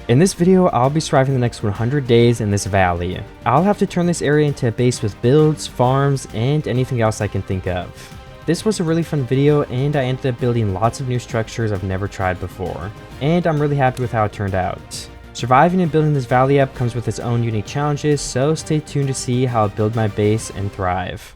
In this video, I'll be surviving the next 100 days in this valley. I'll have to turn this area into a base with builds, farms, and anything else I can think of. This was a really fun video, and I ended up building lots of new structures I've never tried before. And I'm really happy with how it turned out. Surviving and building this valley up comes with its own unique challenges, so stay tuned to see how I build my base and thrive.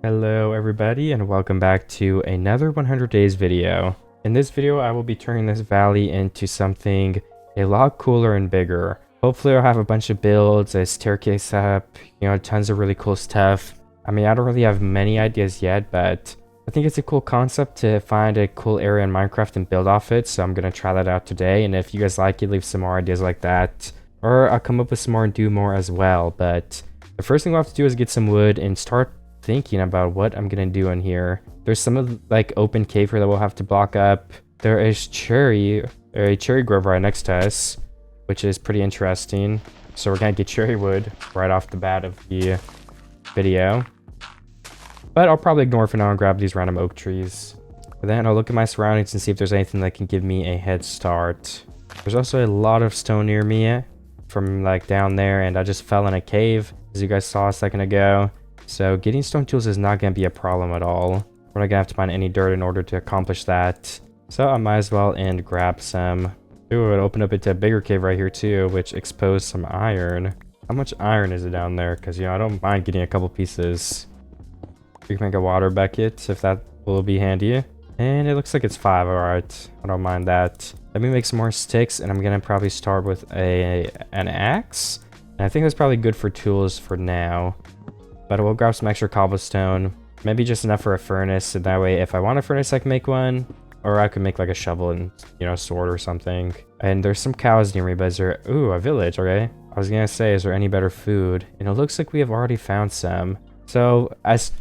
Hello everybody, and welcome back to another 100 days video. In this video, I will be turning this valley into something a lot cooler and bigger. Hopefully I'll have a bunch of builds, a staircase up, tons of really cool stuff. I mean, I don't really have many ideas yet, but I think it's a cool concept to find a cool area in Minecraft and build off it, so I'm going to try that out today. And if you guys like it, leave some more ideas like that, or I'll come up with some more and do more as well. But the first thing we'll have to do is get some wood and start thinking about what I'm going to do in here. There's some open cave here that we'll have to block up. There is a cherry grove right next to us, which is pretty interesting. So we're going to get cherry wood right off the bat of the video. But I'll probably ignore for now and grab these random oak trees. But then I'll look at my surroundings and see if there's anything that can give me a head start. There's also a lot of stone near me from down there, and I just fell in a cave, as you guys saw a second ago. So getting stone tools is not going to be a problem at all. We're not going to have to find any dirt in order to accomplish that. So I might as well and grab some. Ooh, it opened up into a bigger cave right here too, which exposed some iron. How much iron is it down there? Because, I don't mind getting a couple pieces. We can make a water bucket if that will be handy. And it looks like it's 5, alright. I don't mind that. Let me make some more sticks, and I'm going to probably start with an axe. And I think that's probably good for tools for now. But we'll grab some extra cobblestone. Maybe just enough for a furnace, and that way if I want a furnace I can make one. Or I could make a shovel and, sword or something. And there's some cows near me, but is there... Ooh, a village, okay. I was gonna say, is there any better food? And it looks like we have already found some. So,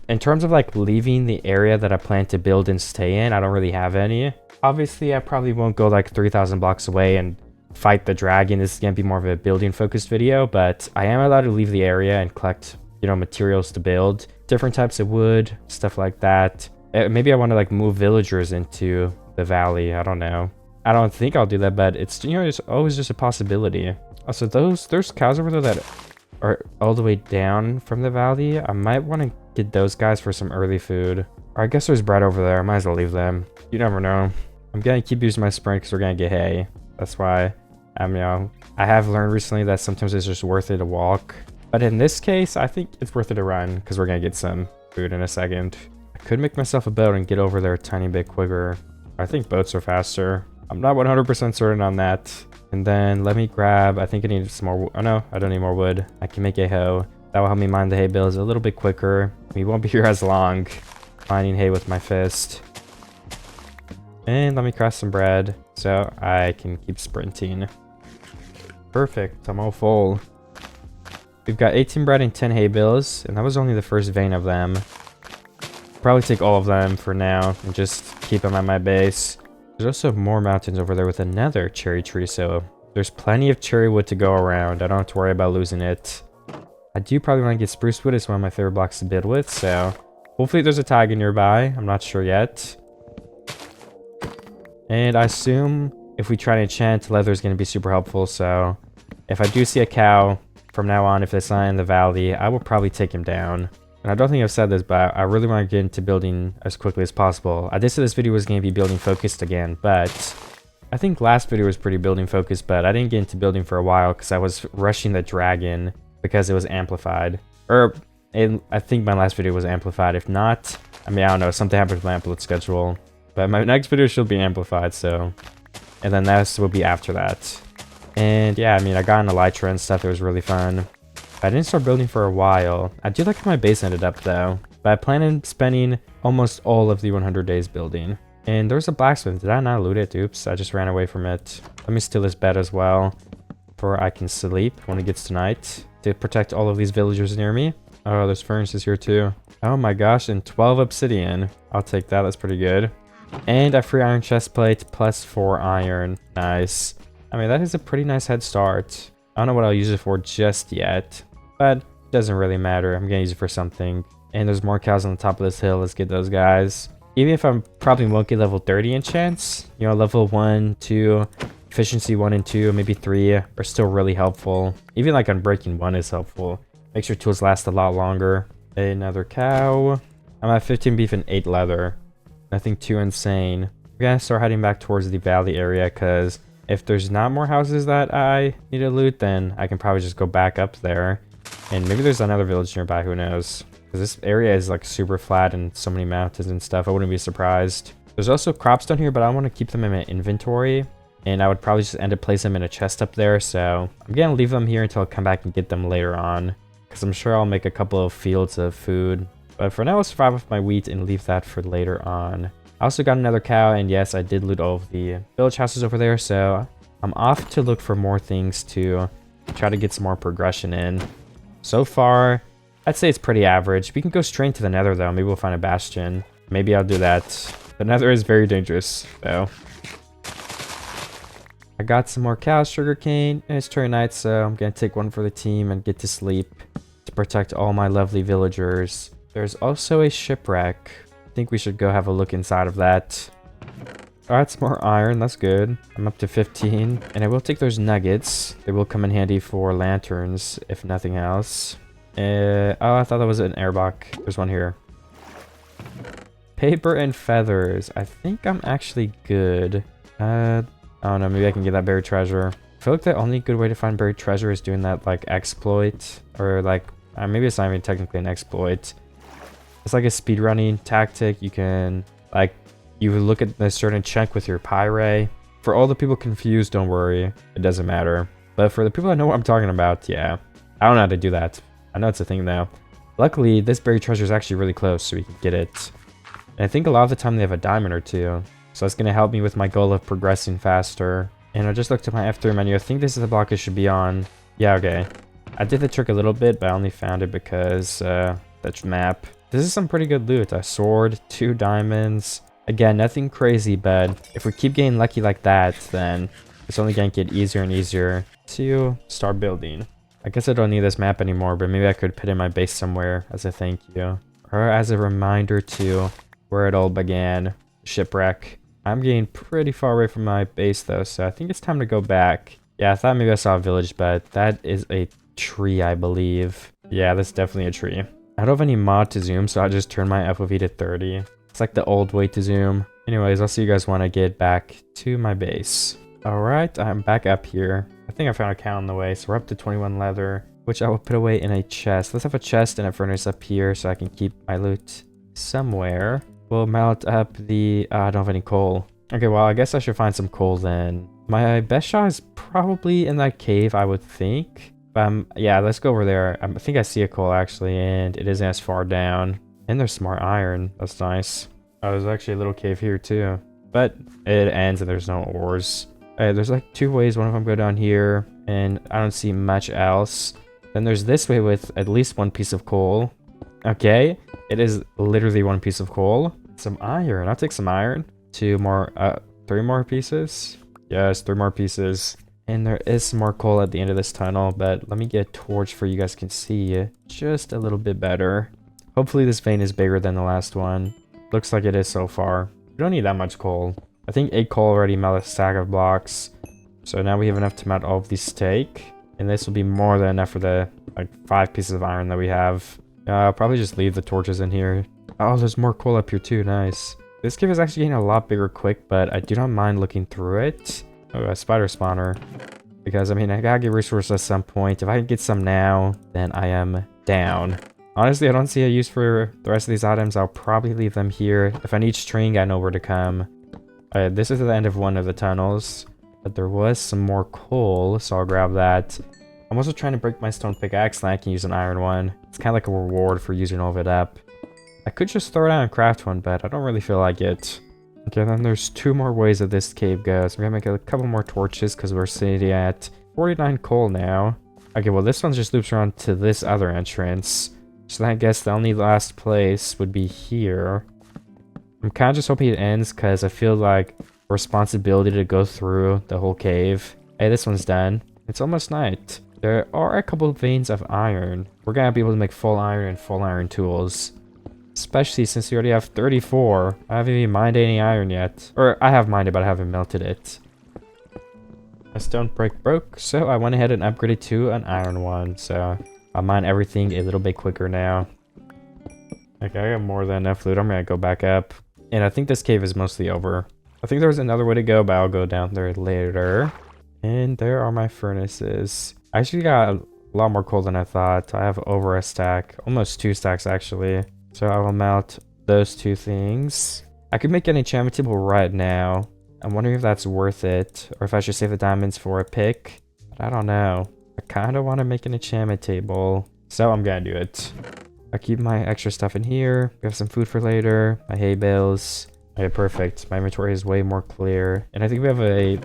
in terms of leaving the area that I plan to build and stay in, I don't really have any. Obviously, I probably won't go 3,000 blocks away and fight the dragon. This is gonna be more of a building focused video, but I am allowed to leave the area and collect, materials to build. Different types of wood, stuff like that. Maybe I want to move villagers into the valley. I don't know. I don't think I'll do that, but it's, it's always just a possibility. Also, there's cows over there that are all the way down from the valley. I might want to get those guys for some early food. Or I guess there's bread over there. I might as well leave them. You never know. I'm going to keep using my sprint because we're going to get hay. That's why, I have learned recently that sometimes it's just worth it to walk. But in this case, I think it's worth it to run because we're going to get some food in a second. I could make myself a boat and get over there a tiny bit quicker. I think boats are faster. I'm not 100% certain on that. And then let me grab, I think I need some more, oh no, I don't need more wood. I can make a hoe. That will help me mine the hay bales a little bit quicker. We won't be here as long mining hay with my fist. And let me craft some bread so I can keep sprinting. Perfect, I'm all full. We've got 18 bread and 10 hay bales, and that was only the first vein of them. Probably take all of them for now and just keep them at my base. There's also more mountains over there with another cherry tree, so there's plenty of cherry wood to go around. I don't have to worry about losing it. I do probably want to get spruce wood. It's one of my favorite blocks to build with, so hopefully there's a taiga nearby. I'm not sure yet. And I assume if we try to enchant, leather is going to be super helpful, so if I do see a cow from now on, if it's not in the valley, I will probably take him down. And I don't think I've said this, but I really want to get into building as quickly as possible. I did say this video was going to be building focused again, but I think last video was pretty building focused, but I didn't get into building for a while because I was rushing the dragon because it was amplified. I think my last video was amplified. If not, I don't know, something happened with my upload schedule. But my next video should be amplified, so... And then this will be after that. And yeah, I got an elytra and stuff. It was really fun. I didn't start building for a while. I do like how my base ended up though. But I plan on spending almost all of the 100 days building. And there's a blacksmith. Did I not loot it? Oops, I just ran away from it. Let me steal this bed as well, before I can sleep when it gets to night, to protect all of these villagers near me. Oh, there's furnaces here too. Oh my gosh, and 12 obsidian. I'll take that. That's pretty good. And a free iron chest plate plus 4 iron. Nice. That is a pretty nice head start. I don't know what I'll use it for just yet, but it doesn't really matter. I'm gonna use it for something. And there's more cows on the top of this hill. Let's get those guys. Even if I probably won't get level 30 enchants, level 1, 2, efficiency 1 and 2, maybe 3 are still really helpful. Even like unbreaking 1 is helpful. Makes your tools last a lot longer. Another cow. I'm at 15 beef and 8 leather. Nothing too insane. We're gonna start heading back towards the valley area because if there's not more houses that I need to loot, then I can probably just go back up there. And maybe there's another village nearby, who knows? Because this area is like super flat and so many mountains and stuff, I wouldn't be surprised. There's also crops down here, but I want to keep them in my inventory. And I would probably just end up placing them in a chest up there. So I'm going to leave them here until I come back and get them later on. Because I'm sure I'll make a couple of fields of food. But for now, I'll survive with my wheat and leave that for later on. I also got another cow, and yes, I did loot all of the village houses over there. So I'm off to look for more things to try to get some more progression in. So far, I'd say it's pretty average. We can go straight to the nether though. Maybe we'll find a bastion. Maybe I'll do that. The nether is very dangerous though. I got some more cow sugarcane, and it's turn night, so I'm gonna take one for the team and get to sleep to protect all my lovely villagers. There's also a shipwreck. I think we should go have a look inside of that. Alright, some more iron, that's good. I'm up to 15, and I will take those nuggets. They will come in handy for lanterns, if nothing else. Oh, I thought that was an airlock. There's one here. Paper and feathers. I think I'm actually good. I don't know, maybe I can get that buried treasure. I feel like the only good way to find buried treasure is doing that, like, exploit. Or, like, maybe it's not even technically an exploit. It's like a speedrunning tactic. You can, like, you look at a certain check with your pyre. For all the people confused, don't worry. It doesn't matter. But for the people that know what I'm talking about, yeah. I don't know how to do that. I know it's a thing, though. Luckily, this buried treasure is actually really close, so we can get it. And I think a lot of the time they have a diamond or two. So that's going to help me with my goal of progressing faster. And I just looked at my F3 menu. I think this is the block it should be on. Yeah, okay. I did the trick a little bit, but I only found it because that map. This is some pretty good loot. A sword, 2 diamonds. Again, nothing crazy, but if we keep getting lucky like that, then it's only going to get easier and easier to start building. I guess I don't need this map anymore, but maybe I could put in my base somewhere as a thank you. Or as a reminder to where it all began. Shipwreck. I'm getting pretty far away from my base though, so I think it's time to go back. Yeah, I thought maybe I saw a village, but that is a tree, I believe. Yeah, that's definitely a tree. I don't have any mod to zoom, so I just turned my FOV to 30. It's like the old way to zoom. Anyways, I'll see you guys when I get back to my base. Alright, I'm back up here. I think I found a cow on the way, so we're up to 21 leather, which I will put away in a chest. Let's have a chest and a furnace up here so I can keep my loot somewhere. We'll melt up the... I don't have any coal. Okay, well, I guess I should find some coal then. My best shot is probably in that cave, I would think. Yeah, let's go over there. I think I see a coal, actually, and it isn't as far down. And there's some more iron. That's nice. Oh, there's actually a little cave here, too. But it ends and there's no ores. There's like 2 ways. One of them go down here, and I don't see much else. Then there's this way with at least 1 piece of coal. Okay, it is literally 1 piece of coal. Some iron. I'll take some iron. 2 more, 3 more pieces. Yes, 3 more pieces. And there is some more coal at the end of this tunnel, but let me get a torch for you guys can see just a little bit better. Hopefully this vein is bigger than the last one. Looks like it is so far. We don't need that much coal. I think 8 coal already melt a stack of blocks. So now we have enough to melt all of these steak. And this will be more than enough for the like 5 pieces of iron that we have. I'll probably just leave the torches in here. Oh, there's more coal up here too. Nice. This cave is actually getting a lot bigger quick, but I do not mind looking through it. Oh, a spider spawner. Because, I mean, I gotta get resources at some point. If I can get some now, then I am down. Honestly, I don't see a use for the rest of these items. I'll probably leave them here. If I need string, I know where to come. This is the end of one of the tunnels. But there was some more coal, so I'll grab that. I'm also trying to break my stone pickaxe, and I can use an iron one. It's kind of like a reward for using all of it up. I could just throw it out and craft one, but I don't really feel like it. Okay, then there's 2 more ways that this cave goes. We're gonna make a couple more torches because we're sitting at 49 coal now. Okay, well this one just loops around to this other entrance. So I guess the only last place would be here. I'm kind of just hoping it ends because I feel like a responsibility to go through the whole cave. Hey, this one's done. It's almost night. There are a couple of veins of iron. We're gonna be able to make full iron and full iron tools. Especially since we already have 34. I haven't even mined any iron yet. Or I have mined it, but I haven't melted it. A stone brick broke, so I went ahead and upgraded to an iron one. So I'll mine everything a little bit quicker now. Okay, I got more than enough loot. I'm gonna go back up. And I think this cave is mostly over. I think there's another way to go, but I'll go down there later. And there are my furnaces. I actually got a lot more coal than I thought. I have over a stack, almost 2 stacks actually. So I will melt those 2 things. I could make an enchantment table right now. I'm wondering if that's worth it, or if I should save the diamonds for a pick. But I don't know. I kind of want to make an enchantment table, so I'm gonna do it. I keep my extra stuff in here. We have some food for later. My hay bales. Okay, perfect. My inventory is way more clear, and I think we have a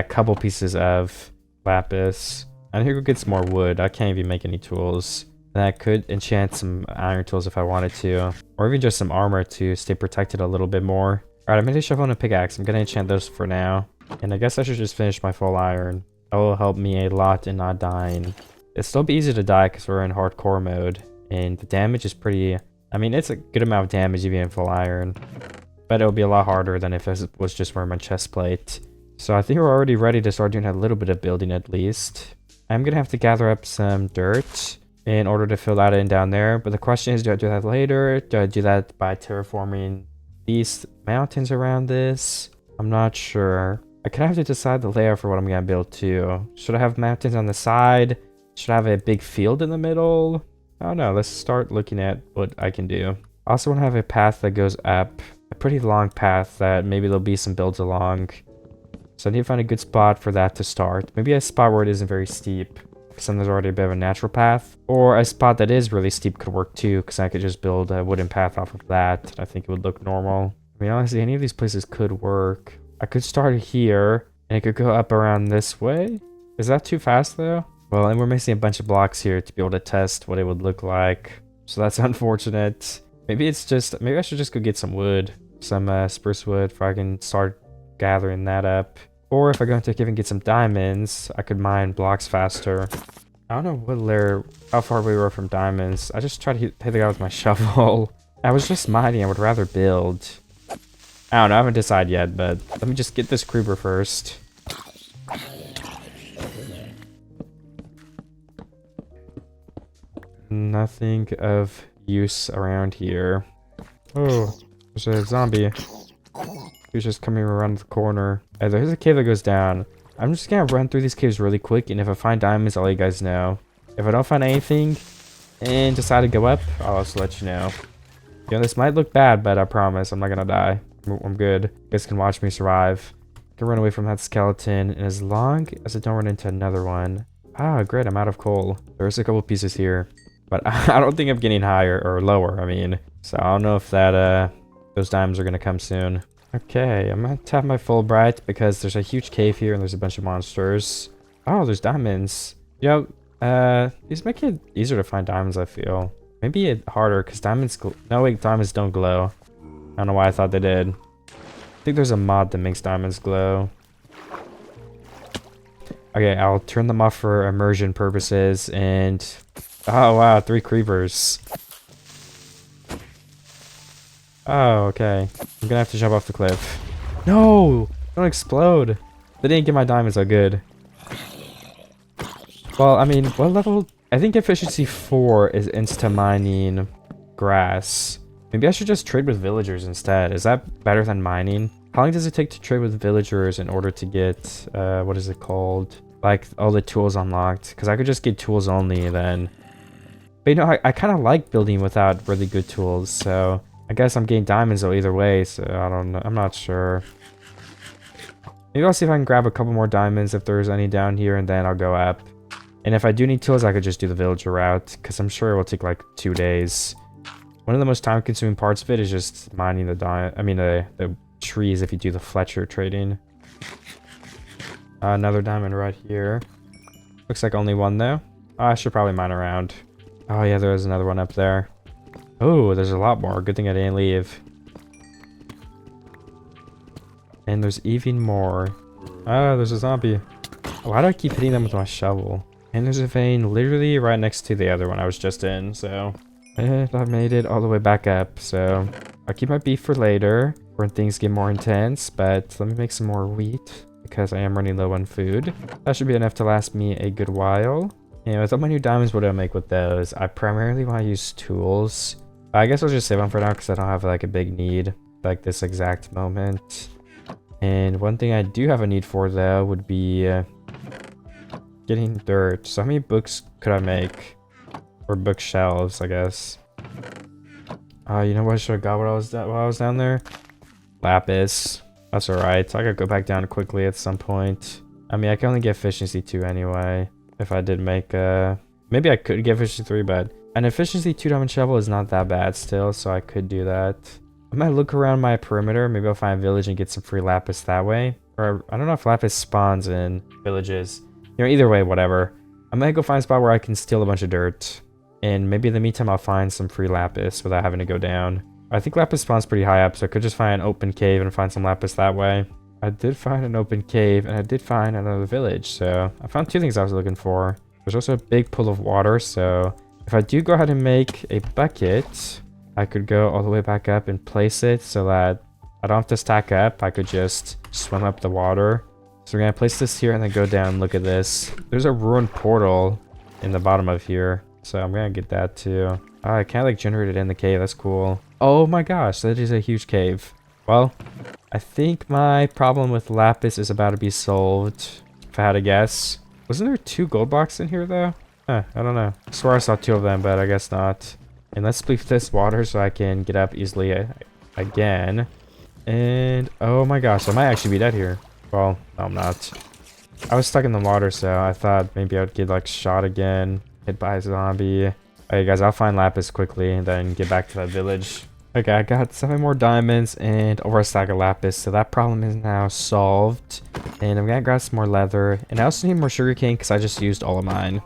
couple pieces of lapis. I think we'll get some more wood. I can't even make any tools. And I could enchant some iron tools if I wanted to, or even just some armor to stay protected a little bit more. Alright, I'm gonna shovel and a pickaxe. I'm gonna enchant those for now. And I guess I should just finish my full iron. That will help me a lot in not dying. It'll still be easy to die because we're in hardcore mode. And the damage is pretty... I mean, it's a good amount of damage even in full iron. But it'll be a lot harder than if it was just wearing my chest plate. So I think we're already ready to start doing a little bit of building at least. I'm gonna have to gather up some dirt in order to fill that in down there. But the question is, do I do that later? Do I do that by terraforming these mountains around this? I'm not sure. I kind of have to decide the layout for what I'm gonna build too. Should I have mountains on the side? Should I have a big field in the middle? I don't know. Let's start looking at what I can do. I also want to have a path that goes up. A pretty long path that maybe there'll be some builds along. So I need to find a good spot for that to start. Maybe a spot where it isn't very steep, because then there's already a bit of a natural path. Or a spot that is really steep could work too, because I could just build a wooden path off of that. I think it would look normal. I mean, honestly, any of these places could work. I could start here, and it could go up around this way. Is that too fast though? Well, and we're missing a bunch of blocks here to be able to test what it would look like. So that's unfortunate. Maybe I should just go get some wood. Some spruce wood, if I can start gathering that up. Or if I go into a cave and get some diamonds, I could mine blocks faster. I don't know how far we were from diamonds. I just tried to hit the guy with my shovel. I was just mining, I would rather build. I don't know, I haven't decided yet, but let me just get this creeper first. Nothing of use around here. Oh, there's a zombie. He's just coming around the corner. There's a cave that goes down. I'm just gonna run through these caves really quick, and if I find diamonds, I'll let you guys know. If I don't find anything and decide to go up, I'll also let you know. You know, this might look bad, but I promise I'm not gonna die. I'm good. You guys can watch me survive. I can run away from that skeleton, and as long as I don't run into another one. Ah, great, I'm out of coal. There's a couple pieces here, but I don't think I'm getting higher or lower, I mean. So I don't know if that those diamonds are gonna come soon. Okay, I'm gonna tap my Fulbright because there's a huge cave here and there's a bunch of monsters. Oh, there's diamonds. You know, these make it easier to find diamonds, I feel. Maybe it harder because diamonds diamonds don't glow. I don't know why I thought they did. I think there's a mod that makes diamonds glow. Okay, I'll turn them off for immersion purposes and... Oh wow, 3 creepers. Oh, okay. I'm gonna have to jump off the cliff. No! Don't explode! They didn't get my diamonds so good. Well, I mean, what level? I think efficiency 4 is insta-mining grass. Maybe I should just trade with villagers instead. Is that better than mining? How long does it take to trade with villagers in order to get, what is it called? Like, all the tools unlocked? Because I could just get tools only then. But you know, I kind of like building without really good tools, so... I guess I'm getting diamonds though either way, so I don't know. I'm not sure. Maybe I'll see if I can grab a couple more diamonds if there's any down here, and then I'll go up. And if I do need tools, I could just do the villager route, because I'm sure it will take like 2 days. One of the most time-consuming parts of it is just mining the trees if you do the Fletcher trading. Another diamond right here. Looks like only one though. Oh, I should probably mine around. Oh yeah, there is another one up there. Oh, there's a lot more. Good thing I didn't leave. And there's even more. Ah, there's a zombie. Why do I keep hitting them with my shovel? And there's a vein literally right next to the other one I was just in, so... And I made it all the way back up, so... I'll keep my beef for later, when things get more intense, but let me make some more wheat. because I am running low on food. That should be enough to last me a good while. And with all my new diamonds, what do I make with those? I primarily want to use tools. I guess I'll just save them for now because I don't have like a big need like this exact moment. And one thing I do have a need for though would be getting dirt. So how many books could I make? Or bookshelves, I guess. You know what I should have got while I was down there? Lapis. That's alright. I could go back down quickly at some point. I mean, I can only get efficiency 2 anyway. If I did make maybe I could get efficiency 3, but an efficiency 2 diamond shovel is not that bad still, so I could do that. I might look around my perimeter. Maybe I'll find a village and get some free lapis that way. Or I don't know if lapis spawns in villages. You know, either way, whatever. I might go find a spot where I can steal a bunch of dirt. And maybe in the meantime, I'll find some free lapis without having to go down. I think lapis spawns pretty high up, so I could just find an open cave and find some lapis that way. I did find an open cave, and I did find another village, so I found 2 things I was looking for. There's also a big pool of water, so if I do go ahead and make a bucket, I could go all the way back up and place it so that I don't have to stack up. I could just swim up the water. So we're gonna place this here and then go down and look at this. There's a ruined portal in the bottom of here, so I'm gonna get that too. I can't like generate it in the cave. That's cool. Oh my gosh, that is a huge cave. Well, I think my problem with lapis is about to be solved, if I had to guess. Wasn't there 2 gold blocks in here though? I don't know. I swear I saw 2 of them, but I guess not. And let's split this water so I can get up easily again. And oh my gosh, I might actually be dead here. Well, no, I'm not. I was stuck in the water, so I thought maybe I would get like shot again, hit by a zombie. Alright guys, I'll find lapis quickly and then get back to that village. Okay, I got 7 more diamonds and over a stack of lapis, so that problem is now solved. And I'm gonna grab some more leather, and I also need more sugarcane because I just used all of mine.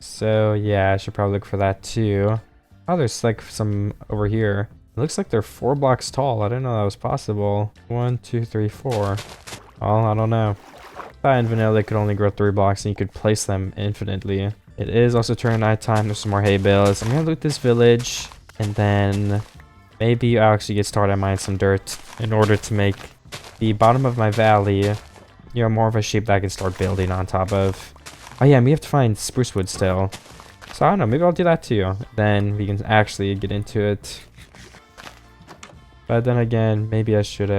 So yeah, I should probably look for that too. Oh, there's like some over here. It looks like they're 4 blocks tall. I didn't know that was possible. 1, 2, 3, 4. Well, I don't know. In vanilla, they could only grow 3 blocks and you could place them infinitely. It is also turning nighttime. There's some more hay bales. I'm gonna loot this village and then maybe I'll actually get started on mining some dirt in order to make the bottom of my valley, you know, more of a shape that I can start building on top of. Oh yeah, and we have to find spruce wood still. So I don't know, maybe I'll do that too. Then we can actually get into it. But then again, maybe I should,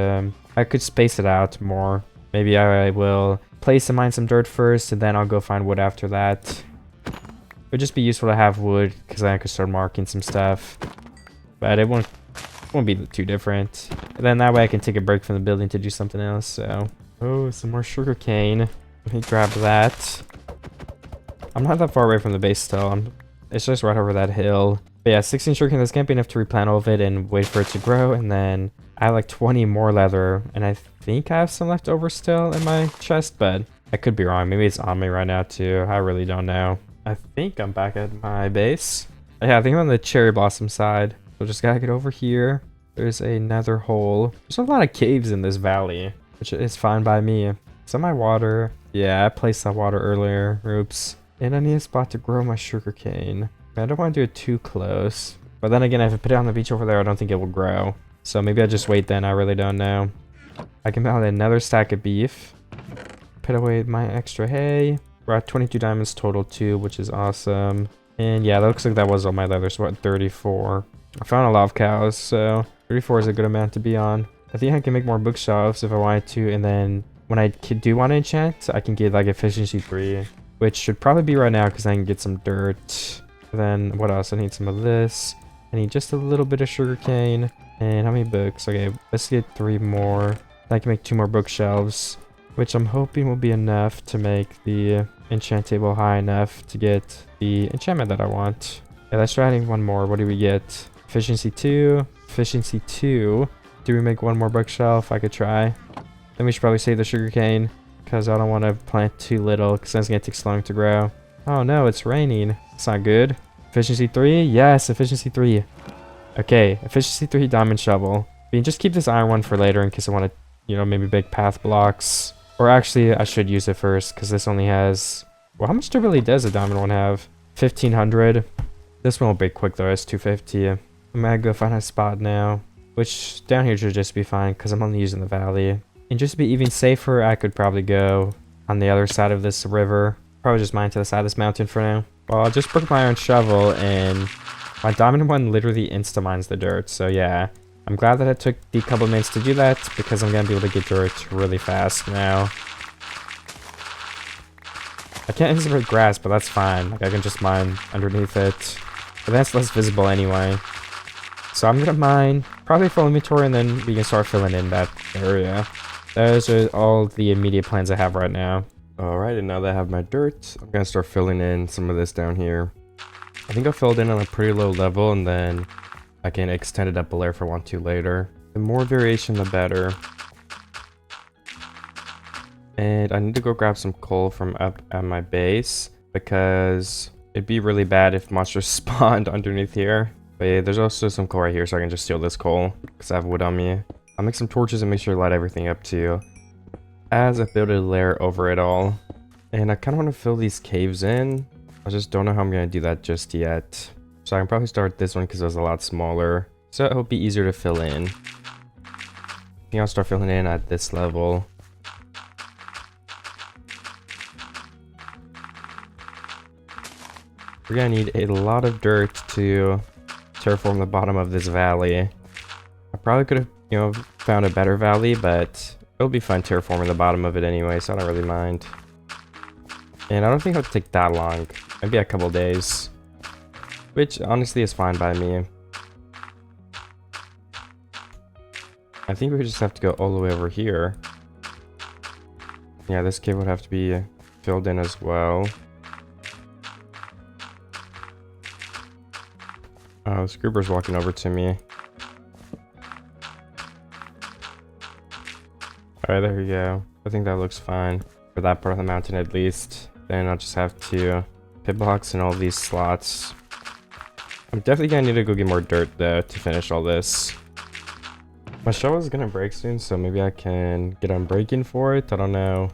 I could space it out more. Maybe I will place and mine some dirt first, and then I'll go find wood after that. It would just be useful to have wood, because then I could start marking some stuff. But it won't be too different. And then that way I can take a break from the building to do something else, so. Oh, some more sugar cane. Let me grab that. I'm not that far away from the base still. It's just right over that hill. But yeah, 16 sugarcane, that's gonna be enough to replant all of it and wait for it to grow. And then I have like 20 more leather. And I think I have some left over still in my chest, but I could be wrong. Maybe it's on me right now too. I really don't know. I think I'm back at my base. Yeah, I think I'm on the cherry blossom side. So just gotta get over here. There's another hole. There's a lot of caves in this valley, which is fine by me. Some my water. Yeah, I placed that water earlier. Oops. And I need a spot to grow my sugarcane. I don't want to do it too close. But then again, if I put it on the beach over there, I don't think it will grow. So maybe I just wait then. I really don't know. I can build another stack of beef. Put away my extra hay. We're at 22 diamonds total too, which is awesome. And yeah, that looks like that was all my leather. So what, 34. I found a lot of cows, so 34 is a good amount to be on. I think I can make more bookshelves if I wanted to. And then when I do want to enchant, I can get like efficiency 3. Which should probably be right now because I can get some dirt. Then what else? I need some of this. I need just a little bit of sugarcane. And how many books? Okay, let's get 3 more. I can make 2 more bookshelves, which I'm hoping will be enough to make the enchant table high enough to get the enchantment that I want. Yeah, let's try adding 1 more. What do we get? Efficiency 2. Efficiency 2. Do we make 1 more bookshelf? I could try. Then we should probably save the sugarcane, because I don't want to plant too little, because then it's going to take so long to grow. Oh no, it's raining. It's not good. Efficiency 3? Yes, efficiency 3. Okay, efficiency 3 diamond shovel. We can just keep this iron one for later in case I want to, you know, maybe make path blocks. Or actually, I should use it first, because this only has... Well, how much durability does a diamond one have? 1500. This one will be quick though, it's 250. I'm gonna go find a spot now. Which, down here should just be fine, because I'm only using the valley. And just to be even safer, I could probably go on the other side of this river. Probably just mine to the side of this mountain for now. Well, I just broke my iron shovel, and my diamond one literally insta-mines the dirt. So yeah, I'm glad that it took the couple minutes to do that, because I'm gonna be able to get dirt really fast now. I can't insert grass, but that's fine. Like, I can just mine underneath it. But that's less visible anyway. So I'm gonna mine, probably full inventory, and then we can start filling in that area. Those are all the immediate plans I have right now. Alright, and now that I have my dirt, I'm gonna start filling in some of this down here. I think I filled in on a pretty low level, and then I can extend it up a layer if I want to later. The more variation, the better. And I need to go grab some coal from up at my base, because it'd be really bad if monsters spawned underneath here. But yeah, there's also some coal right here, so I can just steal this coal, because I have wood on me. I'll make some torches and make sure to light everything up too, as I build a layer over it all. And I kind of want to fill these caves in. I just don't know how I'm going to do that just yet. So I can probably start this one because it was a lot smaller, so it'll be easier to fill in. I think I'll start filling in at this level. We're going to need a lot of dirt to terraform the bottom of this valley. I probably could have, you know, found a better valley, but it'll be fun terraforming the bottom of it anyway, so I don't really mind. And I don't think it'll take that long. Maybe a couple days. Which honestly is fine by me. I think we just have to go all the way over here. Yeah, this cave would have to be filled in as well. Oh, Scoober's walking over to me. Alright, there we go. I think that looks fine. For that part of the mountain at least. Then I'll just have to pit blocks in all these slots. I'm definitely gonna need to go get more dirt though to finish all this. My shovel is gonna break soon, so maybe I can get unbreaking for it. I don't know.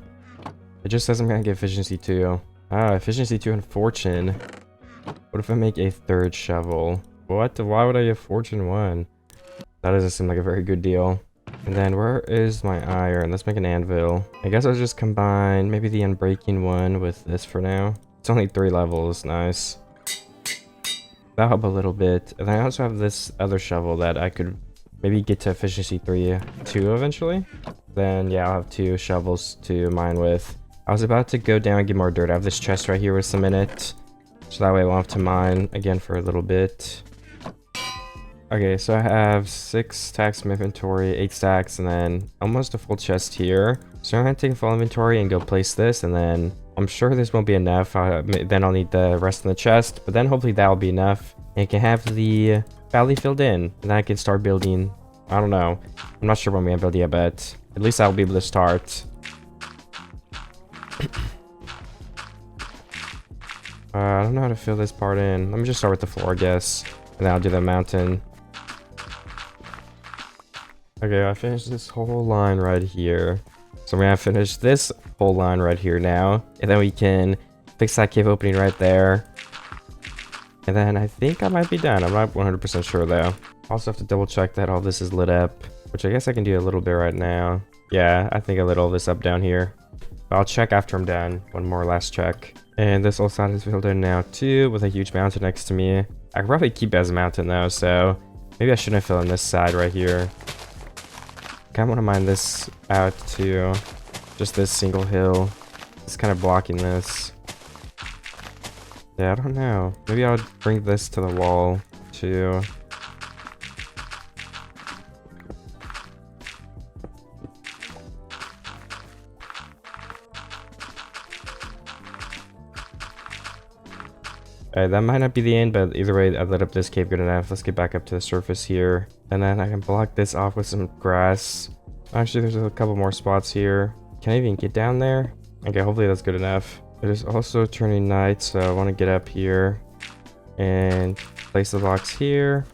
It just says I'm gonna get efficiency 2. Ah, efficiency 2 and fortune. What if I make a third shovel? What? Why would I get fortune 1? That doesn't seem like a very good deal. And then where is my iron? Let's make an anvil. I guess I'll just combine maybe the unbreaking one with this for now. It's only 3 levels. Nice. That'll help a little bit. And I also have this other shovel that I could maybe get to efficiency 3 too eventually. Then yeah, I'll have 2 shovels to mine with. I was about to go down and get more dirt. I have this chest right here with some in it, so that way I won't have to mine again for a little bit. Okay, so I have 6 stacks of inventory, 8 stacks, and then almost a full chest here. So I'm gonna take a full inventory and go place this, and then I'm sure this won't be enough. Then I'll need the rest in the chest, but then hopefully that'll be enough. And I can have the valley filled in, and then I can start building. I don't know. I'm not sure when we're gonna build yet, but at least I'll be able to start. I don't know how to fill this part in. Let me just start with the floor, I guess, and then I'll do the mountain. Okay, I finished this whole line right here. So I'm gonna finish this whole line right here now, and then we can fix that cave opening right there. And then I think I might be done. I'm not 100% sure though. Also have to double check that all this is lit up, which I guess I can do a little bit right now. Yeah, I think I lit all this up down here. But I'll check after I'm done. One more last check. And this whole side is filled in now too, with a huge mountain next to me. I could probably keep it as a mountain though, so maybe I shouldn't fill in this side right here. I kind of want to mine this out too. Just this single hill. It's kind of blocking this. Yeah, I don't know. Maybe I'll bring this to the wall too. Alright, that might not be the end, but either way, I've lit up this cave good enough. Let's get back up to the surface here. And then I can block this off with some grass. Actually, there's a couple more spots here. Can I even get down there? Okay, hopefully that's good enough. It is also turning night, so I want to get up here and place the blocks here.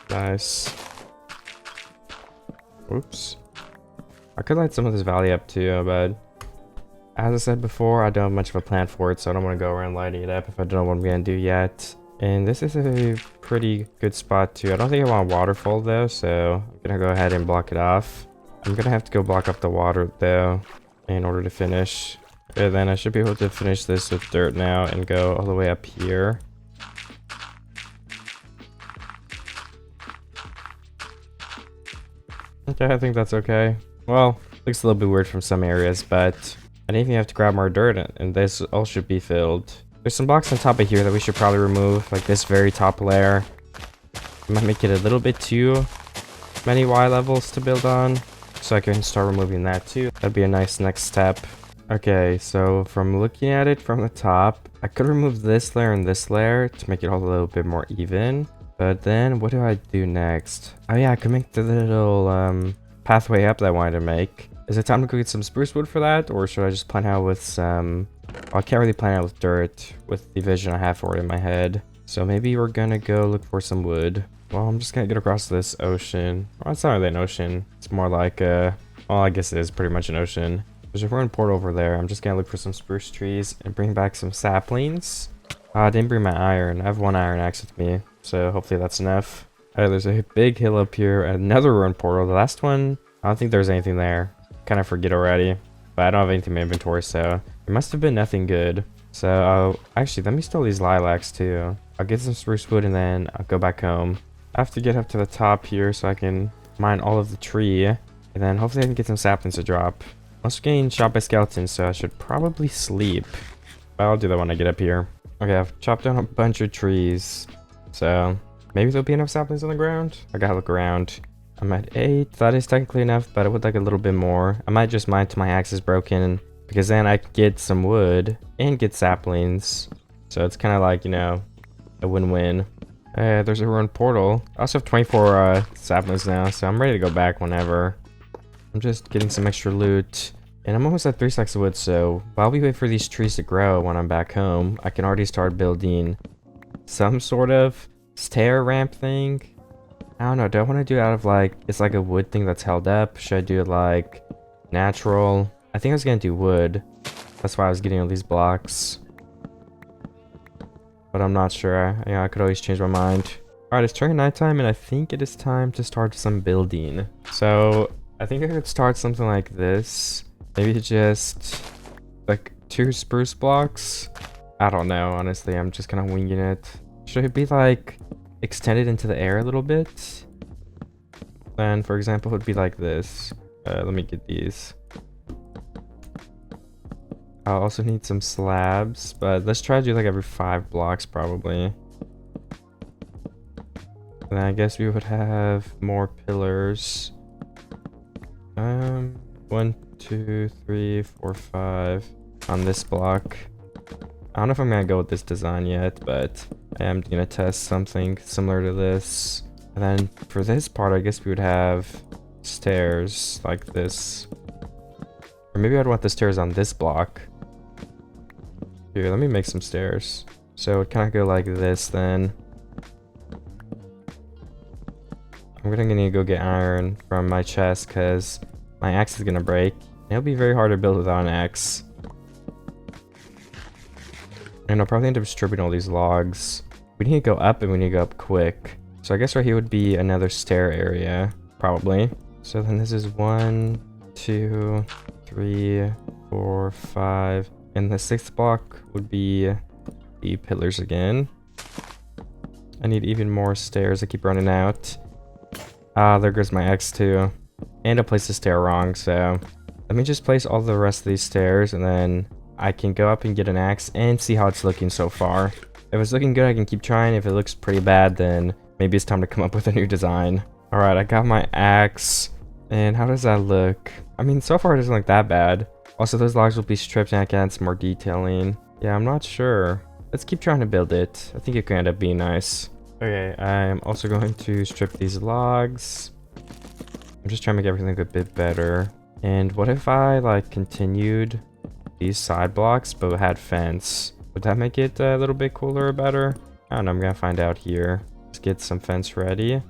Nice. Oops. I could light some of this valley up too, but as I said before, I don't have much of a plan for it, so I don't want to go around lighting it up if I don't know what I'm going to do yet. And this is a pretty good spot too. I don't think I want a waterfall though, so I'm going to go ahead and block it off. I'm gonna have to go block up the water though in order to finish. And then I should be able to finish this with dirt now and go all the way up here. Okay, I think that's okay. Well, looks a little bit weird from some areas, but I didn't even have to grab more dirt, and this all should be filled. There's some blocks on top of here that we should probably remove, like this very top layer. I might make it a little bit too many Y levels to build on, so I can start removing that too. That'd be a nice next step. Okay, so from looking at it from the top, I could remove this layer and this layer to make it all a little bit more even. But then what do I do next? Oh yeah, I could make the little pathway up that I wanted to make. Is it time to go get some spruce wood for that? Or should I just plan out with some... Well, I can't really plan out with dirt with the vision I have for it in my head. So maybe we're gonna go look for some wood. Well, I'm just gonna get across this ocean. Well, it's not really an ocean. It's more like a... Well, I guess it is pretty much an ocean. There's a ruined port over there. I'm just gonna look for some spruce trees and bring back some saplings. I didn't bring my iron. I have one iron axe with me, so hopefully that's enough. Alright, there's a big hill up here. Another ruined portal. The last one, I don't think there's anything there. Kind of forget already. But I don't have anything in my inventory, so it must have been nothing good. So, actually, let me steal these lilacs too. I'll get some spruce wood and then I'll go back home. I have to get up to the top here so I can mine all of the tree. And then hopefully I can get some saplings to drop. I'm also getting shot by skeletons, so I should probably sleep. But I'll do that when I get up here. Okay, I've chopped down a bunch of trees. So, maybe there'll be enough saplings on the ground? I gotta look around. I'm at 8. That is technically enough, but I would like a little bit more. I might just mine till my axe is broken, because then I can get some wood and get saplings. So it's kind of like, you know, a win-win. There's a ruined portal. I also have 24 saplings now, so I'm ready to go back whenever. I'm just getting some extra loot. And I'm almost at 3 stacks of wood, so while we wait for these trees to grow when I'm back home, I can already start building some sort of stair ramp thing. I don't know, do I want to do it out of like, it's like a wood thing that's held up? Should I do it like natural? I think I was going to do wood. That's why I was getting all these blocks. But I'm not sure. You know, I could always change my mind. Alright, it's turning nighttime and I think it is time to start some building. So, I think I could start something like this. Maybe just like 2 spruce blocks. I don't know, honestly. I'm just kind of winging it. Should it be like extended into the air a little bit? Then, for example, it would be like this. Let me get these. I'll also need some slabs, but let's try to do like every 5 blocks probably. Then I guess we would have more pillars. 1, 2, 3, 4, 5 on this block. I don't know if I'm gonna go with this design yet, but I am gonna test something similar to this. And then for this part, I guess we would have stairs like this. Or maybe I'd want the stairs on this block. Here, let me make some stairs. So it kind of go like this then. I'm gonna need to go get iron from my chest because my axe is gonna break. It'll be very hard to build without an axe. And I'll probably end up distributing all these logs. We need to go up and we need to go up quick. So I guess right here would be another stair area, probably. So then this is 1, 2, 3, 4, 5. And the 6th block would be the pillars again. I need even more stairs. I keep running out. Ah, there goes my X too. And I placed the stair wrong, so let me just place all the rest of these stairs and then I can go up and get an axe and see how it's looking so far. If it's looking good, I can keep trying. If it looks pretty bad, then maybe it's time to come up with a new design. Alright, I got my axe. And how does that look? I mean, so far it doesn't look that bad. Also, those logs will be stripped and I can add some more detailing. Yeah, I'm not sure. Let's keep trying to build it. I think it could end up being nice. Okay, I'm also going to strip these logs. I'm just trying to make everything look a bit better. And what if I, like, continued these side blocks but had fence? Would that make it a little bit cooler or better? I don't know, I'm gonna find out here. Let's get some fence ready.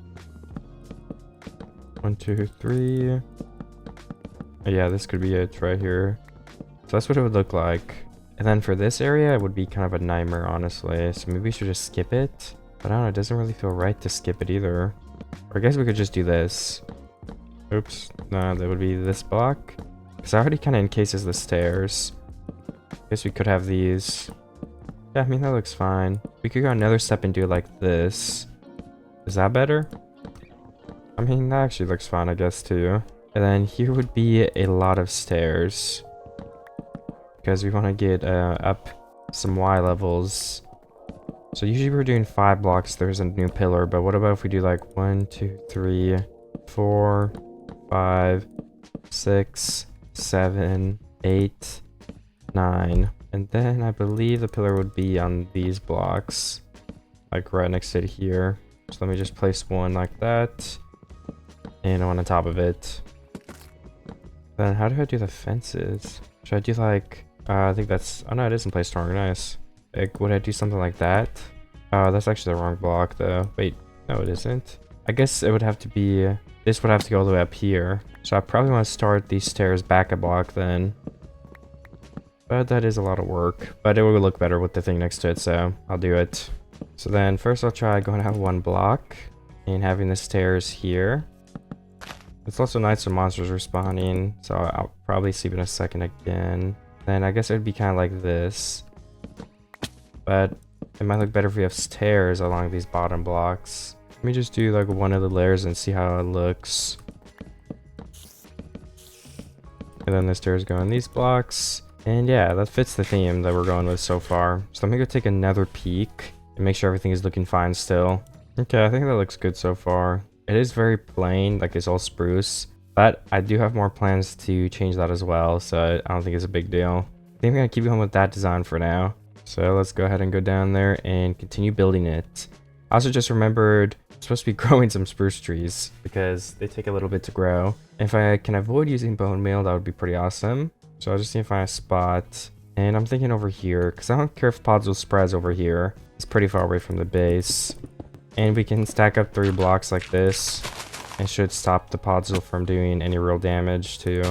1, 2, 3. Oh, yeah, this could be it right here. So that's what it would look like. And then for this area, it would be kind of a nightmare, honestly. So maybe we should just skip it. But I don't know, it doesn't really feel right to skip it either. Or I guess we could just do this. Oops, no, that would be this block. Because I already kind of encases the stairs. Guess we could have these. Yeah, I mean, that looks fine. We could go another step and do it like this. Is that better? I mean, that actually looks fine, I guess, too. And then here would be a lot of stairs. Because we want to get up some Y levels. So usually we're doing 5 blocks. There's a new pillar. But what about if we do like 1, 2, 3, 4, 5, 6, 7, 8, 9. And then I believe the pillar would be on these blocks. Like right next to it here. So let me just place one like that. And one on top of it. Then how do I do the fences? Should I do like... I think that's... Oh no, it is in place strong. Nice. Like, would I do something like that? That's actually the wrong block though. Wait, no it isn't. I guess it would have to be... This would have to go all the way up here. So I probably want to start these stairs back a block then. But that is a lot of work. But it will look better with the thing next to it, so I'll do it. So then first I'll try going to have 1 block. And having the stairs here. It's also nice when monsters are spawning. So I'll probably sleep in a second again. Then I guess it would be kind of like this. But it might look better if we have stairs along these bottom blocks. Let me just do like one of the layers and see how it looks. And then the stairs go in these blocks. And yeah, that fits the theme that we're going with so far. So let me go take another peek and make sure everything is looking fine still. Okay, I think that looks good so far. It is very plain, like it's all spruce. But I do have more plans to change that as well, so I don't think it's a big deal. I think I'm going to keep going with that design for now. So let's go ahead and go down there and continue building it. I also just remembered I'm supposed to be growing some spruce trees because they take a little bit to grow. If I can avoid using bone meal, that would be pretty awesome. So I'll just need to find a spot. And I'm thinking over here, because I don't care if Podzol spreads over here. It's pretty far away from the base. And we can stack up 3 blocks like this. And should stop the Podzol from doing any real damage too.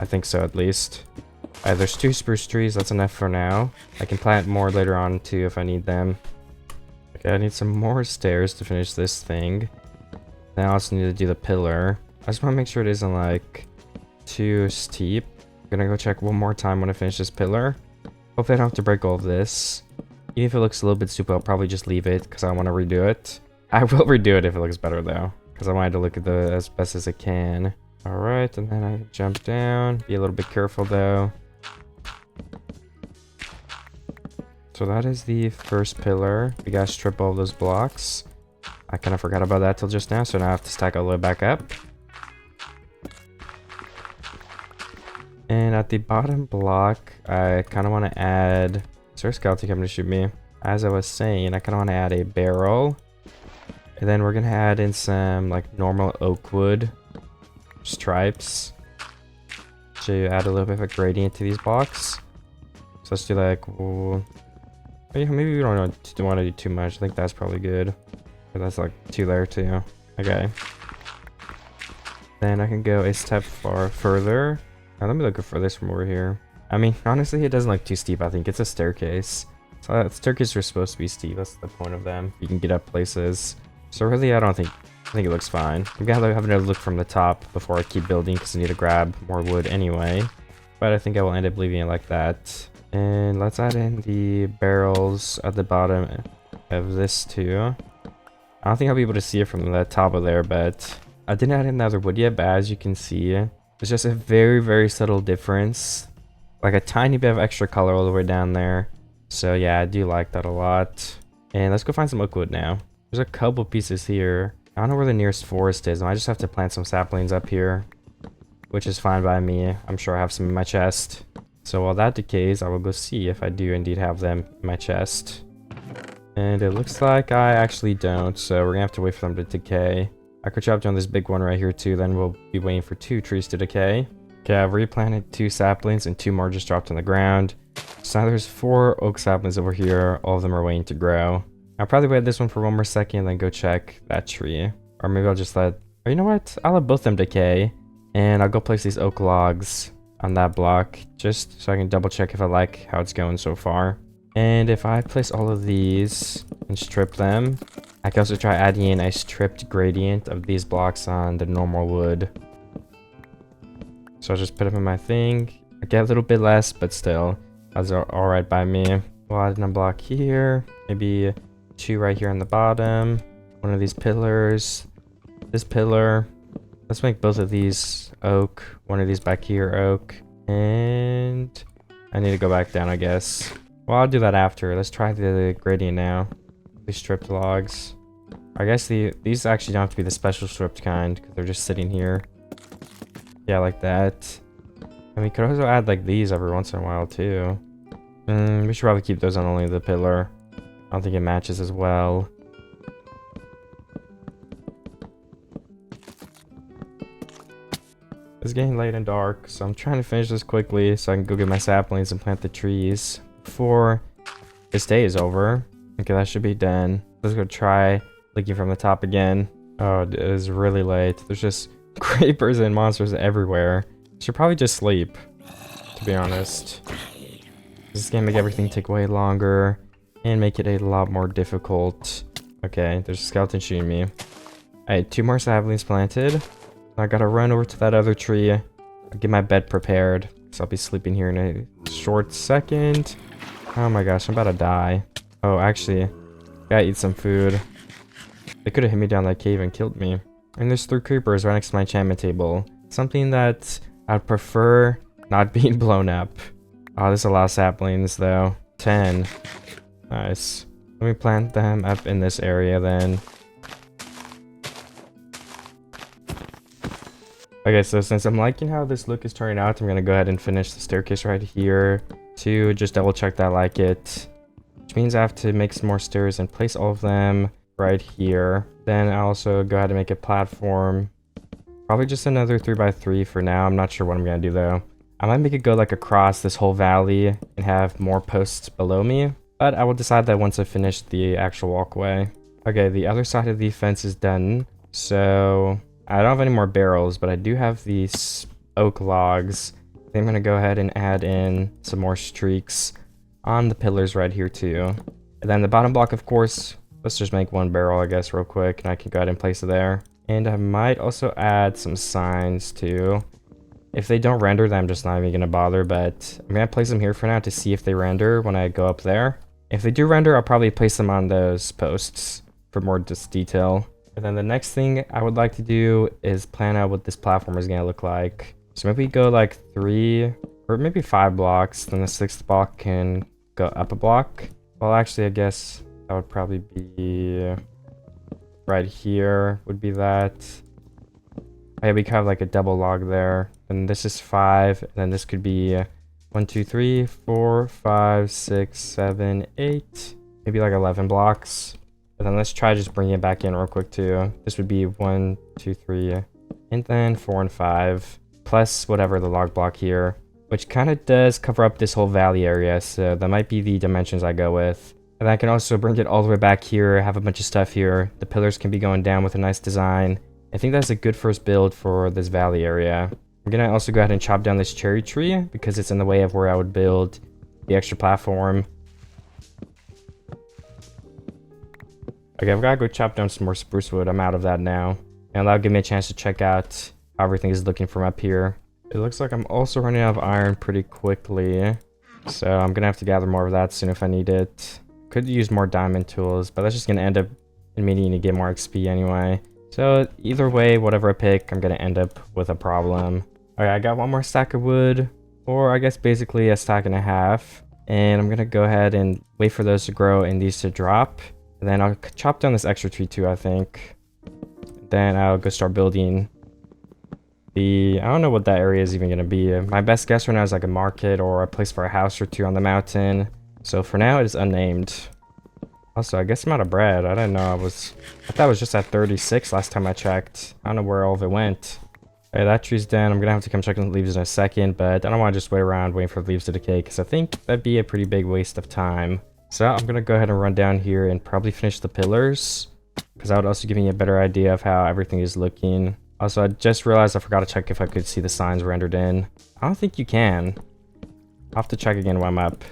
I think so at least. Alright, there's 2 spruce trees, that's enough for now. I can plant more later on too if I need them. Okay, I need some more stairs to finish this thing. Then I also need to do the pillar. I just want to make sure it isn't like too steep. I'm gonna go check one more time when I finish this pillar. Hopefully I don't have to break all of this. Even if it looks a little bit stupid, I'll probably just leave it because I want to redo it. I will redo it if it looks better though, because I wanted to look at the as best as it can. Alright, and then I jump down. Be a little bit careful though. So that is the first pillar. We gotta strip all those blocks. I kind of forgot about that till just now, so now I have to stack all the way back up. And at the bottom block, I kind of want to add... Is there a skeleton coming to shoot me? As I was saying, I kind of want to add a barrel. And then we're going to add in some like normal oak wood stripes to add a little bit of a gradient to these blocks. So let's do like... Ooh, maybe we don't want to do too much. I think that's probably good. But that's like 2 there too. Okay. Then I can go a step further. Now let me look for this from over here. I mean, honestly, it doesn't look too steep. I think it's a staircase. So staircases are supposed to be steep. That's the point of them. You can get up places. So really, I think it looks fine. I'm gonna have another look from the top before I keep building because I need to grab more wood anyway. But I think I will end up leaving it like that. And let's add in the barrels at the bottom of this too. I don't think I'll be able to see it from the top of there, but I didn't add in the other wood yet, but as you can see, it's just a very, very subtle difference. Like a tiny bit of extra color all the way down there. So yeah, I do like that a lot. And let's go find some oak wood now. There's a couple pieces here. I don't know where the nearest forest is. I just have to plant some saplings up here, which is fine by me. I'm sure I have some in my chest. So while that decays, I will go see if I do indeed have them in my chest. And it looks like I actually don't, so we're gonna have to wait for them to decay. I could chop down this big one right here too, then we'll be waiting for 2 trees to decay. Okay, I've replanted 2 saplings and 2 more just dropped on the ground. So now there's 4 oak saplings over here, all of them are waiting to grow. I'll probably wait this one for one more second and then go check that tree. Or maybe I'll just let... Or you know what? I'll let both of them decay. And I'll go place these oak logs on that block, just so I can double check if I like how it's going so far. And if I place all of these and strip them, I can also try adding in a stripped gradient of these blocks on the normal wood. So I'll just put them in my thing. I get a little bit less, but still, that's alright by me. We'll add a block here. Maybe 2 right here on the bottom. One of these pillars. This pillar. Let's make both of these oak. One of these back here oak. And I need to go back down, I guess. Well, I'll do that after. Let's try the gradient now. These stripped logs. I guess these actually don't have to be the special stripped kind because they're just sitting here. Yeah, like that. And we could also add like these every once in a while too. We should probably keep those on only the pillar. I don't think it matches as well. It's getting late and dark, so I'm trying to finish this quickly so I can go get my saplings and plant the trees before this day is over. Okay, that should be done. Let's go try looking from the top again. Oh, it is really late. There's just creepers and monsters everywhere. Should probably just sleep, to be honest. This is gonna make everything take way longer and make it a lot more difficult. Okay, there's a skeleton shooting me. Alright, 2 more saplings planted. I gotta run over to that other tree. I'll get my bed prepared, so I'll be sleeping here in a short second. Oh my gosh, I'm about to die. Oh, actually, gotta eat some food. They could have hit me down that cave and killed me. And there's 3 creepers right next to my enchantment table. Something that I'd prefer not being blown up. Oh, there's a lot of saplings though. 10. Nice. Let me plant them up in this area then. Okay, so since I'm liking how this look is turning out, I'm gonna go ahead and finish the staircase right here to just double check that I like it. Which means I have to make some more stairs and place all of them right here. Then I'll also go ahead and make a platform. Probably just another 3x3 for now. I'm not sure what I'm gonna do though. I might make it go like across this whole valley and have more posts below me. But I will decide that once I finish the actual walkway. Okay, the other side of the fence is done. So I don't have any more barrels, but I do have these oak logs. I think I'm gonna go ahead and add in some more streaks on the pillars right here too. And then the bottom block, of course, let's just make 1 barrel, I guess, real quick, and I can go ahead and place it there. And I might also add some signs too. If they don't render, then I'm just not even gonna bother, but I'm gonna place them here for now to see if they render when I go up there. If they do render, I'll probably place them on those posts for more detail. And then the next thing I would like to do is plan out what this platform is gonna look like. So maybe go like 3 or maybe 5 blocks, then the 6th block can go up a block. Well, actually, I guess that would probably be right here would be that. Oh, yeah, we could have like a double log there. And this is 5, and then this could be 1, 2, 3, 4, 5, 6, 7, 8, maybe like 11 blocks. And then let's try just bringing it back in real quick too. This would be 1, 2, 3, and then 4 and 5, plus whatever the log block here, which kind of does cover up this whole valley area. So that might be the dimensions I go with. And I can also bring it all the way back here, have a bunch of stuff here. The pillars can be going down with a nice design. I think that's a good first build for this valley area. I'm gonna also go ahead and chop down this cherry tree because it's in the way of where I would build the extra platform. Okay, I've got to go chop down some more spruce wood. I'm out of that now. And that'll give me a chance to check out how everything is looking from up here. It looks like I'm also running out of iron pretty quickly. So I'm going to have to gather more of that soon if I need it. Could use more diamond tools, but that's just going to end up in me needing to get more XP anyway. So either way, whatever I pick, I'm going to end up with a problem. Okay, I got 1 more stack of wood. Or I guess basically a stack and a half. And I'm going to go ahead and wait for those to grow and these to drop. And then I'll chop down this extra tree too, I think. Then I'll go start building the... I don't know what that area is even going to be. My best guess right now is like a market or a place for a house or 2 on the mountain. So for now, it is unnamed. Also, I guess I'm out of bread. I didn't know I thought it was just at 36 last time I checked. I don't know where all of it went. Okay, that tree's done. I'm going to have to come check on the leaves in a second, but I don't want to just wait around waiting for the leaves to decay because I think that'd be a pretty big waste of time. So I'm going to go ahead and run down here and probably finish the pillars because that would also give me a better idea of how everything is looking. Also, I just realized I forgot to check if I could see the signs rendered in. I don't think you can. I'll have to check again when I'm up.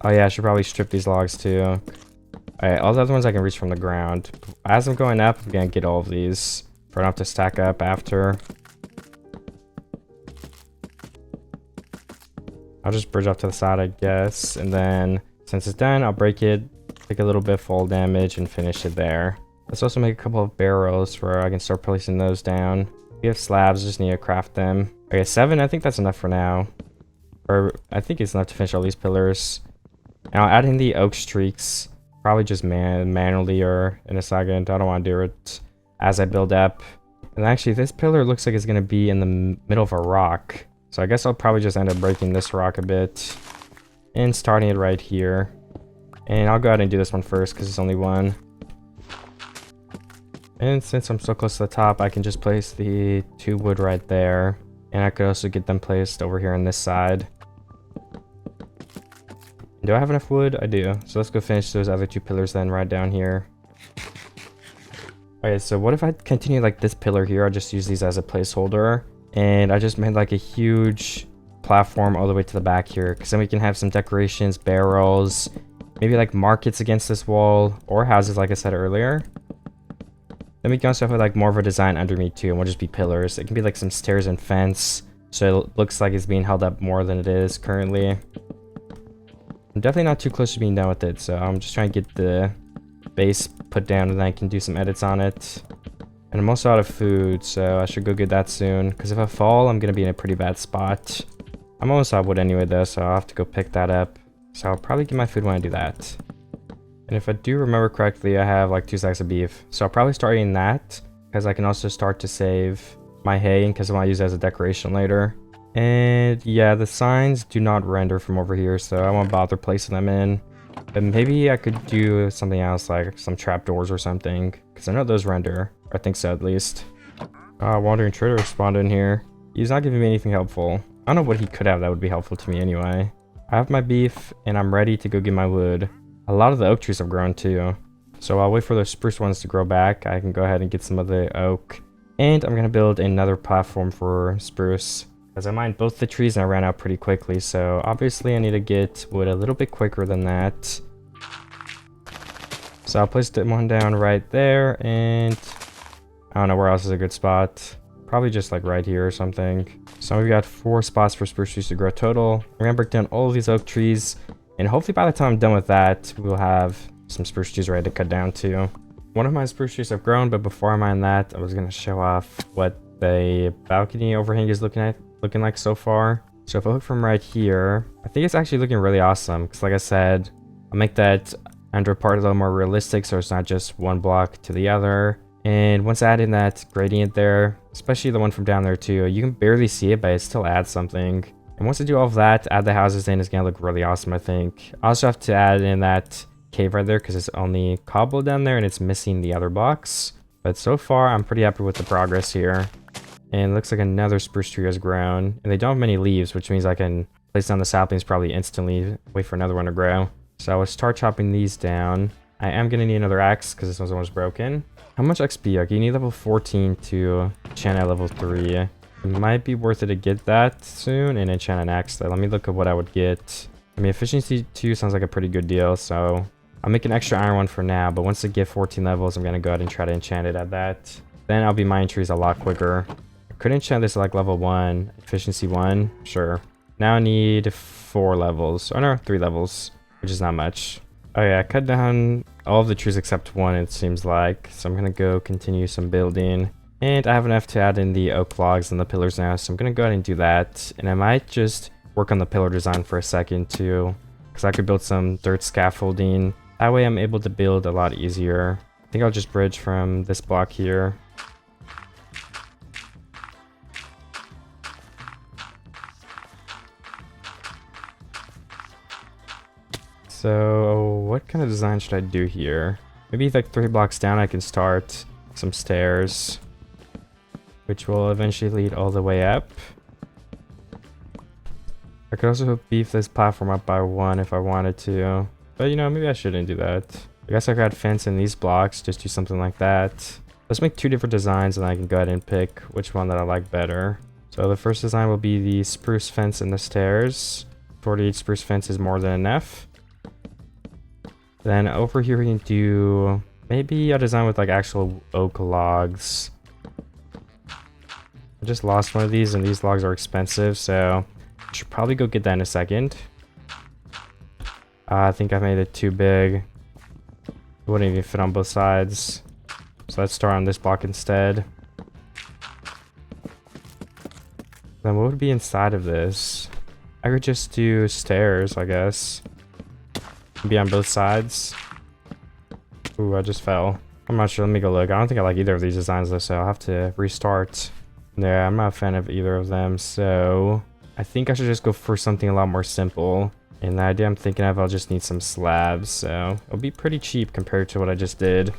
Oh yeah, I should probably strip these logs too. Alright, all the other ones I can reach from the ground. As I'm going up, I'm going to get all of these for I don't have to stack up after. I'll just bridge off to the side, I guess. And then since it's done, I'll break it, take a little bit of fall damage, and finish it there. Let's also make a couple of barrels where I can start placing those down. We have slabs, just need to craft them. Okay, 7, I think that's enough for now. Or I think it's enough to finish all these pillars. Now adding the oak streaks, probably just manually or in a second. I don't want to do it as I build up. And actually this pillar looks like it's going to be in the middle of a rock. So I guess I'll probably just end up breaking this rock a bit and starting it right here. And I'll go ahead and do this one first because it's only one. And since I'm so close to the top, I can just place the 2 wood right there. And I could also get them placed over here on this side. Do I have enough wood? I do. So let's go finish those other 2 pillars then right down here. Okay, so what if I continue like this pillar here? I'll just use these as a placeholder. And I just made like a huge platform all the way to the back here. Because then we can have some decorations, barrels, maybe like markets against this wall. Or houses like I said earlier. Then we can also have like more of a design underneath too, and we'll just be pillars. It can be like some stairs and fence, so it looks like it's being held up more than it is currently. I'm definitely not too close to being done with it, so I'm just trying to get the base put down and then I can do some edits on it. And I'm also out of food, so I should go get that soon, because if I fall, I'm going to be in a pretty bad spot. I'm almost out of wood anyway though, so I'll have to go pick that up. So I'll probably get my food when I do that. And if I do remember correctly, I have like 2 stacks of beef. So I'll probably start eating that, because I can also start to save my hay in case I want to use it as a decoration later. And yeah, the signs do not render from over here, so I won't bother placing them in. But maybe I could do something else, like some trapdoors or something, because I know those render. I think so at least. Wandering trader spawned in here. He's not giving me anything helpful. I don't know what he could have that would be helpful to me anyway. I have my beef, and I'm ready to go get my wood. A lot of the oak trees have grown too. So I'll wait for those spruce ones to grow back. I can go ahead and get some of the oak. And I'm going to build another platform for spruce, because I mined both the trees and I ran out pretty quickly. So obviously I need to get wood a little bit quicker than that. So I'll place one down right there, and I don't know where else is a good spot. Probably just like right here or something. So we've got 4 spots for spruce trees to grow total. We're going to break down all of these oak trees. And hopefully by the time I'm done with that, we'll have some spruce trees ready to cut down too. One of my spruce trees have grown, but before I mine that, I was going to show off what the balcony overhang is looking like so far. So if I look from right here, I think it's actually looking really awesome. Because like I said, I'll make that under part a little more realistic, so it's not just one block to the other. And once I add in that gradient there, especially the one from down there too, you can barely see it, but it still adds something. And once I do all of that, add the houses in, it's going to look really awesome, I think. I also have to add in that cave right there because it's only cobble down there and it's missing the other blocks. But so far, I'm pretty happy with the progress here. And it looks like another spruce tree has grown. And they don't have many leaves, which means I can place down the saplings probably instantly, wait for another one to grow. So I will start chopping these down. I am going to need another axe because this one's almost broken. How much XP? Okay, you need level 14 to enchant at level 3. It might be worth it to get that soon and enchant an axe though. Let me look at what I would get. I mean, efficiency 2 sounds like a pretty good deal, so I'll make an extra iron one for now, but once I get 14 levels, I'm going to go ahead and try to enchant it at that. Then I'll be mining trees a lot quicker. I could enchant this at like level 1, efficiency 1, sure. Now I need 4 levels, or no, 3 levels, which is not much. Oh yeah, I cut down all of the trees except one, it seems like, so I'm going to go continue some building. And I have enough to add in the oak logs and the pillars now, so I'm going to go ahead and do that. And I might just work on the pillar design for a second too, because I could build some dirt scaffolding. That way I'm able to build a lot easier. I think I'll just bridge from this block here. So what kind of design should I do here? Maybe like 3 blocks down I can start some stairs, which will eventually lead all the way up. I could also beef this platform up by 1 if I wanted to, but you know, maybe I shouldn't do that. I guess I could add fence in these blocks, just do something like that. Let's make 2 different designs and I can go ahead and pick which one that I like better. So the first design will be the spruce fence and the stairs. 48 spruce fence is more than enough. Then over here we can do maybe a design with like actual oak logs. I just lost one of these and these logs are expensive, so Should probably go get that in a second. I think I made it too big. It wouldn't even fit on both sides. So let's start on this block instead. Then what would be inside of this? I could just do stairs, I guess. Be on both sides. Ooh, I just fell. I'm not sure. Let me go look. I don't think I like either of these designs though, so I'll have to restart. Yeah, I'm not a fan of either of them, so I think I should just go for something a lot more simple. And the idea I'm thinking of, I'll just need some slabs, so it'll be pretty cheap compared to what I just did.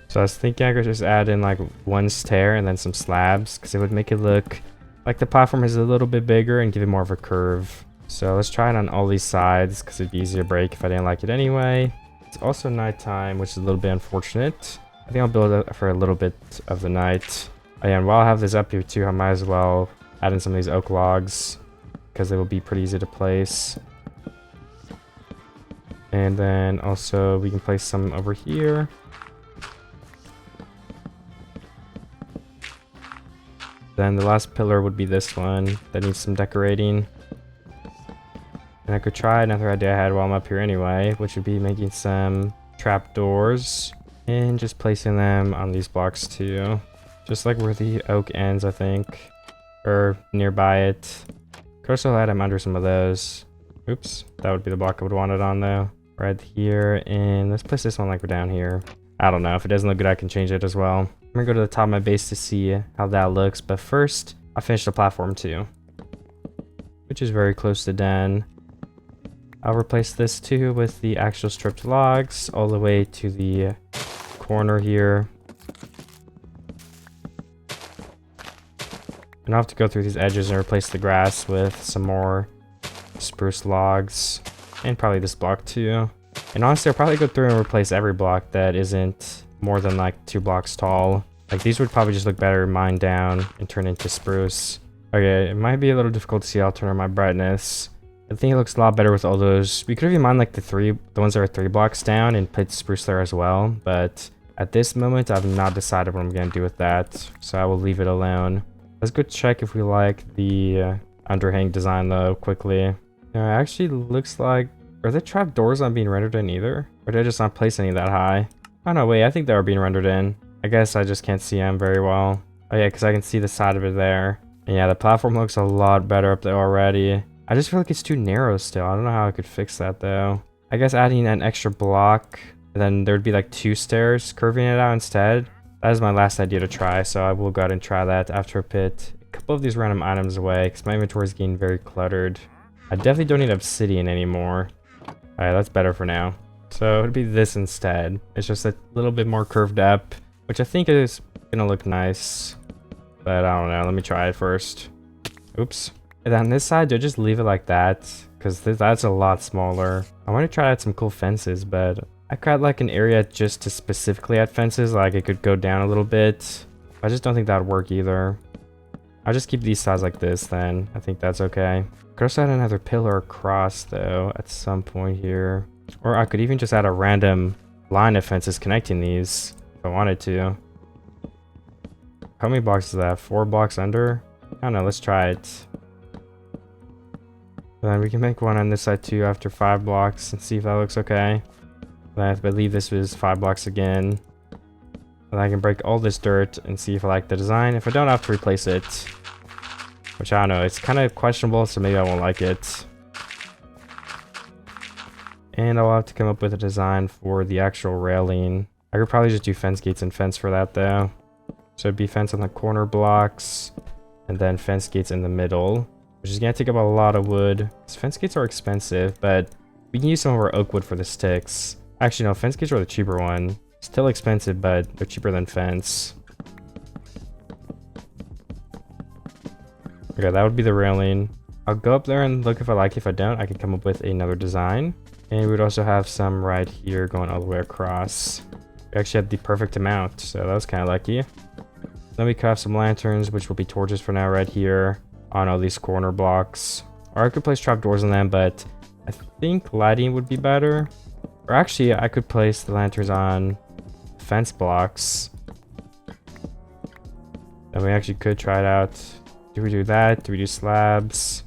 So I was thinking I could just add in like one stair and then some slabs, because it would make it look like the platform is a little bit bigger and give it more of a curve. So let's try it on all these sides, because it'd be easier to break if I didn't like it anyway. It's also nighttime, which is a little bit unfortunate. I think I'll build it for a little bit of the night. Oh yeah, and while I have this up here too, I might as well add in some of these oak logs, because they will be pretty easy to place. And then also we can place some over here. Then the last pillar would be this one that needs some decorating. And I could try another idea I had while I'm up here anyway, which would be making some trapdoors and just placing them on these blocks too. Just like where the oak ends, I think, or nearby it. Could also add them under some of those. Oops, that would be the block I would want it on though. Right here, and let's place this one like we're down here. I don't know, if it doesn't look good I can change it as well. I'm gonna go to the top of my base to see how that looks, but first I'll finish the platform too, which is very close to done. I'll replace this too with the actual stripped logs all the way to the corner here. And I'll have to go through these edges and replace the grass with some more spruce logs. And probably this block too. And honestly, I'll probably go through and replace every block that isn't more than like 2 blocks tall. Like these would probably just look better mined down and turn into spruce. Okay, it might be a little difficult to see. I'll turn on my brightness. I think it looks a lot better with all those. We could even mine like the ones that are 3 blocks down and put spruce there as well. But at this moment, I've not decided what I'm gonna do with that. So I will leave it alone. Let's go check if we like the underhang design though, quickly. It actually looks like, are the trap doors not being rendered in either? Or did I just not place any that high? Oh no, wait, I think they are being rendered in. I guess I just can't see them very well. Oh yeah, because I can see the side of it there. And yeah, the platform looks a lot better up there already. I just feel like it's too narrow still. I don't know how I could fix that though. I guess adding an extra block, and then there'd be like 2 stairs curving it out instead. That is my last idea to try, so I will go ahead and try that after I put a couple of these random items away, because my inventory is getting very cluttered. I definitely don't need obsidian anymore. Alright, that's better for now. So it'd be this instead. It's just a little bit more curved up, which I think is gonna look nice. But I don't know, let me try it first. Oops. And on this side, do I just leave it like that? Because that's a lot smaller. I want to try to add some cool fences, but I could add like an area just to specifically add fences, like it could go down a little bit. I just don't think that would work either. I'll just keep these sides like this then. I think that's okay. Could also add another pillar across though at some point here. Or I could even just add a random line of fences connecting these if I wanted to. How many blocks is that? 4 blocks under? I don't know, let's try it. Then we can make one on this side too after 5 blocks and see if that looks okay. Then I believe this was 5 blocks again. And I can break all this dirt and see if I like the design. If I don't, I have to replace it. Which I don't know, it's kind of questionable, so maybe I won't like it. And I'll have to come up with a design for the actual railing. I could probably just do fence gates and fence for that though. So it'd be fence on the corner blocks, and then fence gates in the middle, which is gonna take up a lot of wood. Fence gates are expensive, but we can use some of our oak wood for the sticks. Actually, no, fence gates are the cheaper one. Still expensive, but they're cheaper than fence. Okay, that would be the railing. I'll go up there and look if I like it. If I don't, I can come up with another design. And we would also have some right here going all the way across. We actually had the perfect amount, so that was kind of lucky. Then we could have some lanterns, which will be torches for now right here on all these corner blocks. Or I could place trapdoors on them, but I think lighting would be better. Or actually, I could place the lanterns on fence blocks. And we actually could try it out. Do we do that? Do we do slabs?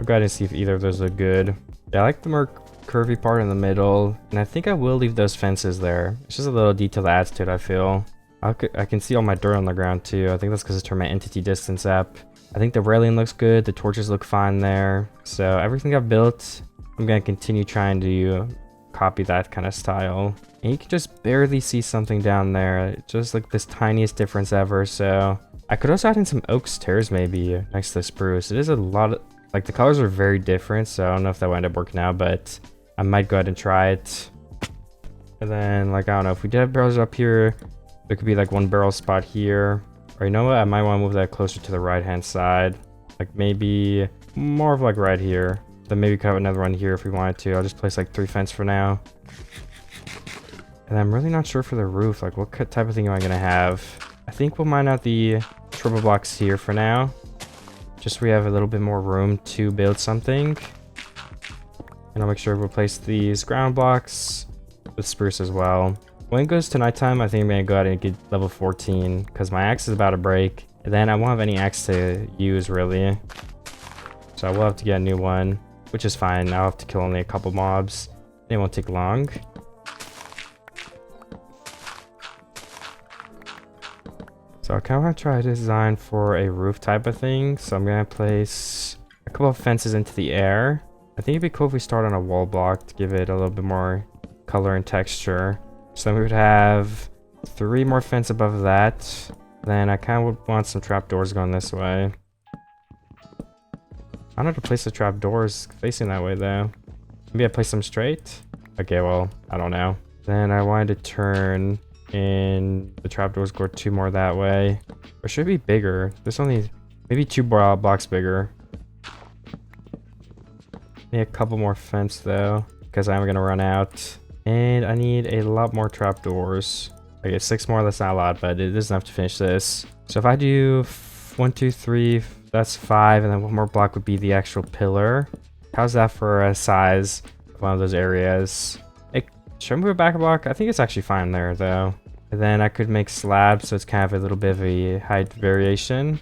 I'll go ahead and see if either of those look good. Yeah, I like the more curvy part in the middle, and I think I will leave those fences there. It's just a little detail that adds to it, I feel. I can see all my dirt on the ground too. I think that's because I turned my entity distance up. I think the railing looks good, the torches look fine there. So everything I've built, I'm gonna continue trying to copy that kind of style. And you can just barely see something down there, just like this tiniest difference ever. So I could also add in some oak stairs maybe next to the spruce. It is a lot of, like, the colors are very different, so I don't know if that will end up working out, but I might go ahead and try it. And then, like, I don't know, if we did have barrels up here, there could be like one barrel spot here. Or you know what, I might want to move that closer to the right hand side, like maybe more of like right here. Then maybe we could have another one here if we wanted to. I'll just place like 3 fence for now. And I'm really not sure for the roof, like what type of thing am I gonna have? I think we'll mine out the triple blocks here for now, just so we have a little bit more room to build something. And I'll make sure to replace these ground blocks with spruce as well. When it goes to nighttime, I think I'm gonna go ahead and get level 14 because my axe is about to break, and then I won't have any axe to use really, so I will have to get a new one, which is fine. I'll have to kill only a couple mobs. It won't take long. So I kind of want to try to design for a roof type of thing. So I'm gonna place a couple of fences into the air. I think it'd be cool if we start on a wall block to give it a little bit more color and texture. So then we would have 3 more fence above that. Then I kind of would want some trapdoors going this way. I don't know how to place the trapdoors facing that way though. Maybe I place them straight? Okay, well, I don't know. Then I wanted to turn in the trapdoors, go 2 more that way. Or should it be bigger? There's only maybe 2 blocks bigger. Need a couple more fence though, because I'm gonna run out. And I need a lot more trapdoors. Okay, 6 more, that's not a lot, but it is enough to finish this. So if I do 1, 2, 3, that's 5, and then 1 more block would be the actual pillar. How's that for a size of one of those areas? Should I move it back a block? I think it's actually fine there though. And then I could make slabs, so it's kind of a little bit of a height variation.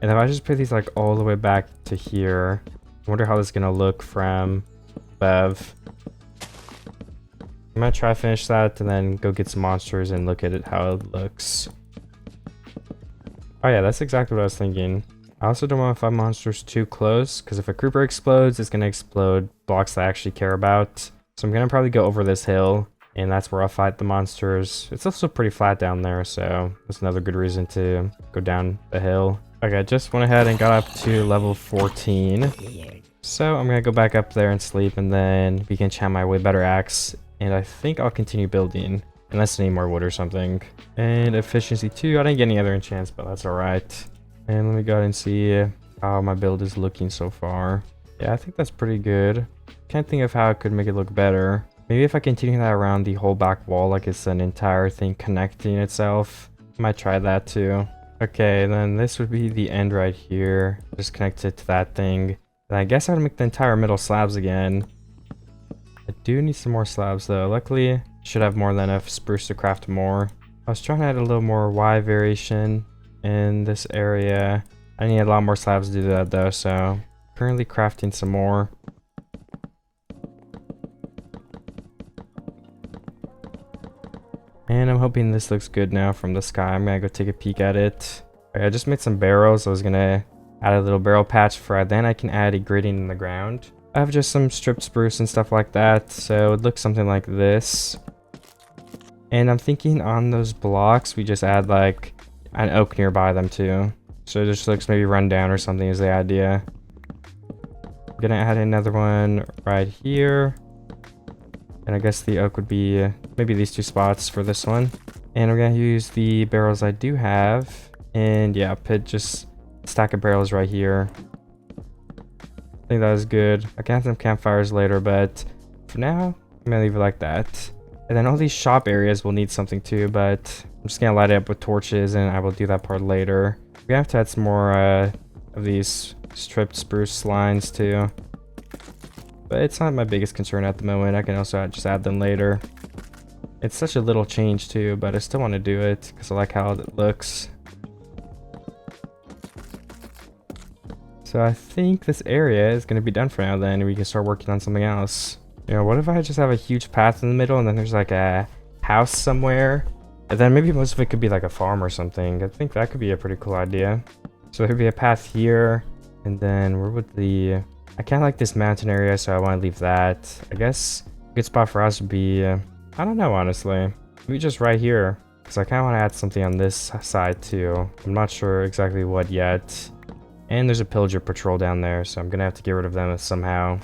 And if I just put these like all the way back to here, I wonder how this is gonna look from above. I'm gonna try to finish that and then go get some monsters and look at it, how it looks. Oh yeah, that's exactly what I was thinking. I also don't want to fight monsters too close, because if a creeper explodes, it's gonna explode blocks that I actually care about. So I'm gonna probably go over this hill, and that's where I'll fight the monsters. It's also pretty flat down there, so that's another good reason to go down the hill. Okay, I just went ahead and got up to level 14. So I'm gonna go back up there and sleep, and then we can enchant my way better axe. And I think I'll continue building, unless I need more wood or something. And efficiency 2, I didn't get any other enchants, but that's alright. And let me go ahead and see how my build is looking so far. Yeah, I think that's pretty good. Can't think of how I could make it look better. Maybe if I continue that around the whole back wall, like it's an entire thing connecting itself. I might try that too. Okay, then this would be the end right here. Just connect it to that thing. And I guess I would make the entire middle slabs again. I do need some more slabs though. Luckily, should have more than enough spruce to craft more. I was trying to add a little more Y variation in this area. I need a lot more slabs to do that though, so currently crafting some more. And I'm hoping this looks good now from the sky. I'm gonna go take a peek at it. Okay, I just made some barrels. I was gonna add a little barrel patch for it. Then I can add a grating in the ground. I have just some stripped spruce and stuff like that, so it looks something like this. And I'm thinking on those blocks, we just add like an oak nearby them too. So it just looks maybe run down or something is the idea. I'm gonna add another one right here. And I guess the oak would be maybe these 2 spots for this one. And I'm gonna use the barrels I do have. And yeah, put just a stack of barrels right here. I think that is good. I can have some campfires later, but for now, I'm gonna leave it like that. And then all these shop areas will need something too, but I'm just gonna light it up with torches and I will do that part later. We're gonna have to add some more of these stripped spruce lines too. But it's not my biggest concern at the moment. I can also just add them later. It's such a little change too, but I still want to do it because I like how it looks. So So I think this area is going to be done for now then, and we can start working on something else. You know, what if I just have a huge path in the middle and then there's like a house somewhere? And then maybe most of it could be like a farm or something. I think that could be a pretty cool idea. So there could be a path here, and then where would the... I kind of like this mountain area, so I want to leave that. I guess a good spot for us would be... I don't know, honestly. Maybe just right here, because I kind of want to add something on this side too. I'm not sure exactly what yet. And there's a pillager patrol down there, so I'm going to have to get rid of them somehow.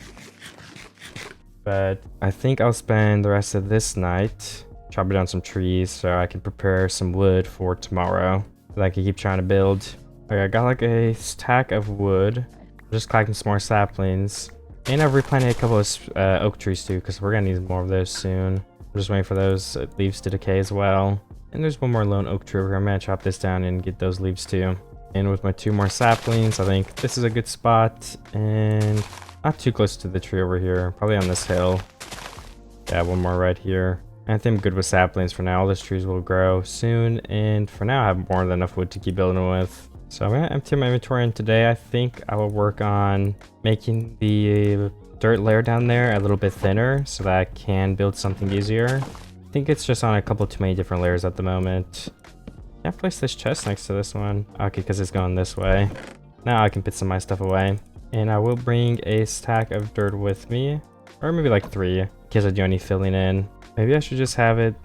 But I think I'll spend the rest of this night chopping down some trees so I can prepare some wood for tomorrow that I can keep trying to build. Okay, I got like a stack of wood. I'm just collecting some more saplings. And I've replanted a couple of oak trees too, because we're going to need more of those soon. I'm just waiting for those leaves to decay as well. And there's one more lone oak tree over here. I'm going to chop this down and get those leaves too. And with my 2 more saplings, I think this is a good spot. And not too close to the tree over here. Probably on this hill. Yeah, one more right here. I think I'm good with saplings for now. All these trees will grow soon. And for now, I have more than enough wood to keep building with. So I'm going to empty my inventory. And today, I think I will work on making the dirt layer down there a little bit thinner so that I can build something easier. I think it's just on a couple too many different layers at the moment. I place this chest next to this one. Okay, because it's going this way. Now I can put some of my stuff away. And I will bring a stack of dirt with me. Or maybe like 3, in case I do any filling in. Maybe I should just have it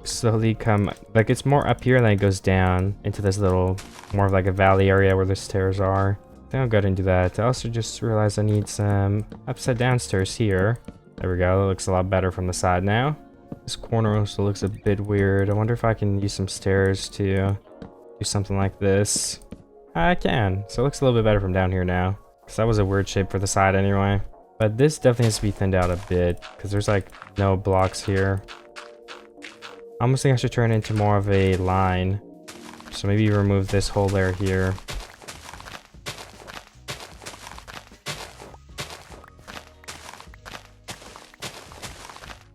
slowly come... Like, it's more up here and then it goes down into this little... More of like a valley area where the stairs are. I think I'll go ahead and do that. I also just realized I need some upside down stairs here. There we go. It looks a lot better from the side now. This corner also looks a bit weird. I wonder if I can use some stairs to do something like this. I can. So it looks a little bit better from down here now. Because that was a weird shape for the side anyway. But this definitely has to be thinned out a bit. Because there's like no blocks here. I almost think I should turn it into more of a line. So maybe remove this whole layer here.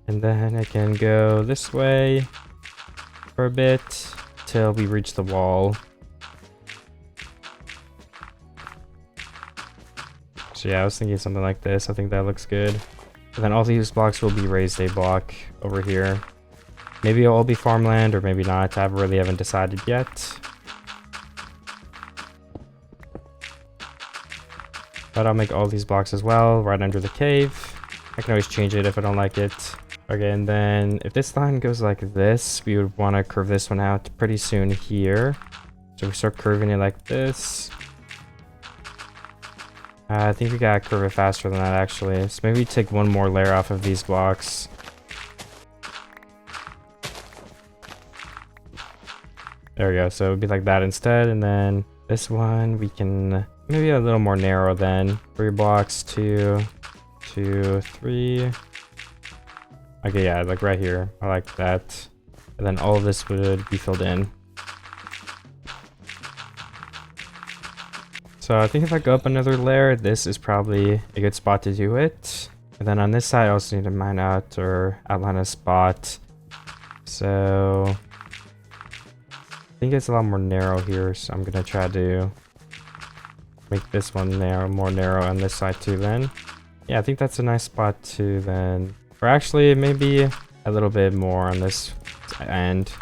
And then I can go this way for a bit till we reach the wall. So yeah, I was thinking something like this. I think that looks good. And then all these blocks will be raised a block over here. Maybe it'll all be farmland or maybe not. I really haven't decided yet. But I'll make all these blocks as well right under the cave. I can always change it if I don't like it. Okay, and then if this line goes like this, we would want to curve this one out pretty soon here. So we start curving it like this. I think we gotta curve it faster than that actually. So maybe take one more layer off of these blocks. There we go. So it would be like that instead. And then this one we can maybe a little more narrow then. 3 blocks, 2, 2, 3. Okay, yeah, like right here. I like that. And then all of this would be filled in. So I think if I go up another layer, this is probably a good spot to do it. And then on this side, I also need to mine out or outline a spot. So I think it's a lot more narrow here. So I'm going to try to make this one narrow, more narrow on this side too then. Yeah, I think that's a nice spot to then... Or actually, maybe a little bit more on this end.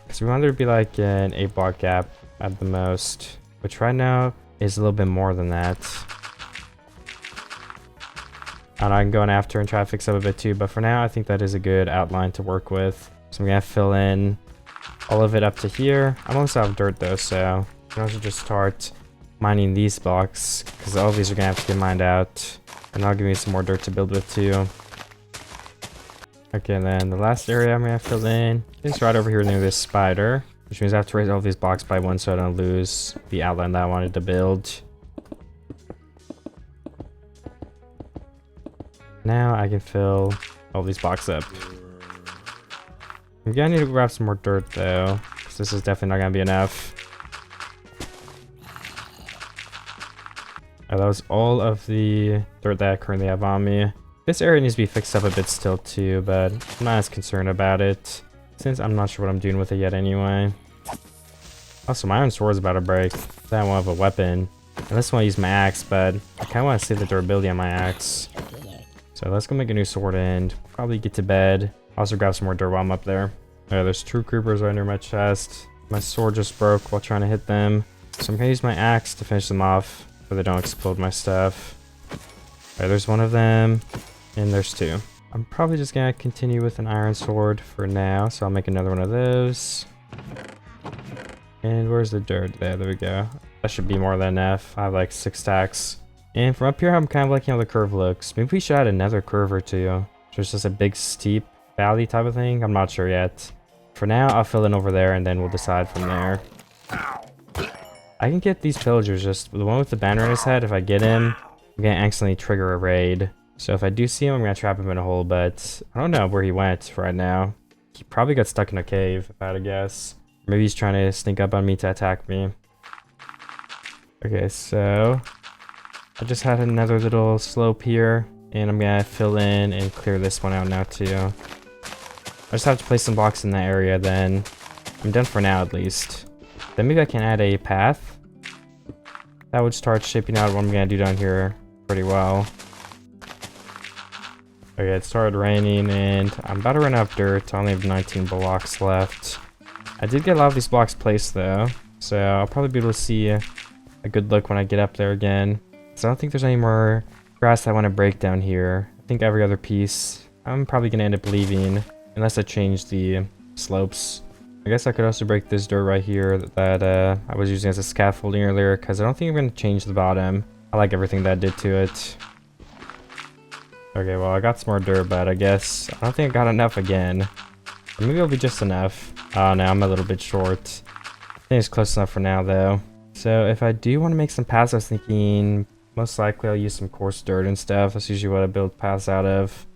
Because we want there to be like an 8 block gap at the most. Which right now is a little bit more than that. And I'm going after and try to fix up a bit too. But for now, I think that is a good outline to work with. So I'm going to fill in all of it up to here. I'm almost out of dirt though, so I can also just start mining these blocks. Because all of these are going to have to get mined out. And that'll give me some more dirt to build with too. Okay, and then the last area I'm gonna fill in is right over here near this spider, which means I have to raise all these blocks by 1 so I don't lose the outline that I wanted to build. Now I can fill all these blocks up. I'm gonna need to grab some more dirt though, because this is definitely not gonna be enough. That was all of the dirt that I currently have on me. This area needs to be fixed up a bit still too, but I'm not as concerned about it, since I'm not sure what I'm doing with it yet anyway. Also, my iron sword is about to break. That won't have a weapon. Unless I want to use my axe, but I kind of want to save the durability on my axe. So let's go make a new sword and probably get to bed. Also grab some more dirt while I'm up there. Yeah, there's two creepers right near my chest. My sword just broke while trying to hit them. So I'm gonna use my axe to finish them off so they don't explode my stuff. Alright, there's one of them, and there's two. I'm probably just gonna continue with an iron sword for now, so I'll make another one of those. And where's the dirt? There we go. That should be more than enough. I have like 6 stacks. And from up here, I'm kind of liking how the curve looks. Maybe we should add another curve or two. So it's just a big steep valley type of thing. I'm not sure yet. For now, I'll fill in over there and then we'll decide from there. I can get these pillagers, just the one with the banner in his head. If I get him, I'm gonna accidentally trigger a raid. So if I do see him, I'm gonna trap him in a hole, but I don't know where he went right now. He probably got stuck in a cave, if I had to guess. Maybe he's trying to sneak up on me to attack me. Okay, so I just had another little slope here, and I'm gonna fill in and clear this one out now too. I just have to place some blocks in that area, then I'm done for now at least. Then maybe I can add a path. That would start shaping out what I'm gonna do down here pretty well. Okay, it started raining and I'm about to run out of dirt. I only have 19 blocks left. I did get a lot of these blocks placed though, so I'll probably be able to see a good look when I get up there again. So I don't think there's any more grass I want to break down here. I think every other piece I'm probably gonna end up leaving unless I change the slopes. I guess I could also break this dirt right here that I was using as a scaffolding earlier, because I don't think I'm going to change the bottom. I like everything that did to it. Okay, well, I got some more dirt, but I guess I don't think I got enough again. Or maybe it'll be just enough. Oh, no, I'm a little bit short. I think it's close enough for now, though. So if I do want to make some paths, I was thinking most likely I'll use some coarse dirt and stuff. That's usually what I build paths out of.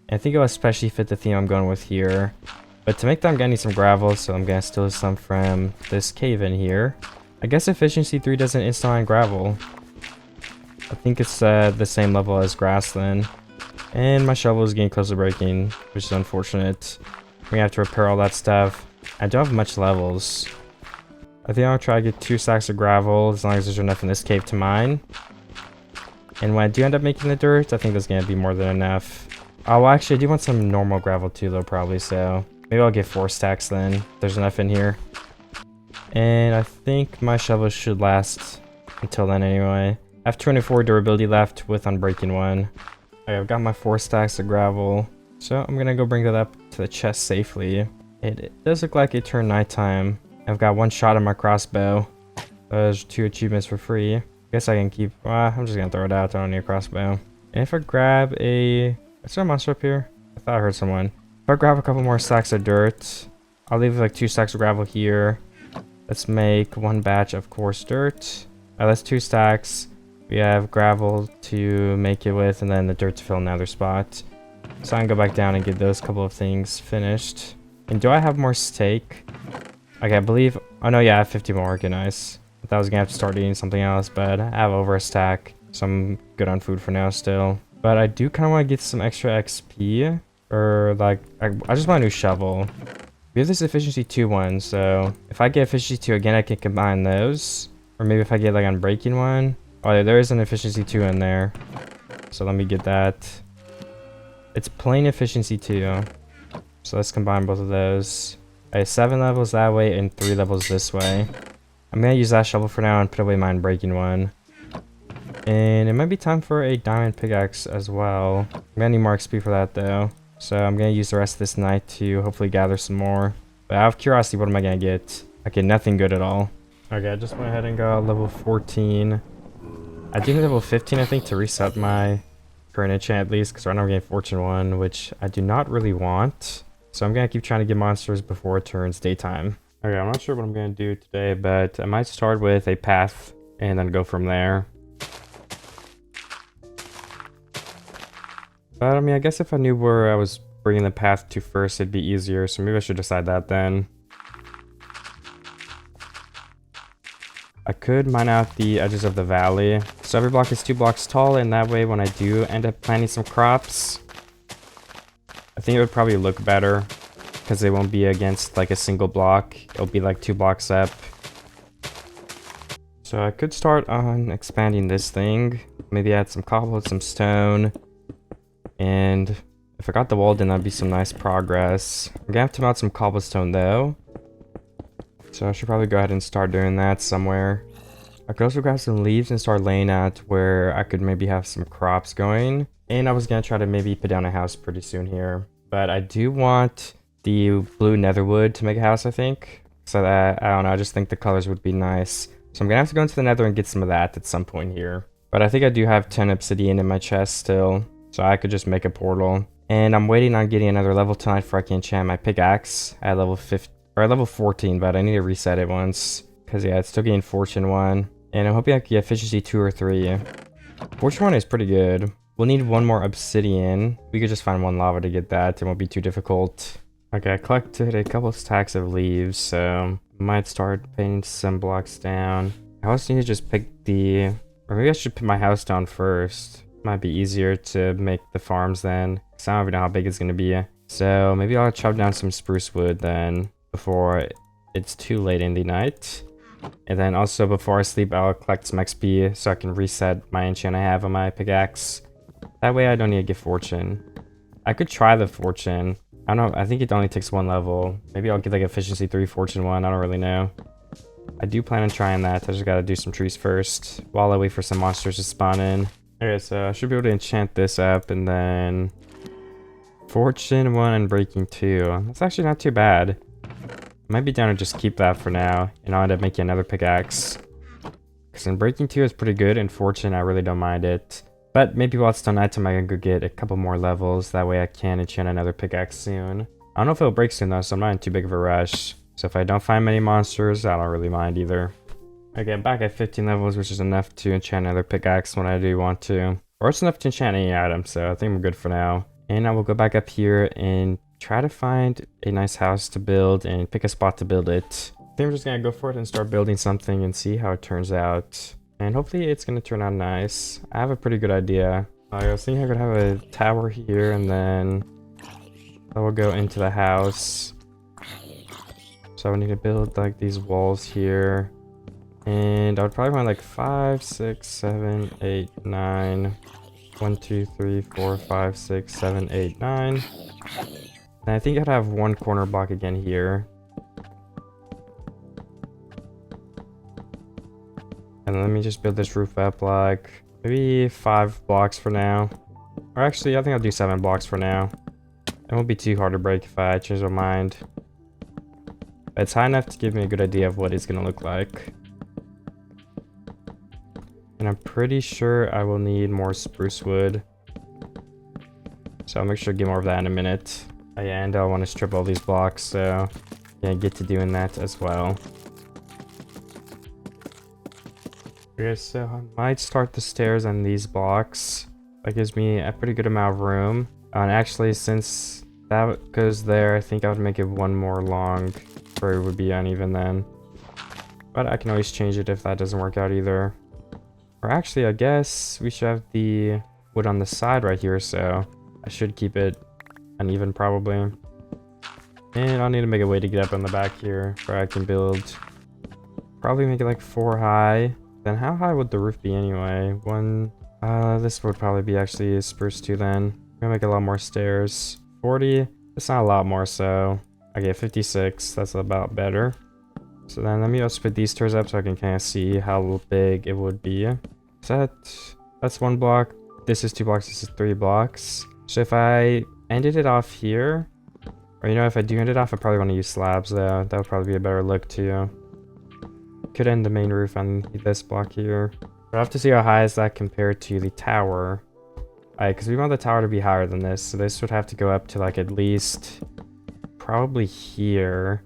And I think it'll especially fit the theme I'm going with here. But to make that, I'm gonna need some gravel, so I'm gonna steal some from this cave in here. I guess efficiency 3 doesn't install on gravel. I think it's the same level as grass then. And my shovel is getting close to breaking, which is unfortunate. I'm gonna have to repair all that stuff. I don't have much levels. I think I'll try to get 2 stacks of gravel, as long as there's enough in this cave to mine. And when I do end up making the dirt, I think there's gonna be more than enough. Oh, well, actually, I do want some normal gravel too, though, probably, so maybe I'll get 4 stacks then. There's enough in here. And I think my shovel should last until then anyway. I have 24 durability left with Unbreaking 1. Okay, I've got my 4 stacks of gravel. So I'm gonna go bring that up to the chest safely. It does look like it turned nighttime. I've got 1 shot on my crossbow. There's 2 achievements for free. I guess I can keep... I'm just gonna throw it out. I don't need a crossbow. And if I grab a... Is there a monster up here? I thought I heard someone. If I grab a couple more stacks of dirt, I'll leave like 2 stacks of gravel here. Let's make 1 batch of coarse dirt. That's 2 stacks. We have gravel to make it with, and then the dirt to fill another spot. So I can go back down and get those couple of things finished. And do I have more steak? Okay, I believe... Oh no, yeah, I have 50 more. Okay, nice. I thought I was gonna have to start eating something else, but I have over a stack. So I'm good on food for now still. But I do kind of want to get some extra XP. Or like, I just want a new shovel. We have this efficiency 2 one, so if I get efficiency 2 again, I can combine those. Or maybe if I get like Unbreaking 1. Oh yeah, there is an efficiency 2 in there. So let me get that. It's plain efficiency 2. So let's combine both of those. I have 7 levels that way and 3 levels this way. I'm gonna use that shovel for now and put away my Unbreaking 1. And it might be time for a diamond pickaxe as well. I'm gonna need more XP for that though. So I'm gonna use the rest of this night to hopefully gather some more. But out of curiosity, what am I gonna get? Okay, nothing good at all. Okay, I just went ahead and got level 14. I do need level 15, I think, to reset my current enchant at least, because right now we're getting Fortune 1, which I do not really want. So I'm gonna keep trying to get monsters before it turns daytime. Okay, I'm not sure what I'm gonna do today, but I might start with a path and then go from there. But I mean, I guess if I knew where I was bringing the path to first, it'd be easier. So maybe I should decide that then. I could mine out the edges of the valley. So every block is 2 blocks tall, and that way when I do end up planting some crops, I think it would probably look better because they won't be against like a single block. It'll be like 2 blocks up. So I could start on expanding this thing. Maybe add some cobble, some stone. And if I got the wall, then that'd be some nice progress. I'm gonna have to mount some cobblestone though. So I should probably go ahead and start doing that somewhere. I could also grab some leaves and start laying out where I could maybe have some crops going. And I was gonna try to maybe put down a house pretty soon here. But I do want the blue netherwood to make a house, I think. So that, I don't know, I just think the colors would be nice. So I'm gonna have to go into the nether and get some of that at some point here. But I think I do have 10 obsidian in my chest still. So I could just make a portal. And I'm waiting on getting another level 10 before I can enchant my pickaxe at level 15, or at level 14, but I need to reset it once. Because yeah, it's still getting fortune 1. And I'm hoping I can get efficiency 2 or 3. Fortune 1 is pretty good. We'll need one more obsidian. We could just find one lava to get that. It won't be too difficult. Okay, I collected a couple stacks of leaves, so I might start painting some blocks down. I also need to just pick the... Or maybe I should put my house down first. Might be easier to make the farms then. Because I don't even know how big it's going to be. So maybe I'll chop down some spruce wood then before it's too late in the night. And then also before I sleep, I'll collect some XP so I can reset my enchant I have on my pickaxe. That way I don't need to get fortune. I could try the fortune. I don't know, I think it only takes 1 level. Maybe I'll get like efficiency 3, fortune 1, I don't really know. I do plan on trying that, I just gotta do some trees first while I wait for some monsters to spawn in. Okay, so I should be able to enchant this up and then... Fortune 1 and breaking 2. That's actually not too bad. I might be down to just keep that for now, and I'll end up making another pickaxe. Because in breaking 2 is pretty good, and fortune, I really don't mind it. But maybe while it's still nighttime, I can go get a couple more levels. That way I can enchant another pickaxe soon. I don't know if it'll break soon though, so I'm not in too big of a rush. So if I don't find many monsters, I don't really mind either. Okay, I'm back at 15 levels, which is enough to enchant another pickaxe when I do want to. Or it's enough to enchant any item, so I think I'm good for now. And I will go back up here and try to find a nice house to build and pick a spot to build it. I think I'm just gonna go for it and start building something and see how it turns out. And hopefully it's gonna turn out nice. I have a pretty good idea. I was thinking I could have a tower here and then I will go into the house. So I need to build like these walls here. And I would probably want like 5, 6, 7, 8, 9. 1, 2, 3, 4, 5, 6, 7, 8, 9. And I think I'd have 1 corner block again here. And let me just build this roof up like maybe 5 blocks for now. Or actually, I think I'll do 7 blocks for now. It won't be too hard to break if I change my mind. But it's high enough to give me a good idea of what it's going to look like. And I'm pretty sure I will need more spruce wood. So I'll make sure to get more of that in a minute. Oh, yeah, and I want to strip all these blocks, so yeah, get to doing that as well. Okay, so I might start the stairs on these blocks. That gives me a pretty good amount of room. And actually, since that goes there, I think I would make it 1 more long, or it would be uneven then. But I can always change it if that doesn't work out either. Or actually, I guess we should have the wood on the side right here, so I should keep it uneven probably. And I'll need to make a way to get up on the back here where I can build. Probably make it like 4 high. Then how high would the roof be anyway? 1, this would probably be actually a spruce 2 then. I'm gonna make a lot more stairs. 40, it's not a lot more, so okay, 56, that's about better. So then let me also put these stairs up so I can kind of see how big it would be. So that's 1 block. This is 2 blocks. This is 3 blocks. So if I ended it off here, or you know, if I do end it off, I probably want to use slabs though. That would probably be a better look too. Could end the main roof on this block here. But I have to see how high is that compared to the tower. Because we want the tower to be higher than this. So this would have to go up to like at least probably here.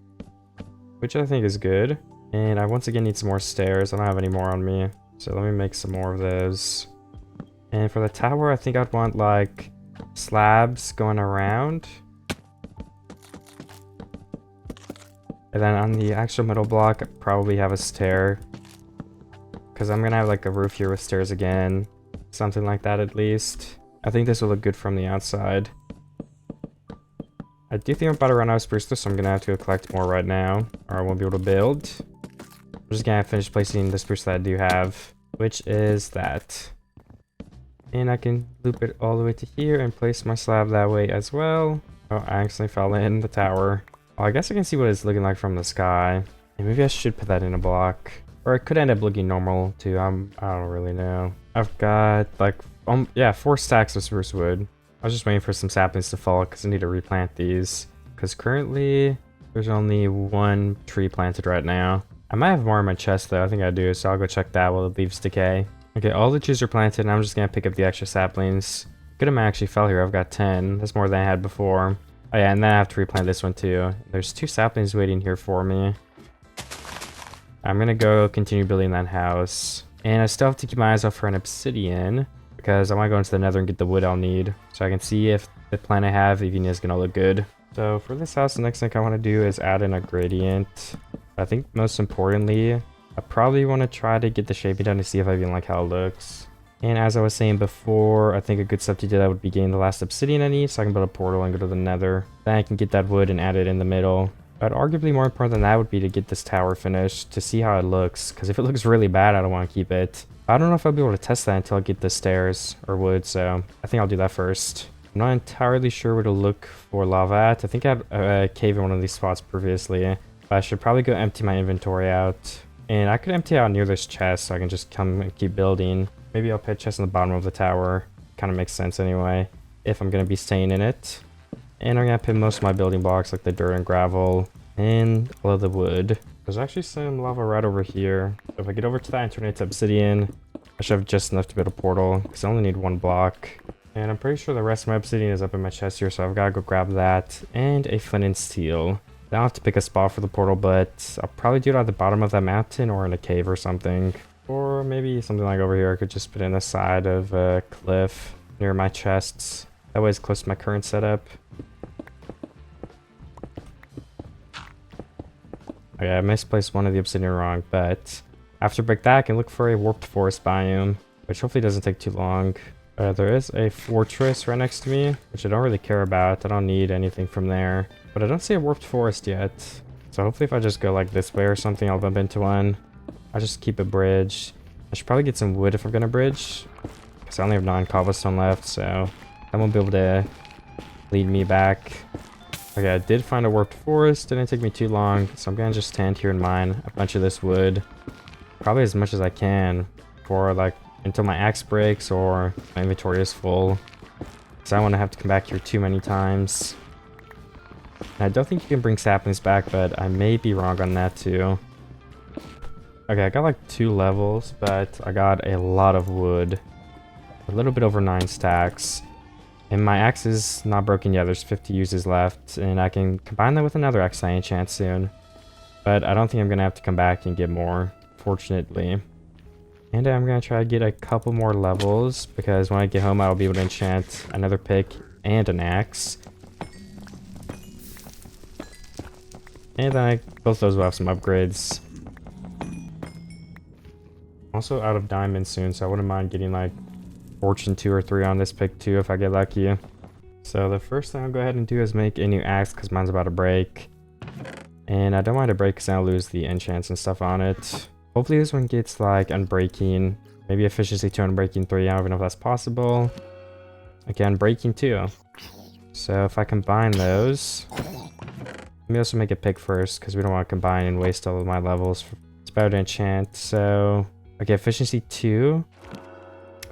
Which I think is good. And I once again need some more stairs. I don't have any more on me. So let me make some more of those. And for the tower, I think I'd want like slabs going around. And then on the actual middle block, I'd probably have a stair. Because I'm going to have like a roof here with stairs again. Something like that at least. I think this will look good from the outside. I do think I'm about to run out of spruce, so I'm going to have to collect more right now, or I won't be able to build. I'm just gonna finish placing the spruce that I do have, which is that. And I can loop it all the way to here and place my slab that way as well. Oh, I accidentally fell in the tower. Oh, I guess I can see what it's looking like from the sky. And maybe I should put that in a block. Or it could end up looking normal too. I don't really know. I've got like, yeah, 4 stacks of spruce wood. I was just waiting for some saplings to fall because I need to replant these. Because currently there's only 1 tree planted right now. I might have more in my chest though. I think I do. So I'll go check that while the leaves decay. Okay, all the trees are planted and I'm just going to pick up the extra saplings. Good amount actually fell here. I've got 10. That's more than I had before. Oh yeah, and then I have to replant this one too. There's 2 saplings waiting here for me. I'm gonna go continue building that house. And I still have to keep my eyes out for an obsidian, because I want to go into the nether and get the wood I'll need, so I can see if the plan I have even is gonna look good. So for this house, the next thing I want to do is add in a gradient. I think most importantly, I probably want to try to get the shaping done to see if I even like how it looks. And as I was saying before, I think a good step to do that would be getting the last obsidian I need so I can build a portal and go to the nether. Then I can get that wood and add it in the middle. But arguably more important than that would be to get this tower finished to see how it looks. Because if it looks really bad, I don't want to keep it. I don't know if I'll be able to test that until I get the stairs or wood, so I think I'll do that first. I'm not entirely sure where to look for lava at. I think I had a cave in one of these spots previously. But I should probably go empty my inventory out. And I could empty out near this chest so I can just come and keep building. Maybe I'll put a chest in the bottom of the tower. Kind of makes sense anyway, if I'm going to be staying in it. And I'm going to put most of my building blocks, like the dirt and gravel, and all of the wood. There's actually some lava right over here. So if I get over to that and turn it to obsidian, I should have just enough to build a portal, because I only need 1 block. And I'm pretty sure the rest of my obsidian is up in my chest here, so I've got to go grab that. And a flint and steel. I don't have to pick a spot for the portal, but I'll probably do it at the bottom of that mountain or in a cave or something. Or maybe something like over here. I could just put in the side of a cliff near my chests. That way it's close to my current setup. Okay, I misplaced one of the obsidian wrong, but after break that, I can look for a warped forest biome, which hopefully doesn't take too long. There is a fortress right next to me, which I don't really care about. I don't need anything from there, but I don't see a warped forest yet. So hopefully if I just go like this way or something, I'll bump into one. I'll just keep a bridge. I should probably get some wood if I'm gonna bridge, because I only have 9 cobblestone left, so I won't be able to lead me back. Okay, I did find a warped forest. Didn't take me too long, so I'm gonna just stand here and mine a bunch of this wood. Probably as much as I can for like until my axe breaks or my inventory is full. Because I don't want to have to come back here too many times. And I don't think you can bring saplings back, but I may be wrong on that too. Okay, I got like 2 levels, but I got a lot of wood. A little bit over 9 stacks. And my axe is not broken yet. There's 50 uses left, and I can combine that with another axe I enchant soon. But I don't think I'm going to have to come back and get more, fortunately. And I'm going to try to get a couple more levels, because when I get home I'll be able to enchant another pick and an axe. And then both those will have some upgrades. Also out of diamonds soon, so I wouldn't mind getting like fortune 2 or 3 on this pick too if I get lucky. So the first thing I'll go ahead and do is make a new axe, because mine's about to break. And I don't want it to break because I'll lose the enchants and stuff on it. Hopefully this one gets like unbreaking, maybe efficiency 2 and unbreaking 3. I don't even know if that's possible. Again, breaking 2. So if I combine those, let me also make a pick first, because we don't want to combine and waste all of my levels. It's better to enchant. So okay, efficiency 2.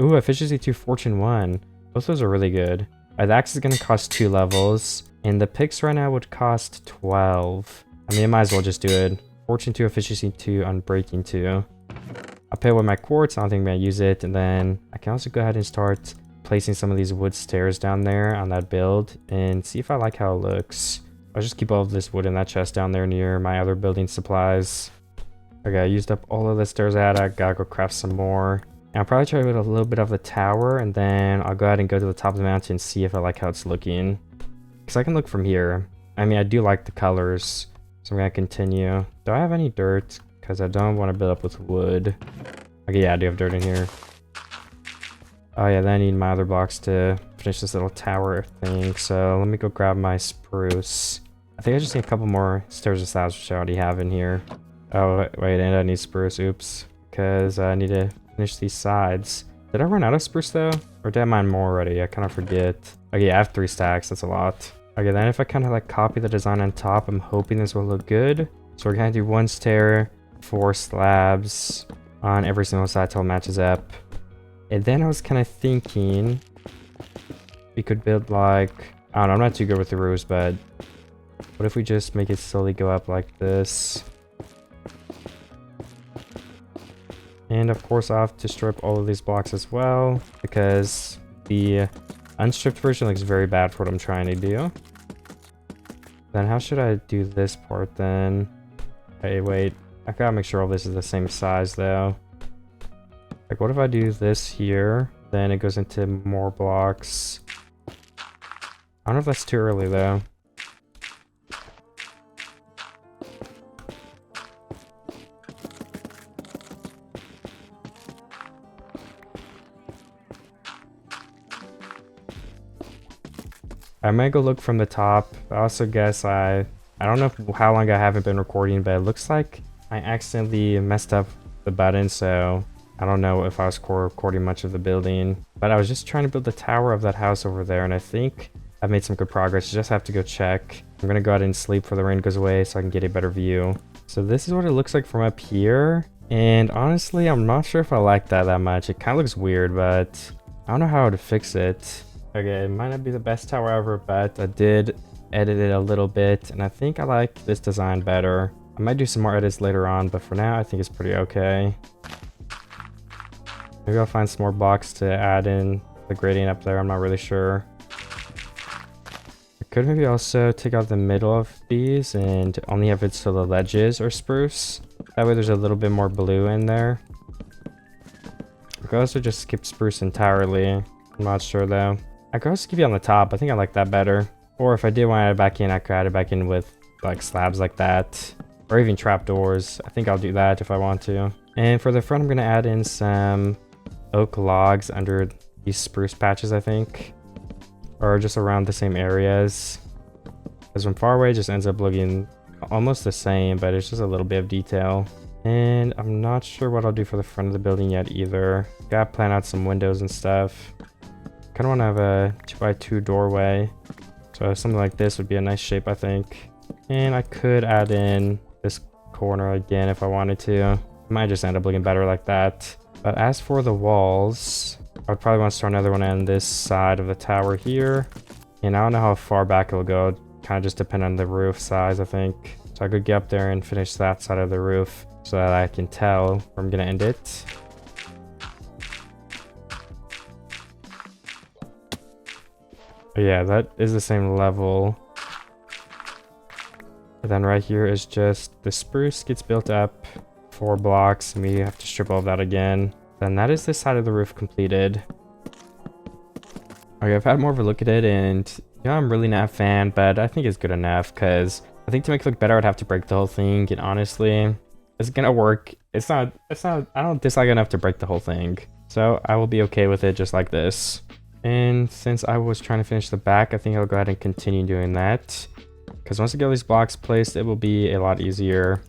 Ooh, efficiency 2, fortune 1. Both those are really good. The axe is going to cost 2 levels, and the picks right now would cost 12. I mean, I might as well just do it. Fortune 2, efficiency 2, unbreaking 2. I'll pay with my quartz. I don't think I'm going to use it. And then I can also go ahead and start placing some of these wood stairs down there on that build and see if I like how it looks. I'll just keep all of this wood in that chest down there near my other building supplies. Okay, I used up all of the stairs I had. I gotta go craft some more. And I'll probably try to build a little bit of the tower, and then I'll go ahead and go to the top of the mountain and see if I like how it's looking. Because I can look from here. I mean, I do like the colors, so I'm going to continue. Do I have any dirt? Because I don't want to build up with wood. Okay, yeah, I do have dirt in here. Oh yeah, then I need my other blocks to finish this little tower thing. So let me go grab my spruce. I think I just need a couple more stairs and slabs, which I already have in here. Oh, wait, and I need spruce. Oops. Because I need to finish these sides. Did I run out of spruce though? Or did I mine more already? I kind of forget. Okay, I have 3 stacks. That's a lot. Okay, then if I kind of like copy the design on top, I'm hoping this will look good. So we're going to do 1 stair, 4 slabs on every single side till it matches up. And then I was kind of thinking we could build like, I don't know, I'm not too good with the roofs, but what if we just make it slowly go up like this? And of course I'll have to strip all of these blocks as well, because the unstripped version looks very bad for what I'm trying to do. Then how should I do this part then? Hey, wait, I gotta make sure all this is the same size though. Like, what if I do this here, then it goes into more blocks? I don't know if that's too early though. I might go look from the top. I also guess I don't know how long I haven't been recording, but it looks like I accidentally messed up the button, so I don't know if I was recording much of the building. But I was just trying to build the tower of that house over there, and I think I've made some good progress. You just have to go check. I'm gonna go ahead and sleep before the rain goes away so I can get a better view. So this is what it looks like from up here. And honestly, I'm not sure if I like that much. It kind of looks weird, but I don't know how to fix it. Okay, it might not be the best tower ever, but I did edit it a little bit, and I think I like this design better. I might do some more edits later on, but for now, I think it's pretty okay. Maybe I'll find some more blocks to add in the gradient up there, I'm not really sure. I could maybe also take out the middle of these and only have it so the ledges are spruce. That way there's a little bit more blue in there. I could also just skip spruce entirely. I'm not sure though. I could also keep it on the top. I think I like that better. Or if I did want to add it back in, I could add it back in with like slabs like that. Or even trapdoors. I think I'll do that if I want to. And for the front, I'm going to add in some oak logs under these spruce patches, I think. Or just around the same areas. Because from far away, it just ends up looking almost the same, but it's just a little bit of detail. And I'm not sure what I'll do for the front of the building yet either. Gotta plan out some windows and stuff. Kind of want to have a 2x2 doorway, so something like this would be a nice shape, I think. And I could add in this corner again if I wanted to. It might just end up looking better like that. But as for the walls, I would probably want to start another one on this side of the tower here. And I don't know how far back it'll go. Kind of just depend on the roof size, I think. So I could get up there and finish that side of the roof so that I can tell where I'm gonna end it. But yeah, that is the same level. And then right here is just the spruce gets built up 4 blocks, and we have to strip all of that again. Then that is this side of the roof completed. Okay, I've had more of a look at it, and yeah, I'm really not a fan, but I think it's good enough, because I think to make it look better, I'd have to break the whole thing, and honestly, it's gonna work. It's not, I don't dislike enough to break the whole thing. So I will be okay with it just like this. And since I was trying to finish the back, I think I'll go ahead and continue doing that. Because once I get all these blocks placed, it will be a lot easier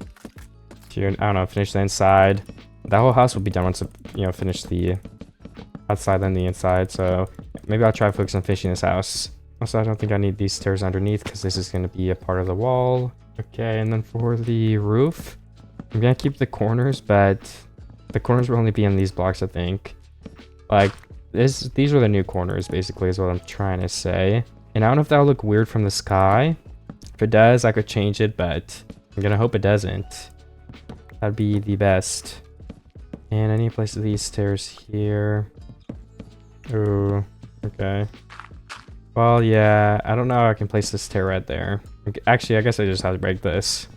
to, I don't know, finish the inside. That whole house will be done once I, you know, finish the outside and the inside. So maybe I'll try to focus on finishing this house. Also, I don't think I need these stairs underneath because this is going to be a part of the wall. Okay, and then for the roof, I'm going to keep the corners, but the corners will only be in these blocks, I think. Like, these are the new corners, basically, is what I'm trying to say. And I don't know if that'll look weird from the sky. If it does, I could change it, but I'm gonna hope it doesn't. That'd be the best. And I need to place these stairs here. Ooh, okay. Well, yeah, I don't know how I can place this stair right there. Actually, I guess I just have to break this.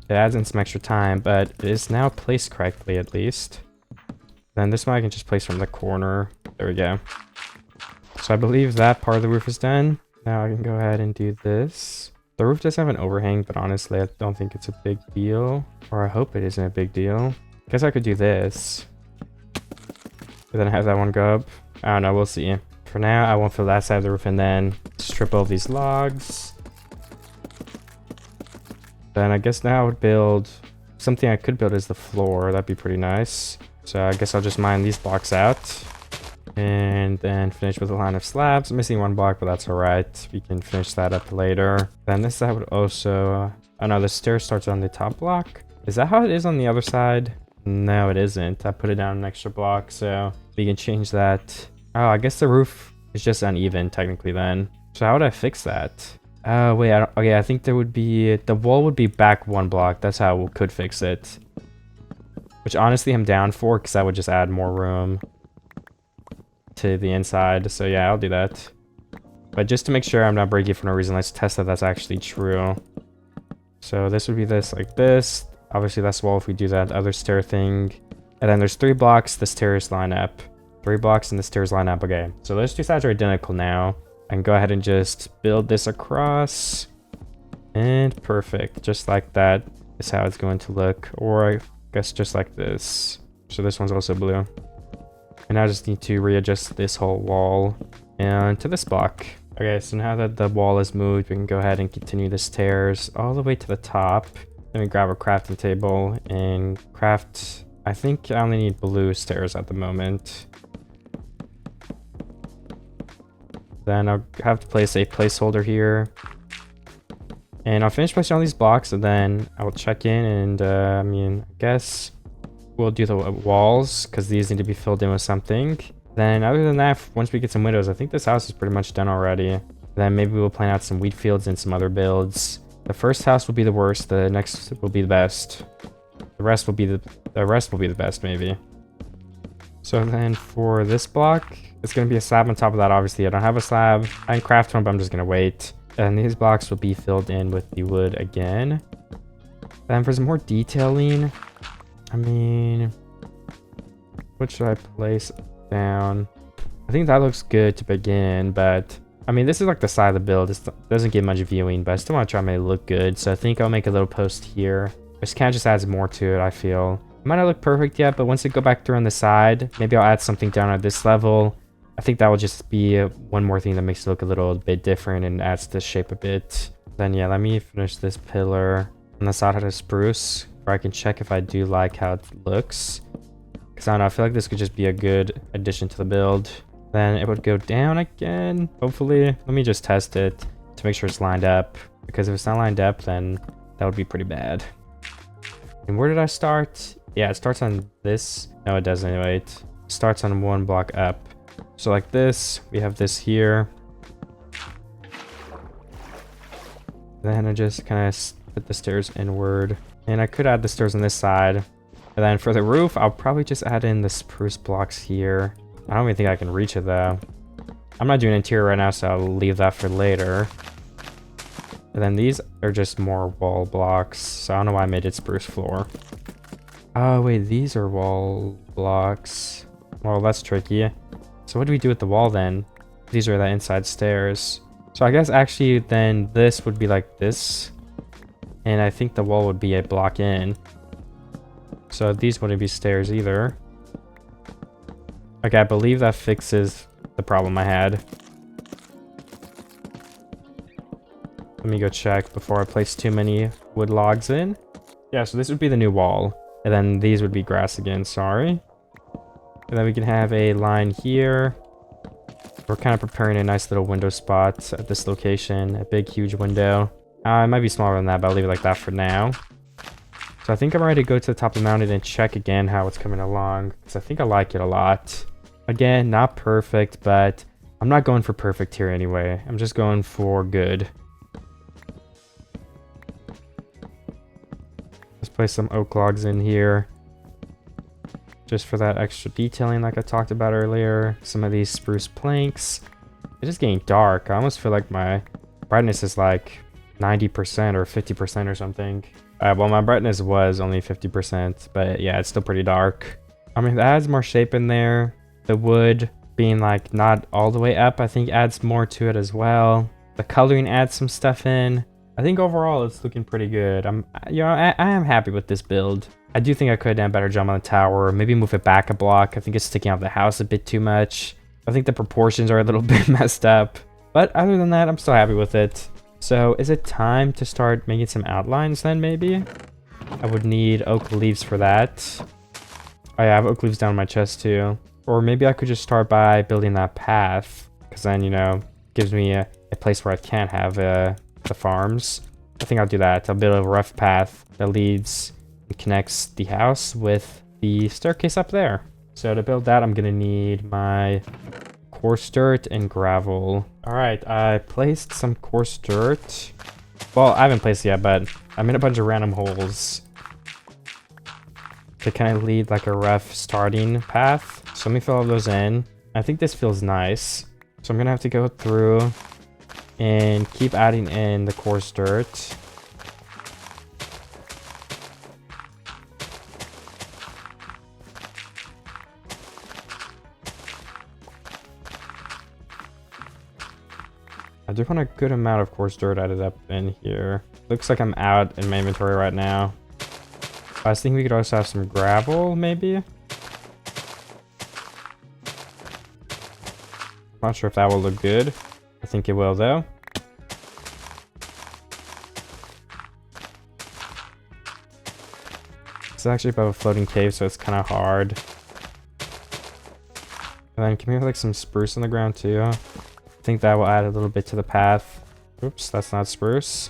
It adds in some extra time, but it is now placed correctly, at least. Then this one I can just place from the corner. There we go. So I believe that part of the roof is done. Now I can go ahead and do this. The roof does have an overhang, but honestly, I don't think it's a big deal. Or I hope it isn't a big deal. Guess I could do this. But then have that one go up. I don't know, we'll see. For now, I won't fill that side of the roof and then strip all these logs. Then I guess now I would build something I could build is the floor. That'd be pretty nice. So I guess I'll just mine these blocks out. And then finish with a line of slabs. I'm missing one block, but that's alright. We can finish that up later. Then this side would also... oh no, the stair starts on the top block. Is that how it is on the other side? No, it isn't. I put it down an extra block, so we can change that. Oh, I guess the roof is just uneven technically then. So how would I fix that? Oh, wait, okay, I think there would be... the wall would be back one block. That's how we could fix it. Which honestly I'm down for, because that would just add more room to the inside. So yeah, I'll do that. But just to make sure I'm not breaking for no reason, let's test that that's actually true. So this would be this like this. Obviously that's wall if we do that other stair thing. And then there's 3 blocks, the stairs line up. 3 blocks and the stairs line up. Okay, so those 2 sides are identical now. I can go ahead and just build this across. And perfect. Just like that is how it's going to look. Or I guess just like this. So this one's also blue. And I just need to readjust this whole wall and to this block. Okay, so now that the wall is moved, we can go ahead and continue the stairs all the way to the top. Let me grab a crafting table and craft. I think I only need blue stairs at the moment. Then I'll have to place a placeholder here. And I'll finish placing all these blocks and then I will check in and I guess we'll do the walls because these need to be filled in with something. Then other than that, once we get some windows, I think this house is pretty much done already. Then maybe we'll plan out some wheat fields and some other builds. The first house will be the worst, the next will be the best. The rest will be the best maybe. So then for this block, it's going to be a slab on top of that. Obviously I don't have a slab. I can craft one, but I'm just going to wait. And these blocks will be filled in with the wood again. Then for some more detailing, I mean, what should I place down? I think that looks good to begin, but I mean, this is like the side of the build. It doesn't get much viewing, but I still want to try to make it look good. So I think I'll make a little post here. This kind of just adds more to it, I feel. It might not look perfect yet, but once it go back through on the side, maybe I'll add something down at this level. I think that will just be one more thing that makes it look a little bit different and adds the shape a bit. Then yeah, let me finish this pillar on the side of the spruce, where I can check if I do like how it looks. Because I don't know, I feel like this could just be a good addition to the build. Then it would go down again, hopefully. Let me just test it to make sure it's lined up. Because if it's not lined up, then that would be pretty bad. And where did I start? Yeah, it starts on this. No, it doesn't. Wait. It starts on one block up. So like this, we have this here. Then I just kind of put the stairs inward. And I could add the stairs on this side. And then for the roof, I'll probably just add in the spruce blocks here. I don't even think I can reach it though. I'm not doing interior right now, so I'll leave that for later. And then these are just more wall blocks. So I don't know why I made it spruce floor. Oh wait, these are wall blocks. Well, that's tricky. So what do we do with the wall then? These are the inside stairs. So I guess actually then this would be like this. And I think the wall would be a block in. So these wouldn't be stairs either. Okay, I believe that fixes the problem I had. Let me go check before I place too many wood logs in. Yeah, so this would be the new wall. And then these would be grass again, sorry. And then we can have a line here. We're kind of preparing a nice little window spot at this location. A big, huge window. It might be smaller than that, but I'll leave it like that for now. So I think I'm ready to go to the top of the mountain and check again how it's coming along. Because I think I like it a lot. Again, not perfect, but I'm not going for perfect here anyway. I'm just going for good. Let's place some oak logs in here. Just for that extra detailing like I talked about earlier. Some of these spruce planks. It's just getting dark. I almost feel like my brightness is like 90% or 50% or something. Well, my brightness was only 50%, but yeah, it's still pretty dark. I mean, that adds more shape in there. The wood being like not all the way up, I think adds more to it as well. The coloring adds some stuff in. I think overall it's looking pretty good. I am happy with this build. I do think I could have done a better job on the tower. Maybe move it back a block. I think it's sticking out the house a bit too much. I think the proportions are a little bit messed up. But other than that, I'm still happy with it. So is it time to start making some outlines then maybe? I would need oak leaves for that. Oh yeah, I have oak leaves down in my chest too. Or maybe I could just start by building that path, because then, you know, gives me a place where I can't have the farms. I think I'll do that. I'll build a rough path that leads and connects the house with the staircase up there. So to build that, I'm gonna need my coarse dirt and gravel. All right, I placed some coarse dirt. Well, I haven't placed it yet, but I made a bunch of random holes to kind of lead like a rough starting path. So let me fill all those in. I think this feels nice. So I'm gonna have to go through and keep adding in the coarse dirt. I do want a good amount of coarse dirt added up in here. Looks like I'm out in my inventory right now. I was thinking we could also have some gravel, maybe? Not sure if that will look good. I think it will, though. It's actually above a floating cave, so it's kind of hard. And then can we have like some spruce on the ground, too? I think that will add a little bit to the path. Oops, that's not spruce.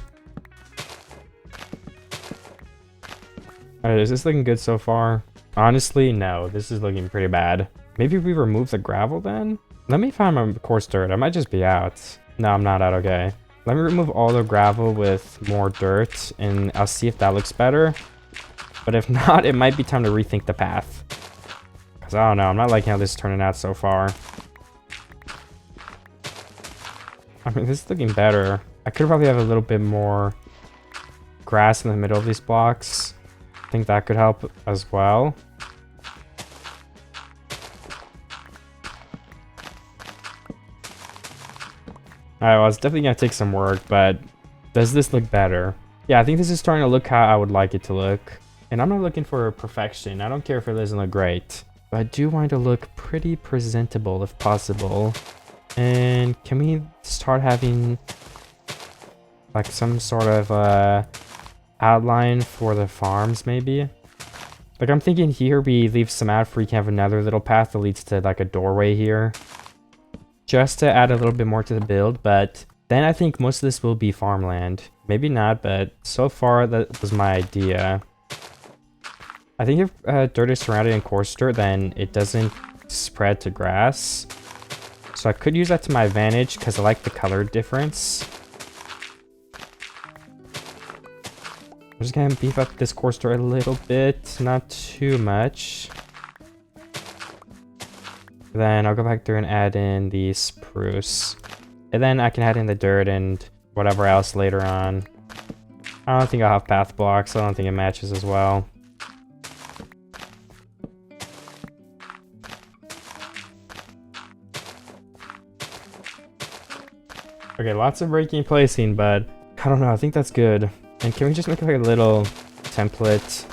Alright, is this looking good so far? Honestly, no. This is looking pretty bad. Maybe we remove the gravel then? Let me find my coarse dirt. I might just be out. No, I'm not out. Okay. Let me remove all the gravel with more dirt, and I'll see if that looks better. But if not, it might be time to rethink the path. Because I don't know. I'm not liking how this is turning out so far. I mean, this is looking better. I could probably have a little bit more grass in the middle of these blocks. I think that could help as well. Alright, well, it's definitely gonna take some work, but does this look better? Yeah, I think this is starting to look how I would like it to look. And I'm not looking for perfection. I don't care if it doesn't look great. But I do want it to look pretty presentable if possible. And can we start having like some sort of outline for the farms, maybe? Like, I'm thinking here we leave some out for you can have another little path that leads to like a doorway here. Just to add a little bit more to the build, but then I think most of this will be farmland. Maybe not, but so far that was my idea. I think if dirt is surrounded in coarse dirt, then it doesn't spread to grass. So I could use that to my advantage because I like the color difference. I'm just gonna beef up this coarse dirt a little bit, not too much. Then I'll go back through and add in the spruce. And then I can add in the dirt and whatever else later on. I don't think I'll have path blocks. I don't think it matches as well. Okay, lots of breaking and placing, but I don't know. I think that's good. And can we just make like a little template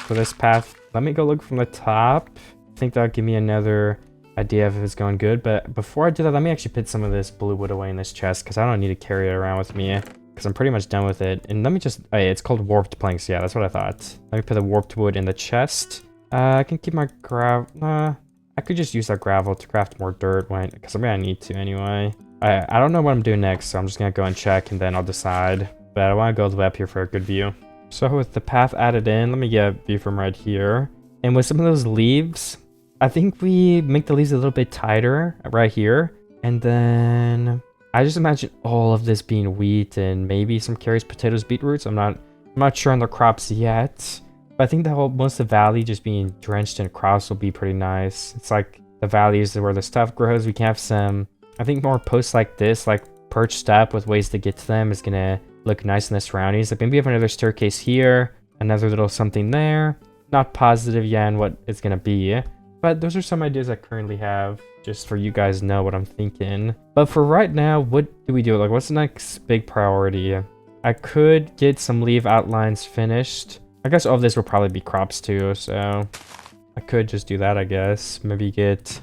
for this path? Let me go look from the top. I think that'll give me another idea if it's going good. But before I do that, let me actually put some of this blue wood away in this chest because I don't need to carry it around with me because I'm pretty much done with it. And let me just, oh yeah, it's called warped planks. Yeah, that's what I thought. Let me put the warped wood in the chest. I can keep my gravel. I could just use that gravel to craft more dirt because I'm gonna need to anyway. I don't know what I'm doing next, so I'm just gonna go and check and then I'll decide. But I want to go all the way up here for a good view. So with the path added in, let me get a view from right here. And with some of those leaves, I think we make the leaves a little bit tighter right here. And then I just imagine all of this being wheat and maybe some carrots, potatoes, beetroots. I'm not sure on the crops yet. But I think the whole most of the valley just being drenched in crops will be pretty nice. It's like the valley is where the stuff grows. We can have some, I think more posts like this, like perched up with ways to get to them is gonna look nice in the surroundings. Like maybe we have another staircase here, another little something there. Not positive yet on what it's gonna be, but those are some ideas I currently have, just for you guys to know what I'm thinking. But for right now, what do we do? Like, what's the next big priority? I could get some leaf outlines finished. I guess all of this will probably be crops too, so I could just do that, I guess. Maybe get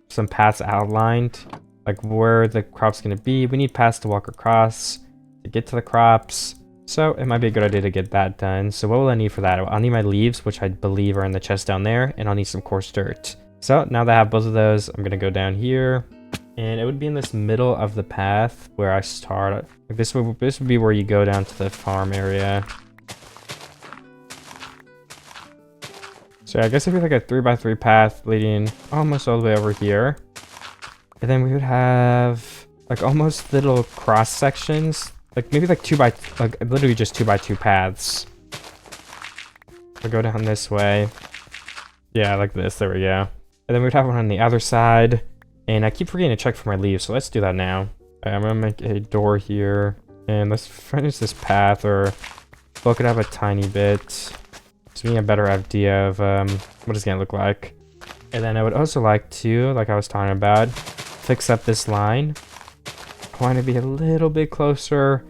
some paths outlined, like where the crop's gonna be. We need paths to walk across to get to the crops. So it might be a good idea to get that done. So what will I need for that? I'll need my leaves, which I believe are in the chest down there, and I'll need some coarse dirt. So now that I have both of those, I'm gonna go down here, and it would be in this middle of the path where I start. Like this would be where you go down to the farm area. So I guess it'd be like a 3x3 path leading almost all the way over here. And then we would have like almost little cross sections. Like maybe like like literally just 2x2 paths. We'll go down this way. Yeah, like this, there we go. And then we'd have one on the other side. And I keep forgetting to check for my leaves, so let's do that now. I'm gonna make a door here. And let's finish this path, or bulk it up a tiny bit. To me, a better idea of what it's gonna look like. And then I would also like to, like I was talking about, fix up this line. I want to be a little bit closer.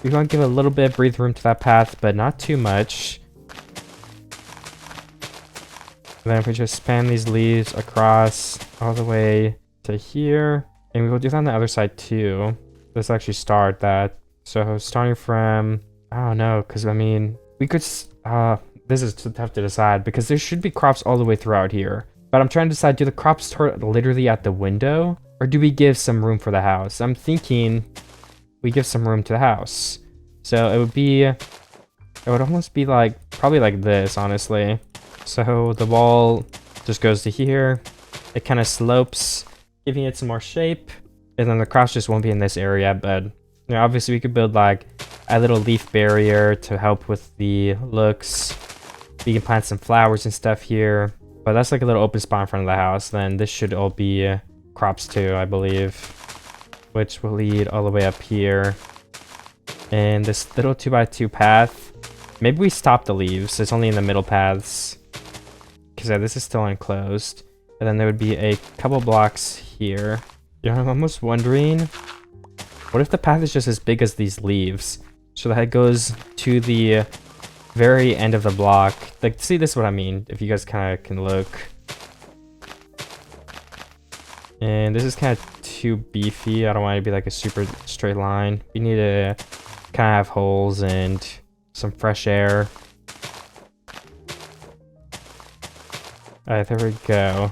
We want to give a little bit of breathe room to that path, but not too much. And then if we just span these leaves across all the way to here, and we will do that on the other side too. Let's actually start that. So starting from, I don't know, because I mean, we could, this is tough to decide because there should be crops all the way throughout here. But I'm trying to decide, do the crops start literally at the window? Or do we give some room for the house? I'm thinking we give some room to the house. So it would almost be like, probably like this, honestly. So the wall just goes to here. It kind of slopes, giving it some more shape. And then the crops just won't be in this area. But you know, obviously we could build like a little leaf barrier to help with the looks. We can plant some flowers and stuff here. But that's like a little open spot in front of the house. Then this should all be crops too, I believe, which will lead all the way up here. And this little 2x2 path, maybe we stop the leaves. It's only in the middle paths because this is still enclosed. And then there would be a couple blocks here. You know, I'm almost wondering, what if the path is just as big as these leaves, so that it goes to the very end of the block? Like, see, this is what I mean, if you guys kind of can look. And this is kind of too beefy. I don't want it to be like a super straight line. We need to kind of have holes and some fresh air. Alright, there we go.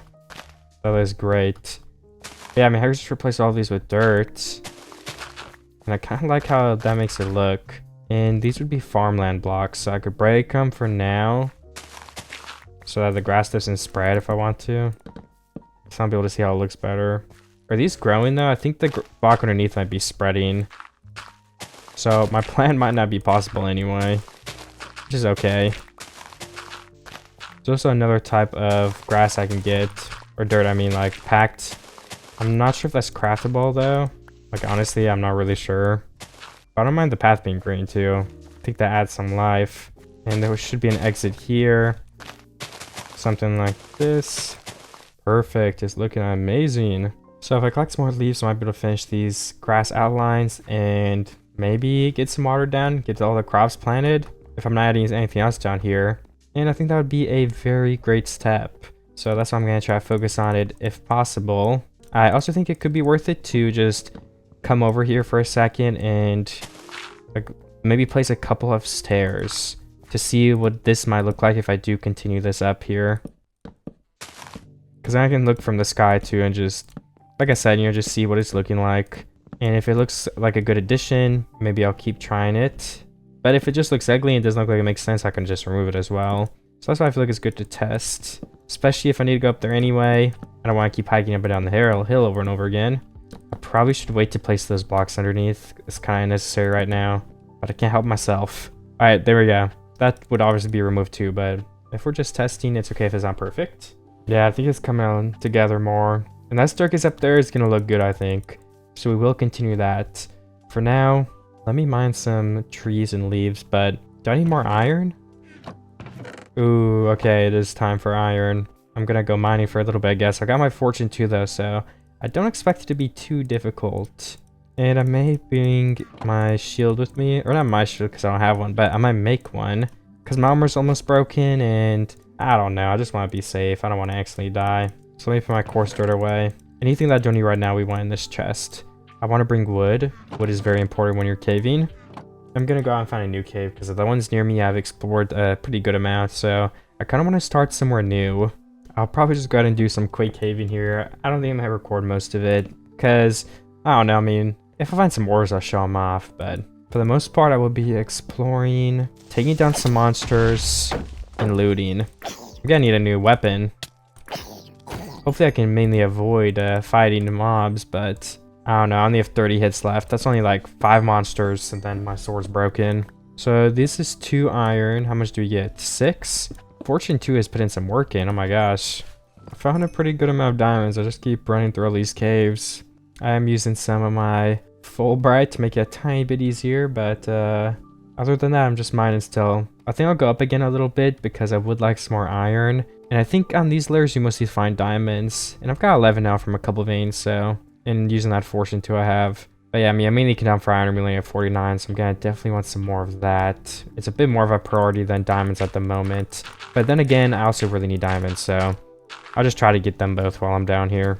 That was great. Yeah, I mean, I could just replace all these with dirt. And I kind of like how that makes it look. And these would be farmland blocks, so I could break them for now, so that the grass doesn't spread if I want to. So I'll be able to see how it looks better. Are these growing though? I think the block underneath might be spreading. So my plan might not be possible anyway, which is okay. There's also another type of grass I can get, or dirt, I mean, like packed. I'm not sure if that's craftable though. Like honestly, I'm not really sure. But I don't mind the path being green too. I think that adds some life. And there should be an exit here. Something like this. Perfect, it's looking amazing. So if I collect some more leaves, I might be able to finish these grass outlines and maybe get some water down, get all the crops planted if I'm not adding anything else down here. And I think that would be a very great step. So that's why I'm going to try to focus on it if possible. I also think it could be worth it to just come over here for a second and like maybe place a couple of stairs to see what this might look like if I do continue this up here. Because I can look from the sky too and just, like I said, you know, just see what it's looking like. And if it looks like a good addition, maybe I'll keep trying it. But if it just looks ugly and doesn't look like it makes sense, I can just remove it as well. So that's why I feel like it's good to test. Especially if I need to go up there anyway. I don't want to keep hiking up and down the hill over and over again. I probably should wait to place those blocks underneath. It's kind of necessary right now. But I can't help myself. Alright, there we go. That would obviously be removed too, but if we're just testing, it's okay if it's not perfect. Yeah, I think it's coming on together more. And that staircase up there is going to look good, I think. So we will continue that. For now, let me mine some trees and leaves, but do I need more iron? Ooh, okay, it is time for iron. I'm going to go mining for a little bit, I guess. I got my fortune too, though, so I don't expect it to be too difficult. And I may bring my shield with me. Or not my shield, because I don't have one, but I might make one. Because my armor's almost broken, and I don't know. I just want to be safe. I don't want to accidentally die. So let me put my coarse dirt away. Anything that I don't need right now, we want in this chest. I want to bring wood. Wood is very important when you're caving. I'm gonna go out and find a new cave because the ones near me I've explored a pretty good amount, so I kind of want to start somewhere new. I'll probably just go ahead and do some quick caving here. I don't think I'm gonna record most of it because I don't know. I mean, if I find some ores, I'll show them off, but for the most part, I will be exploring, taking down some monsters, and looting. I'm gonna need a new weapon. Hopefully, I can mainly avoid fighting the mobs, but I don't know. I only have 30 hits left. That's only like 5 monsters, and then my sword's broken. So this is 2 iron. How much do we get? 6? Fortune 2 has put in some work in. Oh my gosh. I found a pretty good amount of diamonds. I just keep running through all these caves. I am using some of my Fulbright to make it a tiny bit easier, but other than that, I'm just mining still. I think I'll go up again a little bit because I would like some more iron. And I think on these layers, you mostly find diamonds. And I've got 11 now from a couple veins, so... And using that Fortune 2 I have. But yeah, I mean, I mainly can down for iron. We only have 49, so I'm gonna definitely want some more of that. It's a bit more of a priority than diamonds at the moment. But then again, I also really need diamonds, so... I'll just try to get them both while I'm down here.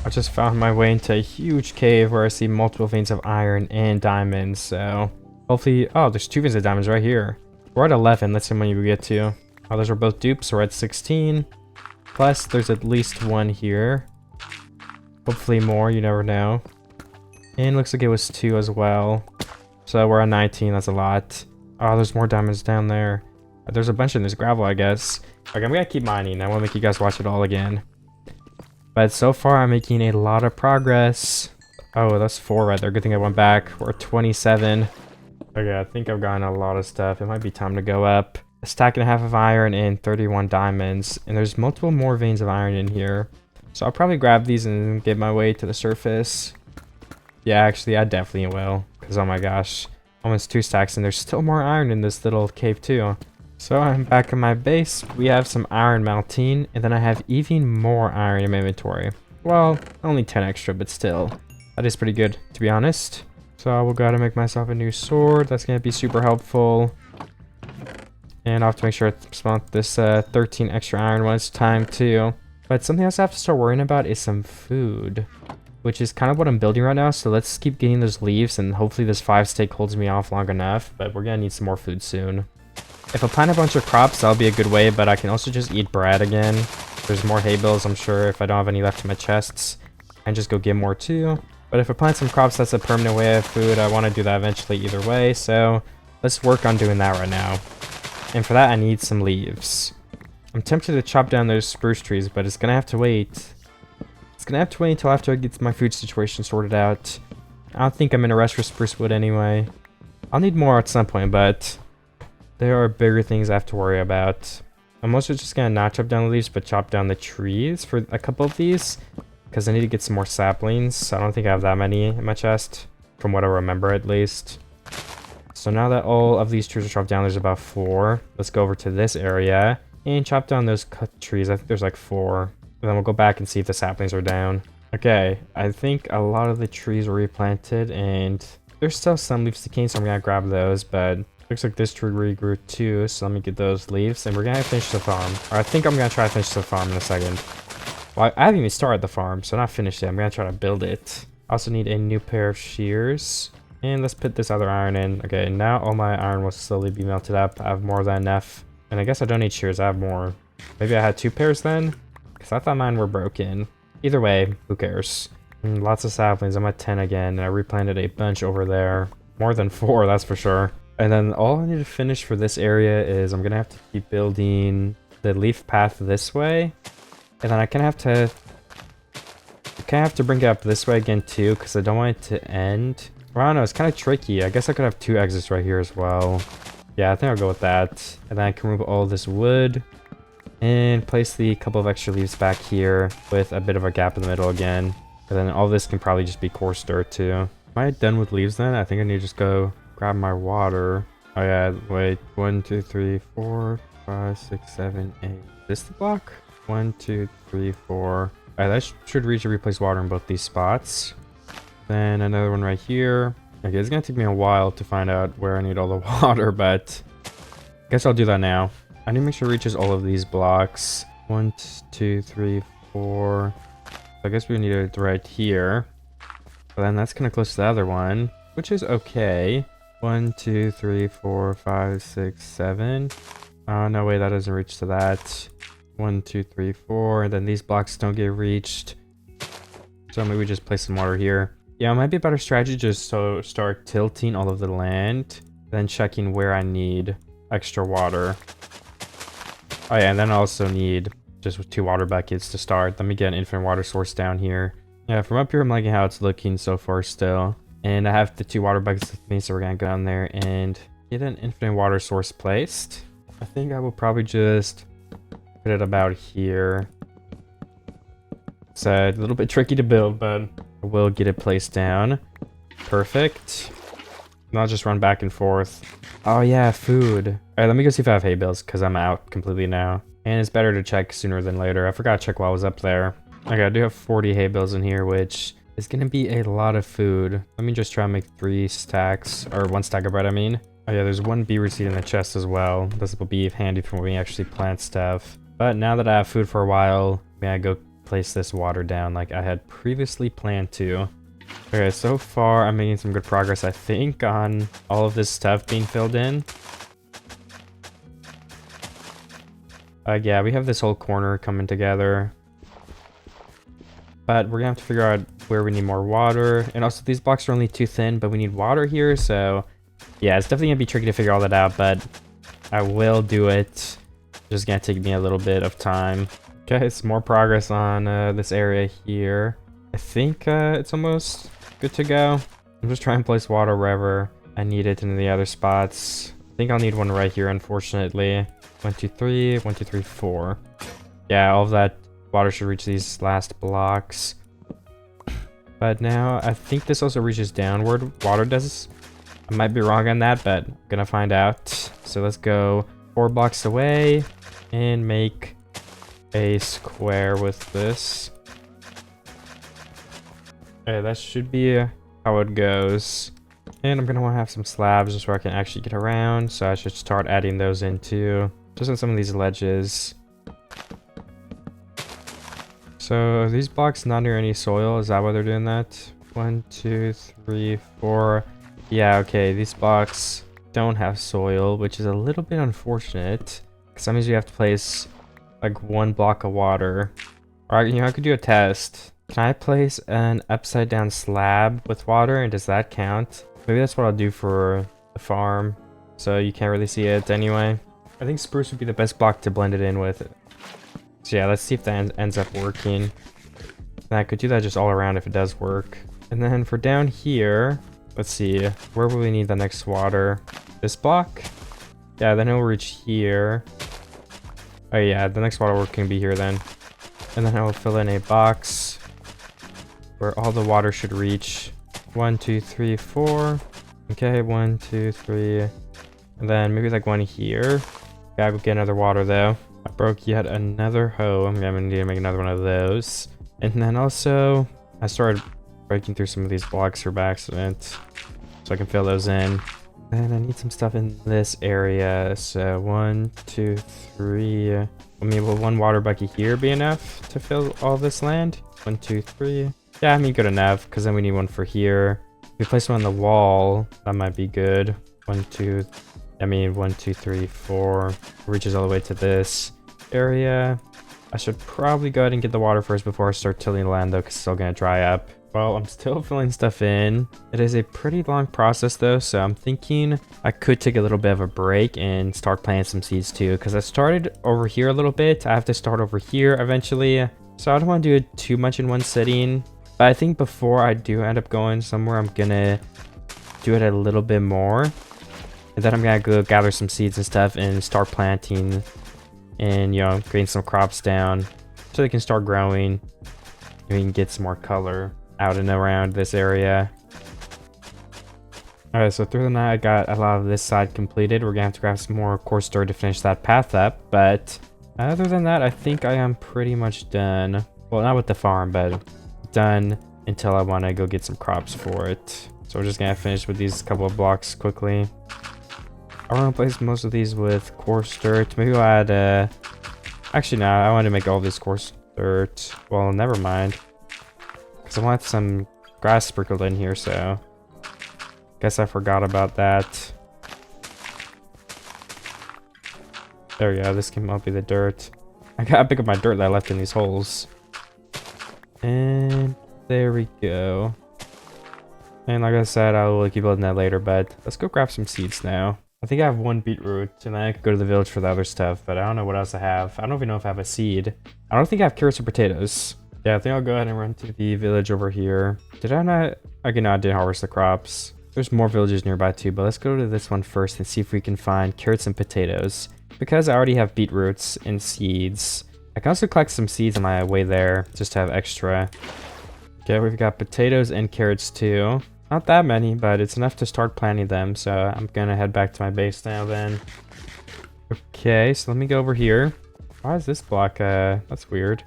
I just found my way into a huge cave where I see multiple veins of iron and diamonds, so... Hopefully... Oh, there's 2 veins of diamonds right here. We're at 11. Let's see how many we get to. Oh, those are both dupes, so we're at 16. Plus, there's at least 1 here. Hopefully more, you never know. And looks like it was 2 as well. So we're on 19, that's a lot. Oh, there's more diamonds down there. There's a bunch in this gravel, I guess. Okay, I'm gonna keep mining. I won't make you guys watch it all again. But so far, I'm making a lot of progress. Oh, that's 4 right there. Good thing I went back. We're at 27. Okay, I think I've gotten a lot of stuff. It might be time to go up. A stack and a half of iron and 31 diamonds. And there's multiple more veins of iron in here. So I'll probably grab these and get my way to the surface. Yeah, actually, I definitely will. Because, oh my gosh. Almost 2 stacks, and there's still more iron in this little cave, too. So I'm back in my base. We have some iron melting, and then I have even more iron in my inventory. Well, only 10 extra, but still. That is pretty good, to be honest. So I will go ahead and make myself a new sword. That's going to be super helpful. And I'll have to make sure I spawn this 13 extra iron when it's time, too. But something else I have to start worrying about is some food, which is kind of what I'm building right now. So let's keep getting those leaves, and hopefully this 5 steak holds me off long enough. But we're going to need some more food soon. If I plant a bunch of crops, that'll be a good way, but I can also just eat bread again. There's more hay bales, I'm sure, if I don't have any left in my chests. And just go get more too. But if I plant some crops, that's a permanent way of food. I want to do that eventually either way, so let's work on doing that right now. And for that, I need some leaves. I'm tempted to chop down those spruce trees, but it's gonna have to wait. It's gonna have to wait until after I get my food situation sorted out. I don't think I'm in a rush for spruce wood anyway. I'll need more at some point, but there are bigger things I have to worry about. I'm also just gonna not chop down the leaves, but chop down the trees for a couple of these, because I need to get some more saplings. I don't think I have that many in my chest, from what I remember at least. So now that all of these trees are chopped down, there's about 4. Let's go over to this area and chop down those cut trees. I think there's like 4. And then we'll go back and see if the saplings are down. Okay, I think a lot of the trees were replanted, and there's still some leaves decaying, so I'm gonna grab those, but looks like this tree regrew too, so let me get those leaves, and we're gonna finish the farm. Or I think I'm gonna try to finish the farm in a second. Well, I haven't even started the farm, so not finished it. I'm gonna try to build it. I also need a new pair of shears. And let's put this other iron in. Okay, now all my iron will slowly be melted up. I have more than enough. And I guess I don't need shears, I have more. Maybe I had 2 pairs then? Because I thought mine were broken. Either way, who cares? Lots of saplings. I'm at 10 again, and I replanted a bunch over there. More than 4, that's for sure. And then all I need to finish for this area is I'm gonna have to keep building the leaf path this way. And then I kind of have to bring it up this way again too, because I don't want it to end. Well, I don't know, it's kind of tricky. I guess I could have 2 exits right here as well. Yeah, I think I'll go with that. And then I can remove all this wood and place the couple of extra leaves back here with a bit of a gap in the middle again. And then all this can probably just be coarse dirt too. Am I done with leaves then? I think I need to just go grab my water. Oh yeah, wait. 1, 2, 3, 4, 5, 6, 7, 8. Is this the block? 1, 2, 3, 4. Alright, that should reach and replace water in both these spots. Then another one right here. Okay, it's gonna take me a while to find out where I need all the water, but I guess I'll do that now. I need to make sure it reaches all of these blocks. 1, 2, 3, 4. So I guess we need it right here. But then that's kind of close to the other one, which is okay. 1, 2, 3, 4, 5, 6, 7. Oh, no way, that doesn't reach to that. 1, 2, 3, 4. And then these blocks don't get reached. So maybe we just place some water here. Yeah, it might be a better strategy just to start tilting all of the land, then checking where I need extra water. Oh yeah, and then I also need just 2 water buckets to start. Let me get an infinite water source down here. Yeah, from up here I'm liking how it's looking so far still. And I have the 2 water buckets with me, so we're gonna go down there and get an infinite water source placed. I think I will probably just put it about here. It's a little bit tricky to build, but I will get it placed down. Perfect. And I'll just run back and forth. Oh yeah, food. Alright, let me go see if I have hay bales, because I'm out completely now. And it's better to check sooner than later. I forgot to check while I was up there. Okay, I do have 40 hay bales in here, which is going to be a lot of food. Let me just try and make 3 stacks, or 1 stack of bread, I mean. Oh yeah, there's 1 beaver seed in the chest as well. This will be handy for when we actually plant stuff. But now that I have food for a while, may I go place this water down like I had previously planned to. Okay, so far I'm making some good progress, I think, on all of this stuff being filled in. Yeah, we have this whole corner coming together. But we're gonna have to figure out where we need more water. And also these blocks are only too thin, but we need water here, so yeah, it's definitely gonna be tricky to figure all that out, but I will do it. Just gonna take me a little bit of time. Okay, some more progress on this area here. I think it's almost good to go. I'm just trying to place water wherever I need it in the other spots. I think I'll need one right here, unfortunately. 1, 2, 3, 1, 2, 3, 4. Yeah, all of that water should reach these last blocks. But now I think this also reaches downward. Water does. I might be wrong on that, but I'm gonna find out. So let's go 4 blocks away and make a square with this. Okay, that should be how it goes. And I'm gonna want to have some slabs just where I can actually get around. So I should start adding those in too. Just on some of these ledges. So are these blocks not near any soil? Is that why they're doing that? 1, 2, 3, 4. Yeah, okay, these blocks don't have soil, which is a little bit unfortunate. Because that means you have to place like 1 block of water. Alright, you know, I could do a test. Can I place an upside down slab with water, and does that count? Maybe that's what I'll do for the farm, so you can't really see it anyway. I think spruce would be the best block to blend it in with. So yeah, let's see if that ends up working. And I could do that just all around if it does work. And then for down here, let's see, where will we need the next water? This block? Yeah, then it'll reach here. Oh yeah, the next water can be here then. And then I will fill in a box where all the water should reach. 1, 2, 3, 4. Okay, 1, 2, 3. And then maybe like 1 here. Gotta go get another water though. I broke yet another hoe. I'm gonna need to make another one of those. And then also, I started breaking through some of these blocks here by accident, so I can fill those in. And I need some stuff in this area. So 1, 2, 3. I mean, will 1 water bucket here be enough to fill all this land? 1, 2, 3. Yeah, I mean, good enough, because then we need one for here. If we place one on the wall, that might be good. 1, 2, I mean, 1, 2, 3, 4. Reaches all the way to this area. I should probably go ahead and get the water first before I start tilling the land, though, because it's still going to dry up. Well, I'm still filling stuff in. It is a pretty long process, though, so I'm thinking I could take a little bit of a break and start planting some seeds, too, because I started over here a little bit. I have to start over here eventually, so I don't want to do it too much in one sitting. But I think before I do end up going somewhere, I'm going to do it a little bit more. And then I'm gonna go gather some seeds and stuff and start planting and, you know, getting some crops down so they can start growing and we can get some more color out and around this area. Alright, so through the night I got a lot of this side completed. We're gonna have to grab some more coarse dirt to finish that path up, but other than that I think I am pretty much done. Well, not with the farm, but done until I want to go get some crops for it. So we're just gonna finish with these couple of blocks quickly. I want to place most of these with coarse dirt. Maybe we'll add, actually, no, I want to make all this coarse dirt. Well, never mind. Because I want some grass sprinkled in here, so. Guess I forgot about that. There we go. This can be the dirt. I gotta pick up my dirt that I left in these holes. And there we go. And like I said, I will keep building that later, but let's go grab some seeds now. I think I have 1 beetroot, and then I could go to the village for the other stuff, but I don't know what else I have. I don't even know if I have a seed. I don't think I have carrots or potatoes. Yeah, I think I'll go ahead and run to the village over here. Did I not? Okay, no, I didn't harvest the crops. There's more villages nearby too, but let's go to this one first and see if we can find carrots and potatoes. Because I already have beetroots and seeds, I can also collect some seeds on my way there, just to have extra. Okay, we've got potatoes and carrots too. Not that many, but it's enough to start planting them, so I'm gonna head back to my base now then. Okay, so let me go over here. Why is this block, that's weird.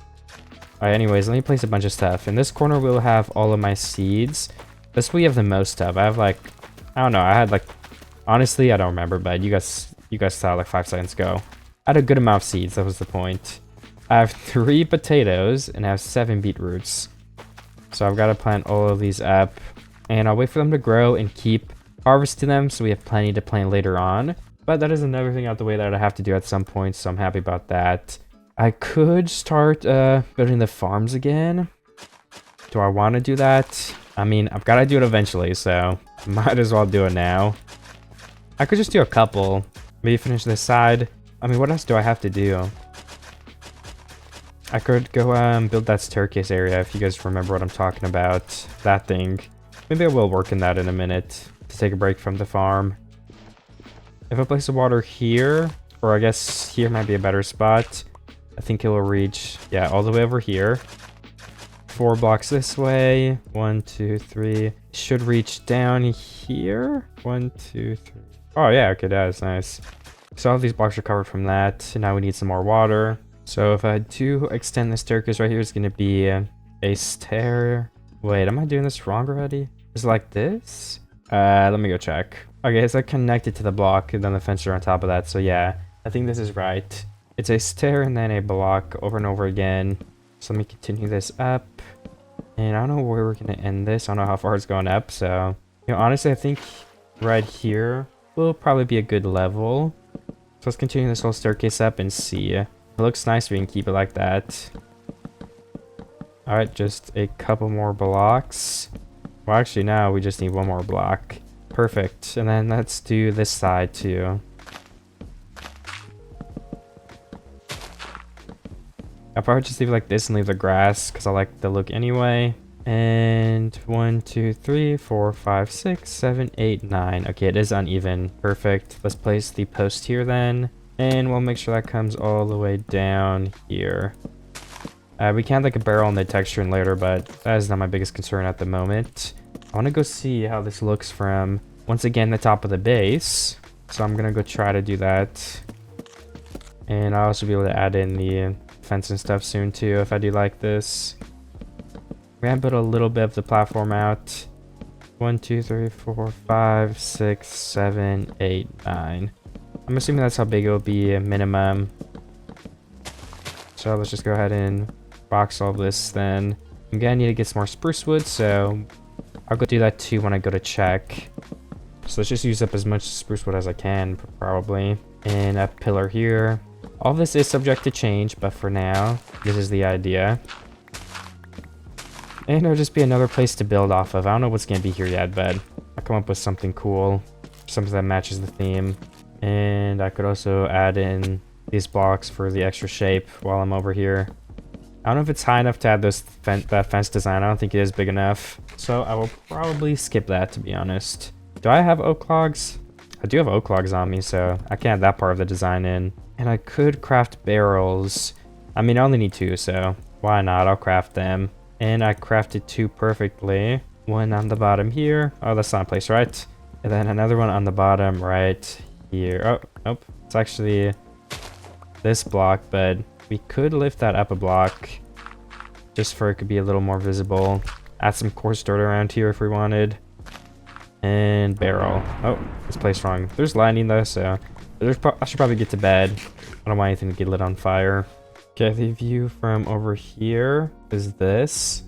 Alright, anyways, let me place a bunch of stuff. In this corner, we'll have all of my seeds. This we have the most of. I have like, I don't know, I had like, honestly, I don't remember, but you guys saw like 5 seconds ago. I had a good amount of seeds, that was the point. I have 3 potatoes and I have 7 beetroots. So I've got to plant all of these up. And I'll wait for them to grow and keep harvesting them so we have plenty to plant later on. But that is another thing out the way that I have to do at some point, so I'm happy about that. I could start building the farms again. Do I want to do that? I mean, I've got to do it eventually, so might as well do it now. I could just do a couple. Maybe finish this side. I mean, what else do I have to do? I could go build that staircase area if you guys remember what I'm talking about. That thing. Maybe I will work in that in a minute to take a break from the farm. If I place the water here, or I guess here might be a better spot, I think it will reach, yeah, all the way over here. 4 blocks this way. 1, 2, 3. Should reach down here. 1, 2, 3. Oh yeah, okay, that's nice. So all these blocks are covered from that. And now we need some more water. So if I do extend the staircase right here, it's going to be a stair. Wait, am I doing this wrong already? Is it like this? Let me go check. Okay, it's like connected to the block and then the fence are on top of that. So yeah, I think this is right. It's a stair and then a block over and over again. So let me continue this up. And I don't know where we're going to end this. I don't know how far it's going up. So, you know, honestly, I think right here will probably be a good level. So let's continue this whole staircase up and see. It looks nice. We can keep it like that. Alright, just a couple more blocks. Well, actually, now we just need 1 more block. Perfect. And then let's do this side too. I'll probably just leave it like this and leave the grass because I like the look anyway. And 1, 2, 3, 4, 5, 6, 7, 8, 9. Okay, it is uneven. Perfect. Let's place the post here then. And we'll make sure that comes all the way down here. We can like a barrel in the texture and later, but that is not my biggest concern at the moment. I want to go see how this looks from, once again, the top of the base. So I'm going to go try to do that. And I'll also be able to add in the fence and stuff soon too, if I do like this. We're going to put a little bit of the platform out. 1, 2, 3, 4, 5, 6, 7, 8, 9. I'm assuming that's how big it will be, a minimum. So let's just go ahead and box all this then. I'm gonna need to get some more spruce wood, so I'll go do that too when I go to check. So let's just use up as much spruce wood as I can, probably. And a pillar here. All this is subject to change, but for now, this is the idea. And it'll just be another place to build off of. I don't know what's gonna be here yet, but I'll come up with something cool. Something that matches the theme. And I could also add in these blocks for the extra shape while I'm over here. I don't know if it's high enough to add that fence design. I don't think it is big enough. So I will probably skip that, to be honest. Do I have oak logs? I do have oak logs on me, so I can add that part of the design in. And I could craft barrels. I mean, I only need 2, so why not? I'll craft them. And I crafted 2 perfectly. 1 on the bottom here. Oh, that's not a place, right? And then another one on the bottom right here. Oh, nope. It's actually this block, but we could lift that up a block just for it could be a little more visible. Add some coarse dirt around here if we wanted. And barrel. Oh, it's placed wrong. There's lighting though, so I should probably get to bed. I don't want anything to get lit on fire. Okay, the view from over here is this.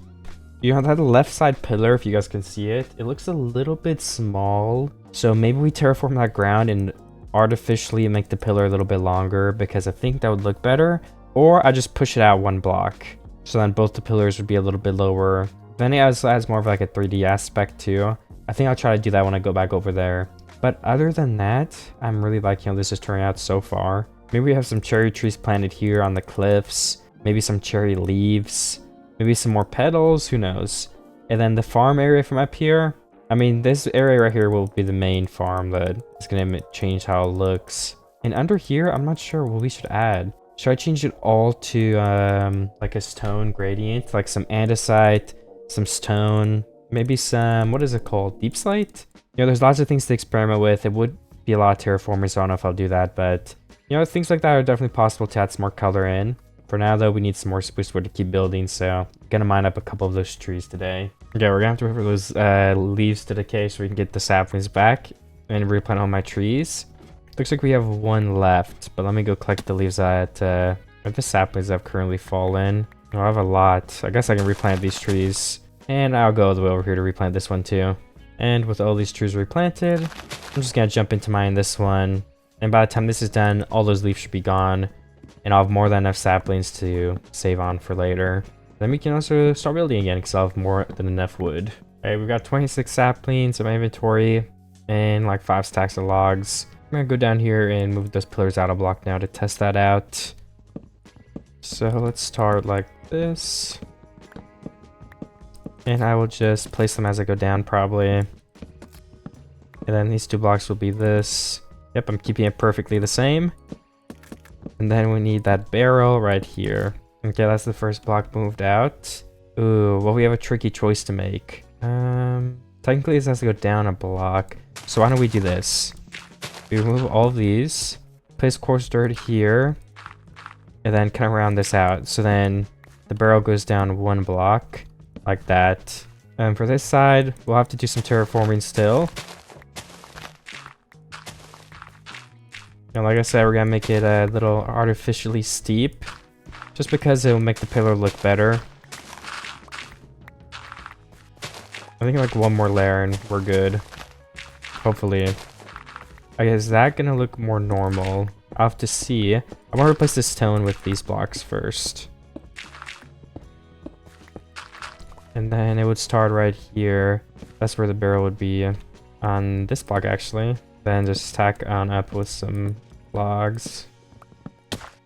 You know, that left side pillar, if you guys can see it, it looks a little bit small. So maybe we terraform that ground and artificially make the pillar a little bit longer, because I think that would look better. Or I just push it out one block. So then both the pillars would be a little bit lower. Then it has more of like a 3D aspect too. I think I'll try to do that when I go back over there. But other than that, I'm really liking how this is turning out so far. Maybe we have some cherry trees planted here on the cliffs. Maybe some cherry leaves. Maybe some more petals, who knows. And then the farm area from up here. I mean, this area right here will be the main farm that is going to change how it looks. And under here, I'm not sure what we should add. Should I change it all to like a stone gradient? Like some andesite, some stone, maybe some, what is it called? Deep slate? You know, there's lots of things to experiment with. It would be a lot of terraforming, so I don't know if I'll do that. But, you know, things like that are definitely possible to add some more color in. For now, though, we need some more spruce wood to keep building, so I'm gonna mine up a couple of those trees today. Okay, we're gonna have to wait for those leaves to decay so we can get the saplings back and replant all my trees. Looks like we have one left, but let me go collect the leaves that the saplings that have currently fallen. Oh, I have a lot. I guess I can replant these trees, and I'll go all the way over here to replant this one too. And with all these trees replanted, I'm just gonna jump into mining this one. And by the time this is done, all those leaves should be gone. And I'll have more than enough saplings to save on for later. Then we can also start building again because I'll have more than enough wood. Alright, we've got 26 saplings in my inventory and like 5 stacks of logs. I'm gonna go down here and move those pillars out of block now to test that out. So let's start like this. And I will just place them as I go down probably. And then these 2 blocks will be this. Yep, I'm keeping it perfectly the same. And then we need that barrel right here. Okay, that's the first block moved out. Ooh, well, we have a tricky choice to make. Technically this has to go down a block. So why don't we do this? We remove all of these, place coarse dirt here, and then kind of round this out. So then the barrel goes down 1 block, like that. And for this side, we'll have to do some terraforming still. And like I said, we're gonna make it a little artificially steep, just because it will make the pillar look better. I think like 1 more layer and we're good. Hopefully. I guess is that gonna look more normal? I'll have to see. I want to replace the stone with these blocks first. And then it would start right here. That's where the barrel would be on this block actually. Then just stack on up with some logs.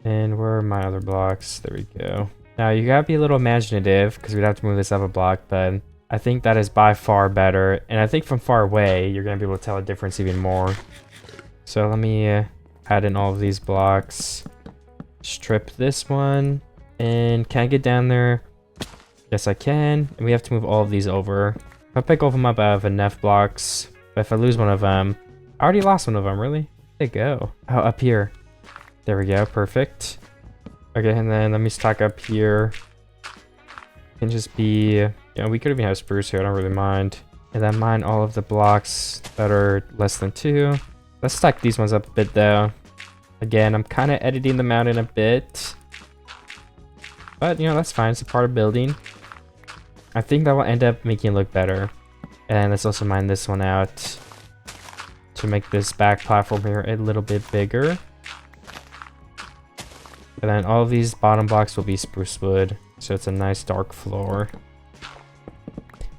And where are my other blocks? There we go. Now you gotta be a little imaginative because we'd have to move this up a block, but I think that is by far better. And I think from far away, you're gonna be able to tell a difference even more. So let me add in all of these blocks. Strip this one. And can I get down there? Yes, I can. And we have to move all of these over. If I pick all of them up, I have enough blocks. But if I lose one of them, I already lost one of them, really? Where'd it go? Oh, up here. There we go, perfect. Okay, and then let me stack up here. It can just be, you know, we could even have spruce here, I don't really mind. And then mine all of the blocks that are less than 2. Let's stack these ones up a bit though. Again, I'm kind of editing them out in a bit. But, you know, that's fine, it's a part of building. I think that will end up making it look better. And let's also mine this one out to make this back platform here a little bit bigger. And then all of these bottom blocks will be spruce wood, so it's a nice dark floor.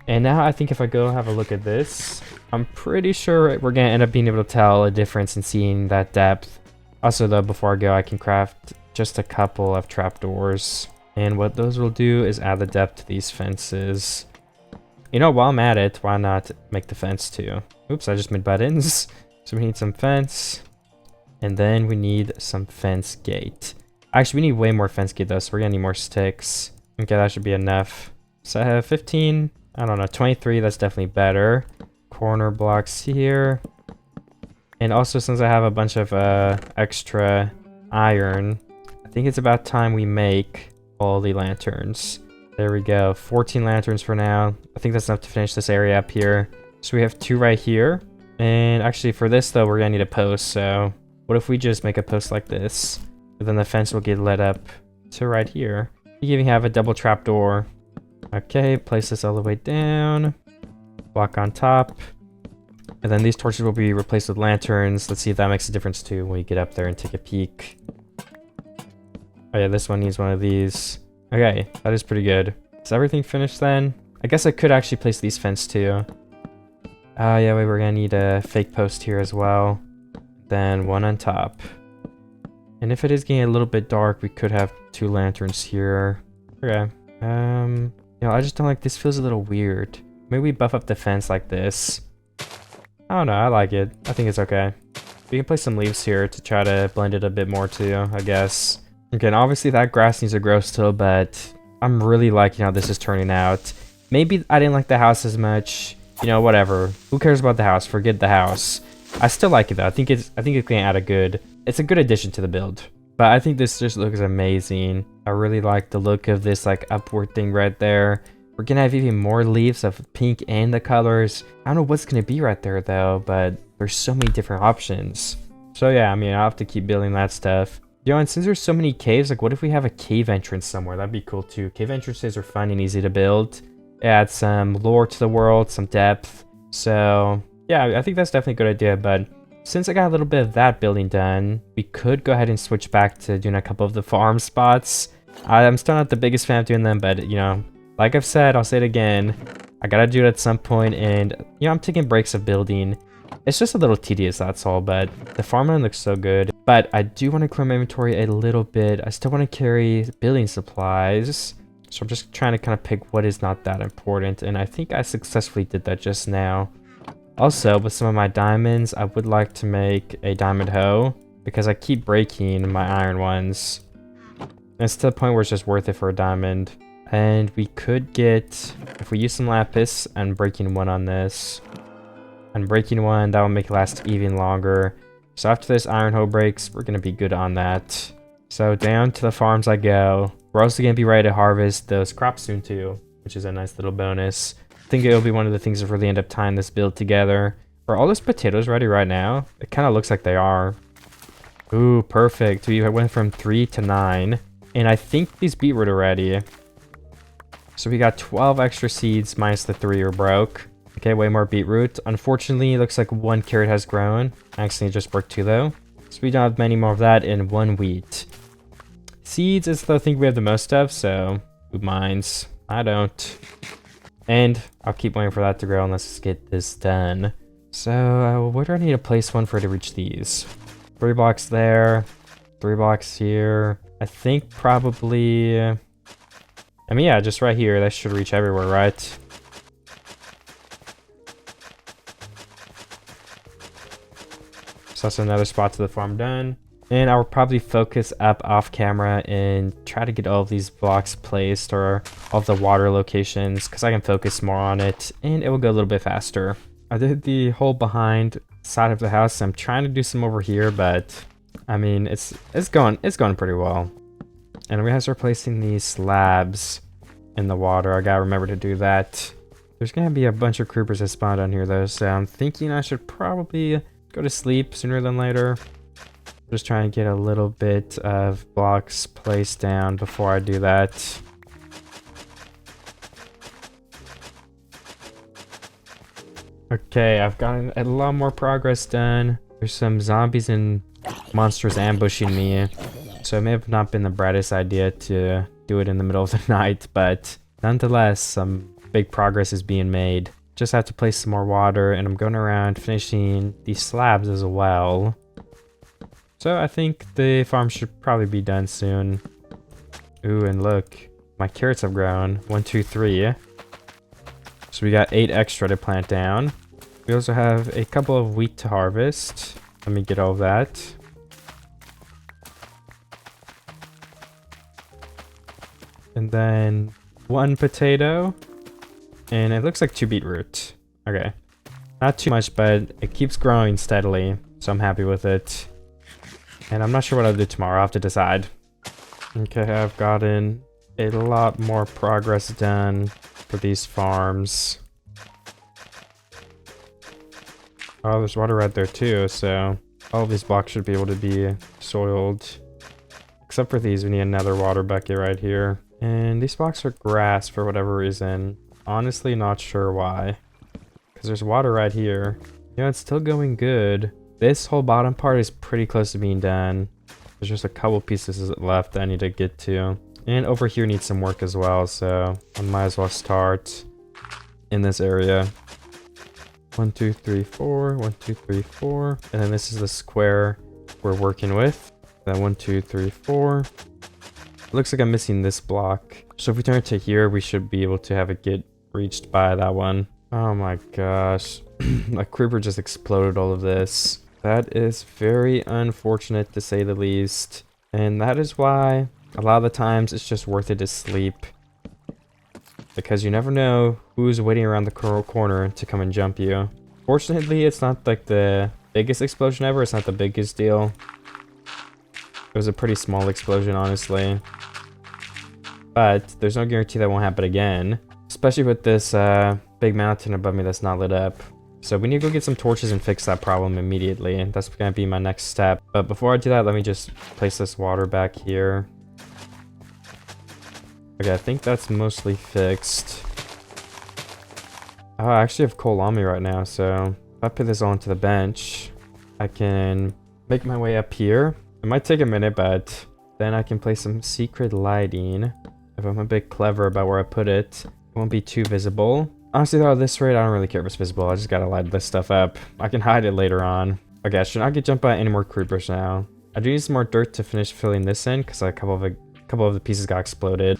And now I think if I go have a look at this, I'm pretty sure we're gonna end up being able to tell a difference in seeing that depth. Also though, before I go, I can craft just a couple of trapdoors. And what those will do is add the depth to these fences. You know, while I'm at it, why not make the fence too? Oops, I just made buttons. So we need some fence. And then we need some fence gate. Actually, we need way more fence gate though, so we're gonna need more sticks. Okay, that should be enough. So I have 15, I don't know, 23, that's definitely better. Corner blocks here. And also, since I have a bunch of extra iron, I think it's about time we make all the lanterns. There we go, 14 lanterns for now. I think that's enough to finish this area up here. So we have 2 right here. And actually for this though, we're gonna need a post, so what if we just make a post like this? And then the fence will get lit up to right here. You even have a double trapdoor. Okay, place this all the way down. Block on top. And then these torches will be replaced with lanterns. Let's see if that makes a difference too when we get up there and take a peek. Oh yeah, this one needs one of these. Okay, that is pretty good. Is everything finished then? I guess I could actually place these fence too. Yeah, we're gonna need a fake post here as well. Then one on top. And if it is getting a little bit dark, we could have 2 lanterns here. Okay. I just don't like, this feels a little weird. Maybe we buff up the fence like this. I don't know, I like it. I think it's okay. We can place some leaves here to try to blend it a bit more too, I guess. Okay, and obviously that grass needs to grow still, but I'm really liking how this is turning out. Maybe I didn't like the house as much. You know, whatever. Who cares about the house? Forget the house. I still like it though. I think it can add it's a good addition to the build. But I think this just looks amazing. I really like the look of this like upward thing right there. We're gonna have even more leaves of pink and the colors. I don't know what's gonna be right there though, but there's so many different options. So yeah, I mean, I'll have to keep building that stuff. Yo, and since there's so many caves, like what if we have a cave entrance somewhere? That'd be cool too. Cave entrances are fun and easy to build. Add some lore to the world, some depth. So yeah, I think that's definitely a good idea. But since I got a little bit of that building done, we could go ahead and switch back to doing a couple of the farm spots. I'm still not the biggest fan of doing them, but you know, like I've said, I'll say it again. I gotta do it at some point, and you know, I'm taking breaks of building. It's just a little tedious, that's all, but the farmland looks so good. But I do want to clear my inventory a little bit. I still want to carry building supplies. So I'm just trying to kind of pick what is not that important. And I think I successfully did that just now. Also, with some of my diamonds, I would like to make a diamond hoe because I keep breaking my iron ones. And it's to the point where it's just worth it for a diamond. And we could get, if we use some lapis and breaking 1 on this, and breaking 1, that will make it last even longer. So after this iron hoe breaks, we're going to be good on that. So down to the farms I go. We're also going to be ready to harvest those crops soon too, which is a nice little bonus. I think it'll be one of the things that really end up tying this build together. Are all those potatoes ready right now? It kind of looks like they are. Ooh, perfect. We went from 3 to 9. And I think these beetroot are ready. So we got 12 extra seeds minus the 3 are broke. Okay, way more beetroot. Unfortunately, it looks like 1 carrot has grown. Actually, it just broke 2 though. So we don't have many more of that and 1 wheat. Seeds is the thing we have the most of, so who minds? I don't. And I'll keep waiting for that to grow and let's just get this done. So where do I need to place one for it to reach these? 3 blocks there, 3 blocks here. I think probably, I mean, yeah, just right here. That should reach everywhere, right? So that's another spot to the farm done. And I'll probably focus up off camera and try to get all of these blocks placed or all of the water locations because I can focus more on it and it will go a little bit faster. I did the whole behind side of the house. I'm trying to do some over here, but I mean, it's going pretty well. And we have to start placing these slabs in the water. I gotta remember to do that. There's gonna be a bunch of creepers that spawn down here though, so I'm thinking I should probably go to sleep sooner than later. Just trying to get a little bit of blocks placed down before I do that. Okay, I've gotten a lot more progress done. There's some zombies and monsters ambushing me. So it may have not been the brightest idea to do it in the middle of the night, but nonetheless, some big progress is being made. Just have to place some more water, and I'm going around finishing these slabs as well. So I think the farm should probably be done soon. Ooh, and look, my carrots have grown. 1, 2, 3. So we got 8 extra to plant down. We also have a couple of wheat to harvest. Let me get all of that. And then 1 potato. And it looks like 2 beetroot. Okay. Not too much, but it keeps growing steadily. So I'm happy with it. And I'm not sure what I'll do tomorrow. I'll have to decide. Okay, I've gotten a lot more progress done for these farms. Oh, there's water right there too, so all of these blocks should be able to be soiled. Except for these, we need another water bucket right here. And these blocks are grass for whatever reason. Honestly, not sure why. Because there's water right here. You know, it's still going good. This whole bottom part is pretty close to being done. There's just a couple pieces left that I need to get to. And over here needs some work as well, so I might as well start in this area. 1, 2, 3, 4. 1, 2, 3, 4. And then this is the square we're working with. Then 1, 2, 3, 4. It looks like I'm missing this block. So if we turn it to here, we should be able to have it get reached by that one. Oh my gosh. A creeper just exploded all of this. That is very unfortunate to say the least. And that is why a lot of the times it's just worth it to sleep. Because you never know who's waiting around the corner to come and jump you. Fortunately, it's not like the biggest explosion ever. It's not the biggest deal. It was a pretty small explosion, honestly. But there's no guarantee that won't happen again. Especially with this big mountain above me that's not lit up. So we need to go get some torches and fix that problem immediately. That's going to be my next step. But before I do that, let me just place this water back here. Okay, I think that's mostly fixed. Oh, I actually have coal on me right now, so if I put this onto the bench, I can make my way up here. It might take a minute, but then I can place some secret lighting. If I'm a bit clever about where I put it, it won't be too visible. Honestly though, at this rate, I don't really care if it's visible. I just gotta light this stuff up. I can hide it later on. Okay, I should not get jumped by any more creepers now. I do need some more dirt to finish filling this in, because a couple of the pieces got exploded.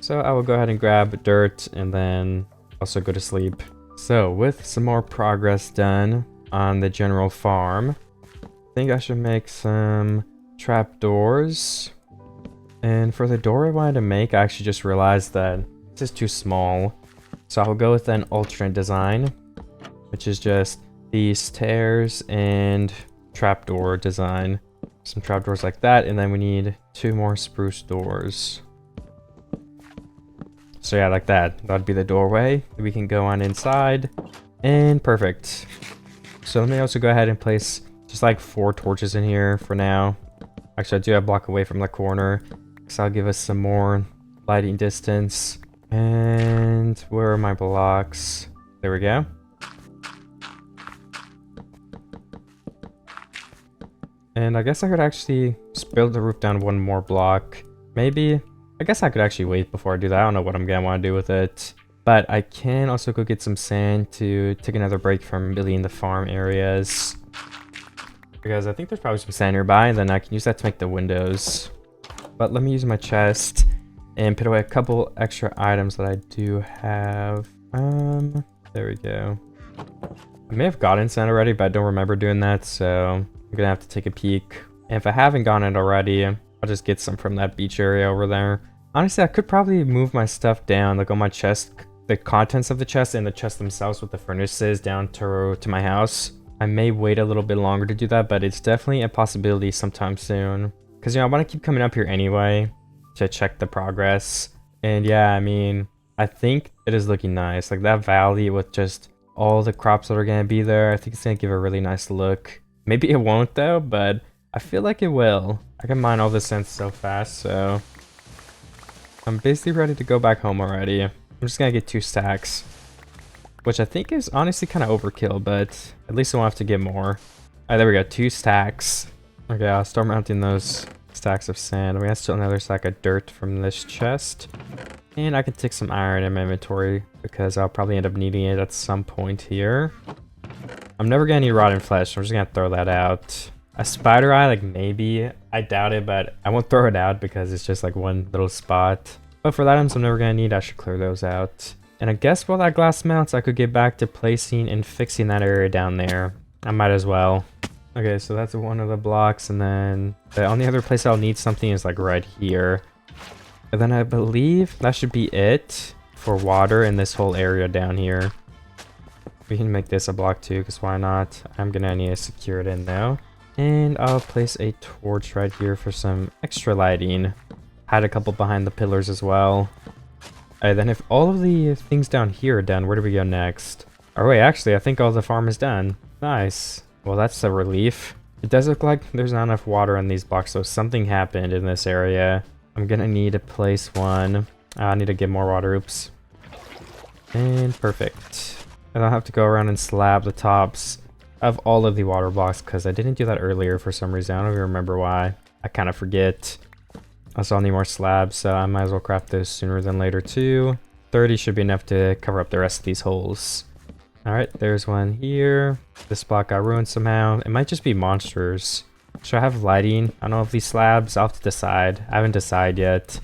So I will go ahead and grab dirt and then also go to sleep. So with some more progress done on the general farm, I think I should make some trapdoors. And for the door I wanted to make, I actually just realized that this is too small. So I'll go with an alternate design, which is just the stairs and trapdoor design. Some trapdoors like that, and then we need 2 more spruce doors. So yeah, like that. That'd be the doorway. We can go on inside, and perfect. So let me also go ahead and place just like 4 torches in here for now. Actually, I do have a block away from the corner, so I'll give us some more lighting distance. And where are my blocks? There we go. And I guess I could actually build the roof down 1 more block. Maybe. I guess I could actually wait before I do that. I don't know what I'm gonna want to do with it. But I can also go get some sand to take another break from building the farm areas. Because I think there's probably some sand nearby, and then I can use that to make the windows. But let me use my chest and put away a couple extra items that I do have. There we go. I may have gotten sand already, but I don't remember doing that, so I'm gonna have to take a peek. And if I haven't gotten it already, I'll just get some from that beach area over there. Honestly, I could probably move my stuff down, like on my chest, the contents of the chest and the chest themselves with the furnaces down to my house. I may wait a little bit longer to do that, but it's definitely a possibility sometime soon. Because, you know, I want to keep coming up here anyway to check the progress. And yeah, I mean, I think it is looking nice. Like that valley with just all the crops that are going to be there, I think it's going to give a really nice look. Maybe it won't though, but I feel like it will. I can mine all this sand so fast, so I'm basically ready to go back home already. I'm just going to get 2 stacks, which I think is honestly kind of overkill, but at least I won't have to get more. All right, there we go, 2 stacks. Okay, I'll start mounting those stacks of sand. We have still another stack of dirt from this chest. And I can take some iron in my inventory because I'll probably end up needing it at some point here. I'm never gonna need rotten flesh, so I'm just gonna throw that out. A spider eye, like maybe, I doubt it, but I won't throw it out because it's just like 1 little spot. But for the items I'm never gonna need, I should clear those out. And I guess while that glass melts, I could get back to placing and fixing that area down there. I might as well. Okay, so that's one of the blocks, and then the only other place I'll need something is like right here. And then I believe that should be it for water in this whole area down here. We can make this a block too, because why not? I'm gonna need to secure it in though. And I'll place a torch right here for some extra lighting. Had a couple behind the pillars as well. Alright, then if all of the things down here are done, where do we go next? Oh wait, actually, I think all the farm is done. Nice. Well, that's a relief. It does look like there's not enough water in these blocks, so something happened in this area. I'm gonna need to place one I need to get more water. Oops. And perfect. I don't have to go around and slab the tops of all of the water blocks because I didn't do that earlier for some reason. I don't even remember why. I kind of forget. Also, I'll need more slabs, so I might as well craft those sooner than later too. 30 should be enough to cover up the rest of these holes. Alright, there's one here. This block got ruined somehow. It might just be monsters. Should I have lighting? I don't know if these slabs, I'll have to decide. I haven't decided yet.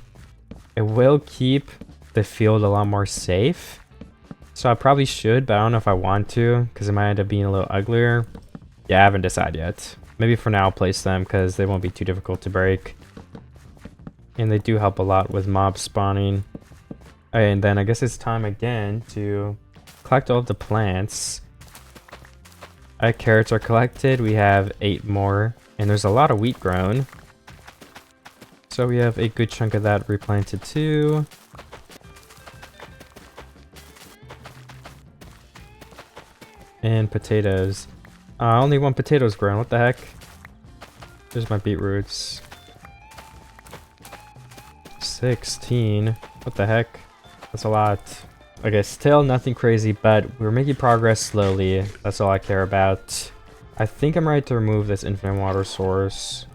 It will keep the field a lot more safe. So I probably should, but I don't know if I want to, because it might end up being a little uglier. Yeah, I haven't decided yet. Maybe for now I'll place them, because they won't be too difficult to break. And they do help a lot with mob spawning. Okay, and then I guess it's time again to collect all of the plants. Alright, carrots are collected. We have 8 more. And there's a lot of wheat grown. So we have a good chunk of that replanted too. And potatoes. Only 1 potato's grown. What the heck? There's my beetroots. 16. What the heck? That's a lot. Okay, still nothing crazy, but we're making progress slowly. That's all I care about. I think I'm ready to remove this infinite water source.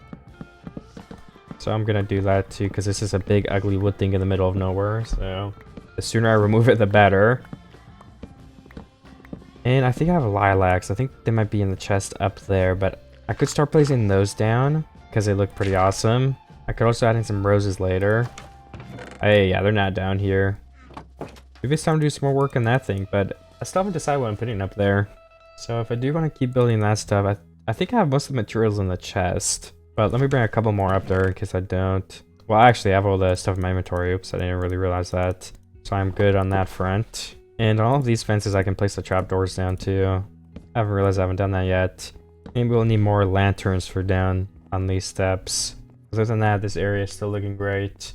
So I'm gonna do that too, because this is a big ugly wood thing in the middle of nowhere. So the sooner I remove it, the better. And I think I have lilacs. I think they might be in the chest up there, but I could start placing those down because they look pretty awesome. I could also add in some roses later. Hey, yeah, they're not down here. Maybe it's time to do some more work on that thing, but I still haven't decided what I'm putting up there. So if I do want to keep building that stuff, I think I have most of the materials in the chest. But let me bring a couple more up there in case I don't. Well, actually, I have all the stuff in my inventory. Oops, I didn't really realize that. So I'm good on that front. And on all of these fences, I can place the trapdoors down too. I haven't realized I haven't done that yet. Maybe we'll need more lanterns for down on these steps. Other than that, this area is still looking great.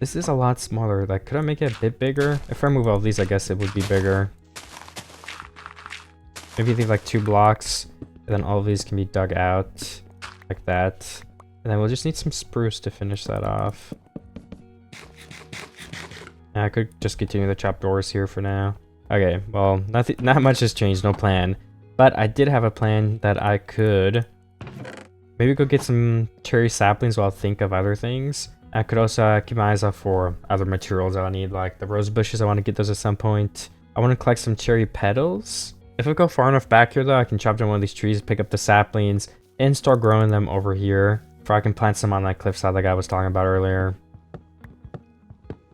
This is a lot smaller. Like, could I make it a bit bigger? If I move all of these, I guess it would be bigger. Maybe leave like 2 blocks, and then all of these can be dug out like that. And then we'll just need some spruce to finish that off. And I could just continue the trapdoors here for now. Okay, well, not much has changed, no plan. But I did have a plan that I could maybe go get some cherry saplings while I think of other things. I could also keep my eyes out for other materials that I need, like the rose bushes. I want to get those at some point. I want to collect some cherry petals. If I go far enough back here though, I can chop down one of these trees, pick up the saplings, and start growing them over here. Or I can plant some on that cliffside like I was talking about earlier.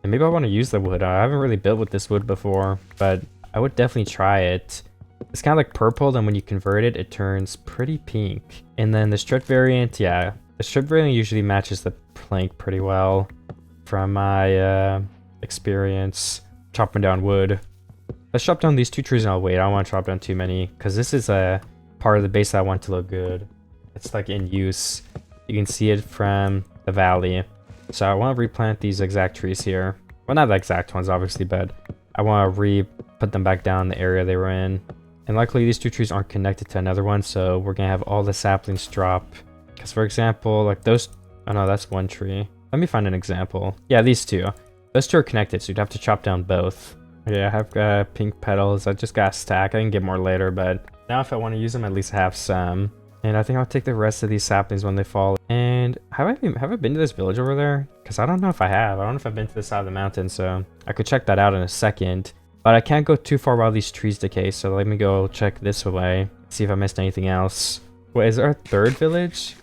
And maybe I want to use the wood. I haven't really built with this wood before, but I would definitely try it. It's kind of like purple, then when you convert it, it turns pretty pink. And then the strip variant, yeah. The strip variant usually matches the plank pretty well from my experience chopping down wood. Let's chop down these 2 trees and I'll wait. I don't want to chop down too many because this is a part of the base that I want to look good. It's like in use. You can see it from the valley. So I want to replant these exact trees here. Well, not the exact ones obviously, but I want to put them back down in the area they were in. And luckily these 2 trees aren't connected to another one, so we're gonna have all the saplings drop. Because for example, like those, oh no, that's 1 tree. Let me find an example. Yeah, these 2. Those 2 are connected, so you'd have to chop down both. Okay, I have pink petals. I just got a stack. I can get more later, but now if I want to use them, at least have some. And I think I'll take the rest of these saplings when they fall. And have I been to this village over there? Because I don't know if I have. I don't know if I've been to the side of the mountain, so I could check that out in a second. But I can't go too far while these trees decay, so let me go check this way. See if I missed anything else. Wait, is there a 3rd village?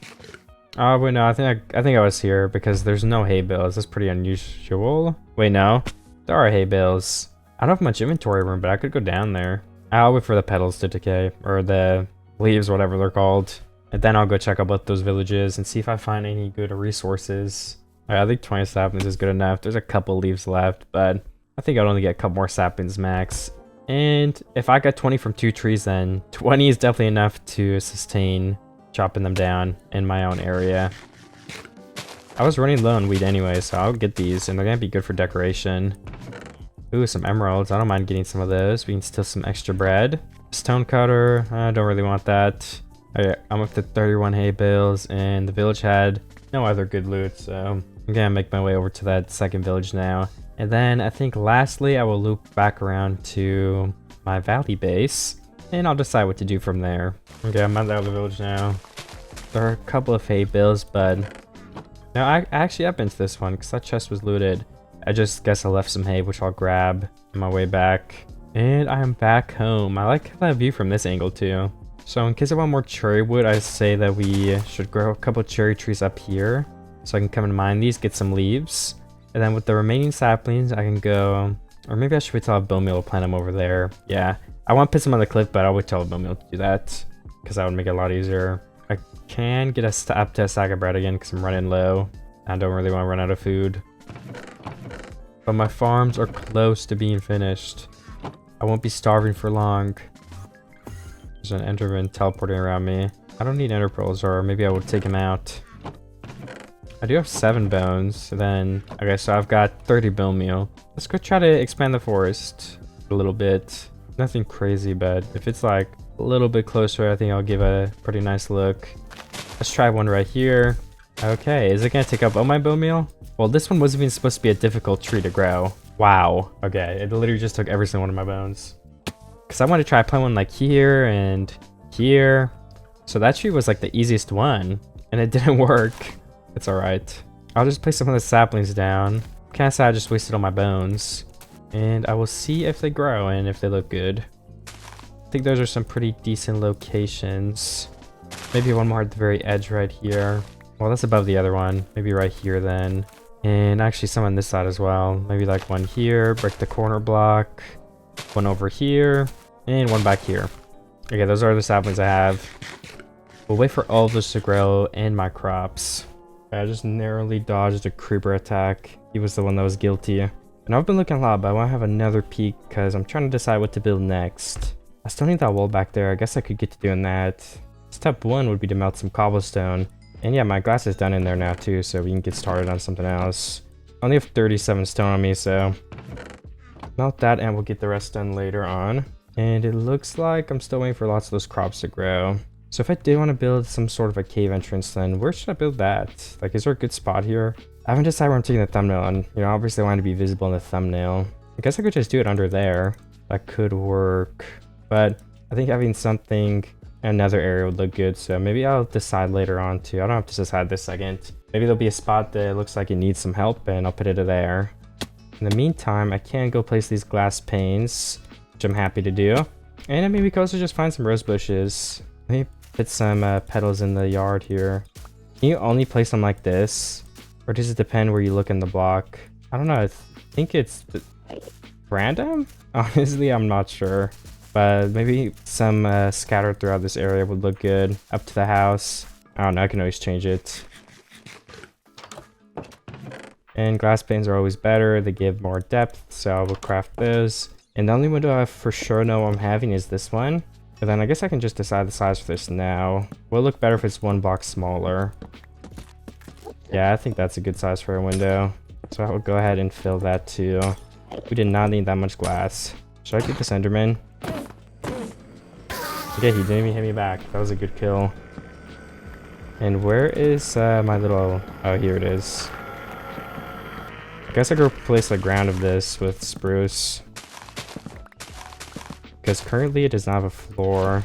Oh, wait, no, I think I was here because there's no hay bales. That's pretty unusual. Wait, no. There are hay bales. I don't have much inventory room, but I could go down there. I'll wait for the petals to decay, or the leaves, whatever they're called. And then I'll go check out both those villages and see if I find any good resources. I think 20 saplings is good enough. There's a couple leaves left, but I think I'd only get a couple more saplings max. And if I got 20 from 2 trees, then 20 is definitely enough to sustain chopping them down in my own area. I was running low on wheat anyway, so I'll get these, and they're gonna be good for decoration. Ooh, some emeralds. I don't mind getting some of those. We can steal some extra bread. Stone cutter. I don't really want that. Okay, I'm up to 31 hay bales, and the village had no other good loot, so I'm gonna make my way over to that second village now. And then I think lastly, I will loop back around to my valley base. And I'll decide what to do from there. Okay, I'm at the other village now. There are a couple of hay bills, but... No, I actually up into this one because that chest was looted. I just guess I left some hay, which I'll grab on my way back. And I am back home. I like that view from this angle too. So in case I want more cherry wood, I say that we should grow a couple cherry trees up here. So I can come and mine these, get some leaves. And then with the remaining saplings, I can go... Or maybe I should wait till I have bone meal to plant them over there. Yeah, I want to put some on the cliff, but I'll wait till I have bone meal to do that. Because that would make it a lot easier. I can get up to a sack of bread again because I'm running low. I don't really want to run out of food. But my farms are close to being finished. I won't be starving for long. There's an enderman teleporting around me. I don't need ender pearls, or maybe I will take him out. I do have 7 bones, then... Okay, so I've got 30 bone meal. Let's go try to expand the forest a little bit. Nothing crazy, but if it's like a little bit closer, I think I'll give a pretty nice look. Let's try one right here. Okay, is it gonna take up all my bone meal? Well, this one wasn't even supposed to be a difficult tree to grow. Wow. Okay, it literally just took every single one of my bones. Because I want to try plant one like here and here. So that tree was like the easiest one. And it didn't work. It's alright. I'll just place some of the saplings down. Can't say I just wasted all my bones. And I will see if they grow and if they look good. I think those are some pretty decent locations. Maybe one more at the very edge right here. Well, that's above the other one. Maybe right here then. And actually some on this side as well. Maybe like one here, break the corner block. One over here, and one back here. Okay, those are the saplings I have. We'll wait for all of those to grow and my crops. I just narrowly dodged a creeper attack. He was the one that was guilty. And I've been looking a lot, but I want to have another peek because I'm trying to decide what to build next. I still need that wall back there. I guess I could get to doing that. Step 1 would be to melt some cobblestone. And yeah, my glass is done in there now too, so we can get started on something else. I only have 37 stone on me, so... Melt that and we'll get the rest done later on. And it looks like I'm still waiting for lots of those crops to grow. So if I did want to build some sort of a cave entrance, then where should I build that? Like, is there a good spot here? I haven't decided where I'm taking the thumbnail on. You know, obviously I want it to be visible in the thumbnail. I guess I could just do it under there. That could work. But I think having something in another area would look good. So maybe I'll decide later on too. I don't have to decide this second. Maybe there'll be a spot that looks like it needs some help and I'll put it there. In the meantime, I can go place these glass panes, which I'm happy to do. And maybe we can also just find some rose bushes. Let me put some petals in the yard here. Can you only place them like this? Or does it depend where you look in the block? I don't know. I think it's random? Honestly, I'm not sure. But maybe some scattered throughout this area would look good. Up to the house. I don't know. I can always change it. And glass panes are always better. They give more depth, so I will craft those. And the only window I for sure know I'm having is this one. But then I guess I can just decide the size for this now. Will look better if it's 1 block smaller. Yeah, I think that's a good size for a window. So I will go ahead and fill that too. We did not need that much glass. Should I get this Enderman? Okay, he didn't even hit me back. That was a good kill. And where is my little... Oh, here it is. I guess I could replace the ground of this with spruce. Because currently it does not have a floor.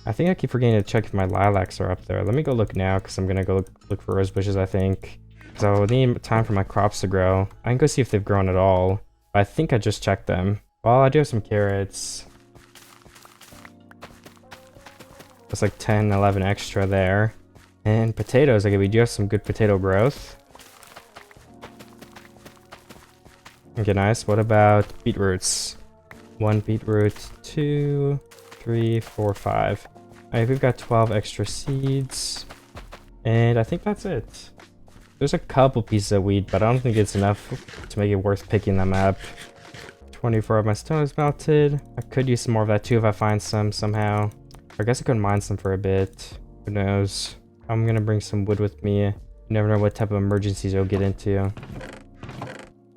I think I keep forgetting to check if my lilacs are up there. Let me go look now because I'm going to go look for rose bushes, I think. Because I'll need time for my crops to grow. I can go see if they've grown at all. But I think I just checked them. Well, I do have some carrots. That's like 10, 11 extra there. And potatoes, okay, we do have some good potato growth. Okay, nice. What about beetroots? 1 beetroot, 2, 3, 4, 5. Alright, we've got 12 extra seeds. And I think that's it. There's a couple pieces of wheat, but I don't think it's enough to make it worth picking them up. 24 of my stone is melted. I could use some more of that too if I find some somehow. I guess I could mine some for a bit. Who knows? I'm gonna bring some wood with me. You never know what type of emergencies you'll get into.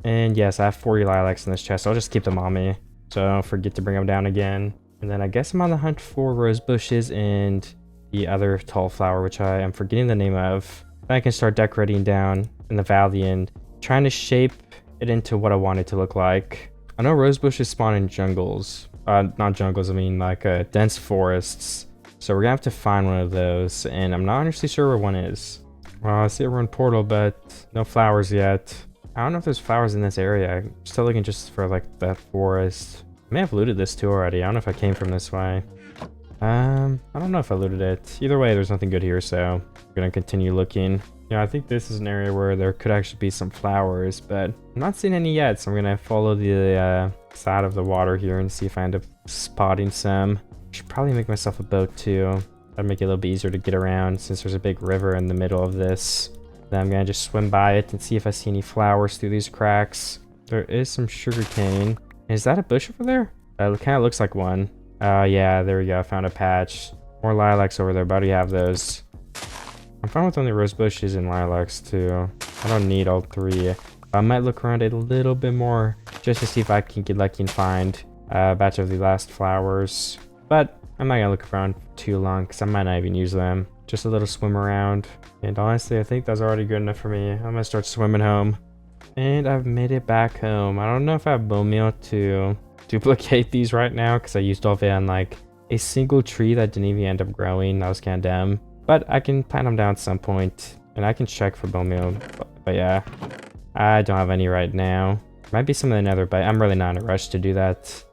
And yes, I have 40 lilacs in this chest. So I'll just keep them on me, so I don't forget to bring them down again. And then I guess I'm on the hunt for rose bushes and the other tall flower, which I am forgetting the name of. Then I can start decorating down in the valley and trying to shape it into what I want it to look like. I know rose bushes spawn in jungles. Not jungles, I mean like dense forests. So we're gonna have to find one of those, and I'm not honestly sure where one is. Well, I see a ruined portal, but no flowers yet. I don't know if there's flowers in this area. I'm still looking just for like the forest. I may have looted this too already. I don't know if I came from this way. I don't know if I looted it. Either way, there's nothing good here, so I'm gonna continue looking. Yeah, I think this is an area where there could actually be some flowers, but I'm not seeing any yet, so I'm gonna follow the side of the water here and see if I end up spotting some. Should probably make myself a boat too. That'd make it a little bit easier to get around since there's a big river in the middle of this. Then I'm gonna just swim by it and see if I see any flowers through these cracks. There is some sugarcane. Is that a bush over there? It kind of looks like one. Yeah, there we go. I found a patch. More lilacs over there, but I already have those. I'm fine with only rose bushes and lilacs too. I don't need all three. I might look around a little bit more just to see if I can get lucky and find a batch of the last flowers. But I'm not gonna look around too long because I might not even use them. Just a little swim around. And honestly, I think that's already good enough for me. I'm gonna start swimming home. And I've made it back home. I don't know if I have bone meal to duplicate these right now because I used all of it on like a single tree that didn't even end up growing. That was kind of dumb. But I can plant them down at some point, and I can check for bone meal. But yeah, I don't have any right now. Might be some of the nether, but I'm really not in a rush to do that.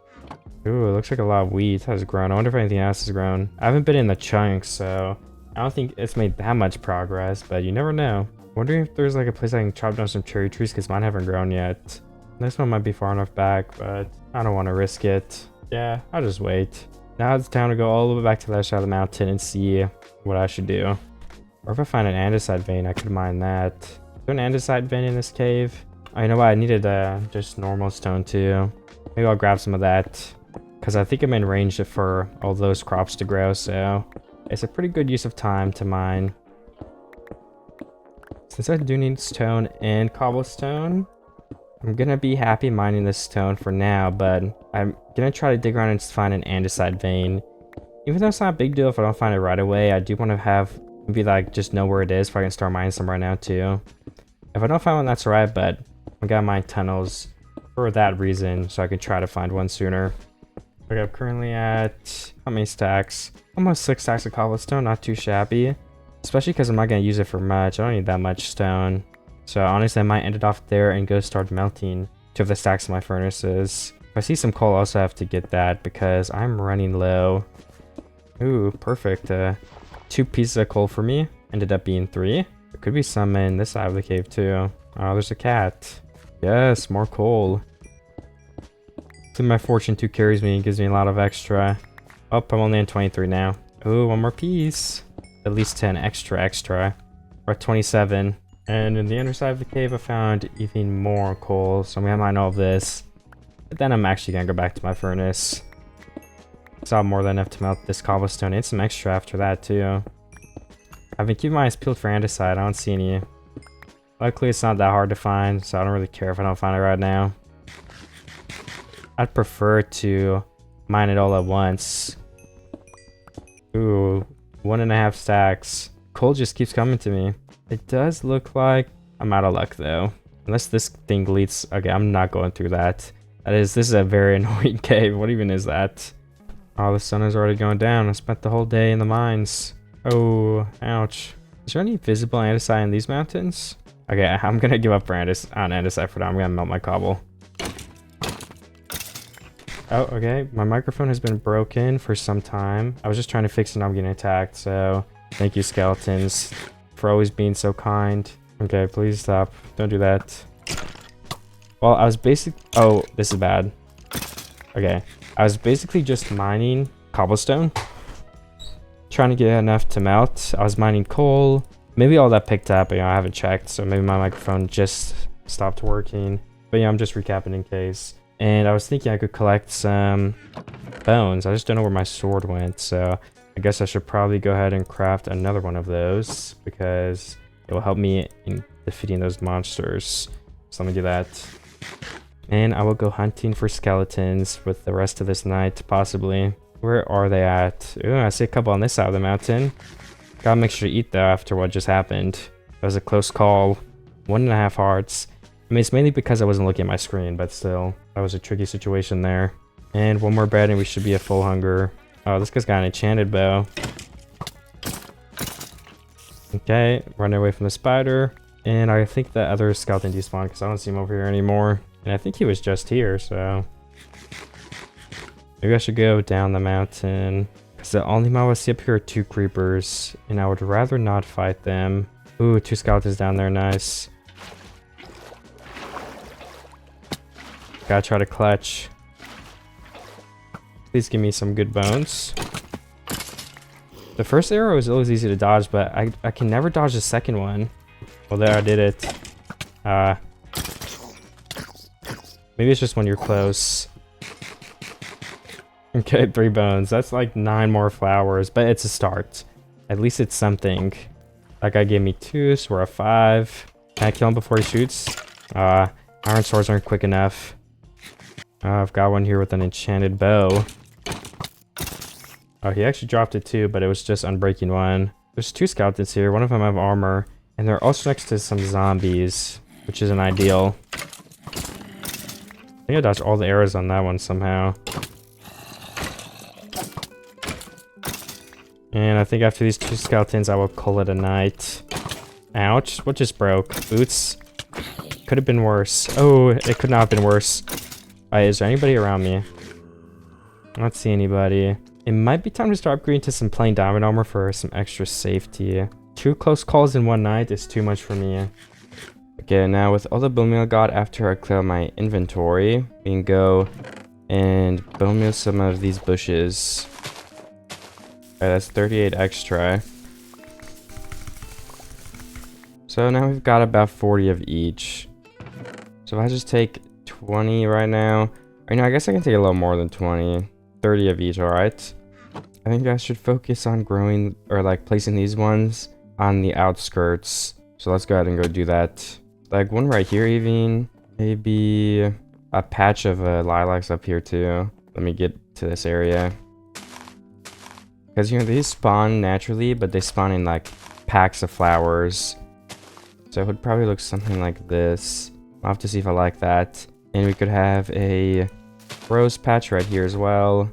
Ooh, it looks like a lot of wheat has grown. I wonder if anything else has grown. I haven't been in the chunks, so I don't think it's made that much progress, but you never know. Wondering if there's like a place I can chop down some cherry trees because mine haven't grown yet. This one might be far enough back, but I don't want to risk it. Yeah, I'll just wait. Now it's time to go all the way back to the other side of the mountain and see what I should do. Or if I find an andesite vein, I could mine that. Is there an andesite vein in this cave? Oh, you know what? I needed just normal stone too. Maybe I'll grab some of that because I think I'm in range for all those crops to grow, so it's a pretty good use of time to mine. Since I do need stone and cobblestone, I'm gonna be happy mining this stone for now, but I'm gonna try to dig around and find an andesite vein. Even though it's not a big deal if I don't find it right away, I do want to have maybe like just know where it is if I can start mining some right now too. If I don't find one, that's alright, but I gotta mine tunnels for that reason, so I can try to find one sooner. Okay, I'm currently at how many stacks? Almost 6 stacks of cobblestone, not too shabby. Especially because I'm not gonna use it for much. I don't need that much stone. So honestly, I might end it off there and go start melting 2 of the stacks of my furnaces. If I see some coal, I also have to get that because I'm running low. Ooh, perfect. 2 pieces of coal for me. Ended up being 3. There could be some in this side of the cave too. Oh, there's a cat. Yes, more coal. So my fortune 2 carries me and gives me a lot of extra. Oh, I'm only in 23 now. Ooh, 1 more piece. At least 10 extra. We're at 27. And in the underside of the cave, I found even more coal. So I'm gonna mine all of this. But then I'm actually gonna go back to my furnace. Saw more than enough to melt this cobblestone and some extra after that too. I've been keeping my eyes peeled for andesite. I don't see any. Luckily, it's not that hard to find, so I don't really care if I don't find it right now. I'd prefer to mine it all at once. Ooh, 1.5 stacks. Coal just keeps coming to me. It does look like I'm out of luck though. Unless this thing leads. Okay, I'm not going through that. This is a very annoying cave. What even is that? Oh, the sun is already going down. I spent the whole day in the mines. Oh, ouch. Is there any visible andesite in these mountains? Okay, I'm gonna give up for andesite for now. I'm gonna melt my cobble. Oh, okay. My microphone has been broken for some time. I was just trying to fix it and I'm getting attacked, so thank you, skeletons, for always being so kind. Okay, please stop. Don't do that. Well, I was oh, this is bad. Okay. I was basically just mining cobblestone. Trying to get enough to melt. I was mining coal. Maybe all that picked up, but I haven't checked, so maybe my microphone just stopped working. But yeah, I'm just recapping in case. And I was thinking I could collect some bones. I just don't know where my sword went, so I guess I should probably go ahead and craft another one of those because it will help me in defeating those monsters. So let me do that. And I will go hunting for skeletons with the rest of this night, possibly. Where are they at? Ooh, I see a couple on this side of the mountain. Gotta make sure to eat though after what just happened. That was a close call. 1.5 hearts. I mean, it's mainly because I wasn't looking at my screen, but still, that was a tricky situation there. And one more bread and we should be at full hunger. Oh, this guy's got an enchanted bow. Okay, running away from the spider. And I think the other skeleton despawned because I don't see him over here anymore. And I think he was just here, so... maybe I should go down the mountain. Because the only mob I see up here are 2 creepers. And I would rather not fight them. Ooh, 2 skeletons down there, nice. Gotta try to clutch. Please give me some good bones. The first arrow is always easy to dodge, but I can never dodge the second one. Well, there, I did it. Maybe it's just when you're close. Okay, 3 bones. That's like 9 more flowers, but it's a start. At least it's something. That guy gave me 2, so we're at 5. Can I kill him before he shoots? Iron swords aren't quick enough. I've got one here with an enchanted bow. Oh, he actually dropped it too, but it was just Unbreaking 1. There's 2 skeletons here. One of them have armor, and they're also next to some zombies, which isn't ideal. I think I dodged all the arrows on that one somehow. And I think after these 2 skeletons, I will call it a night. Ouch, what just broke? Boots? Could have been worse. Oh, it could not have been worse. Is there anybody around me? I don't see anybody. It might be time to start upgrading to some plain diamond armor for some extra safety. 2 close calls in one night is too much for me. Okay, now with all the bone meal I got after I clear my inventory, we can go and bone meal some of these bushes. Alright, that's 38 extra. So now we've got about 40 of each. So if I just take 20 right now, or no, I guess I can take a little more than 20. 30 of each, alright? I think I should focus on growing, or like placing these ones on the outskirts. So let's go ahead and go do that. Like one right here even. Maybe a patch of lilacs up here too. Let me get to this area. Because, you know, these spawn naturally, but they spawn in like packs of flowers. So it would probably look something like this. I'll have to see if I like that. And we could have a rose patch right here as well.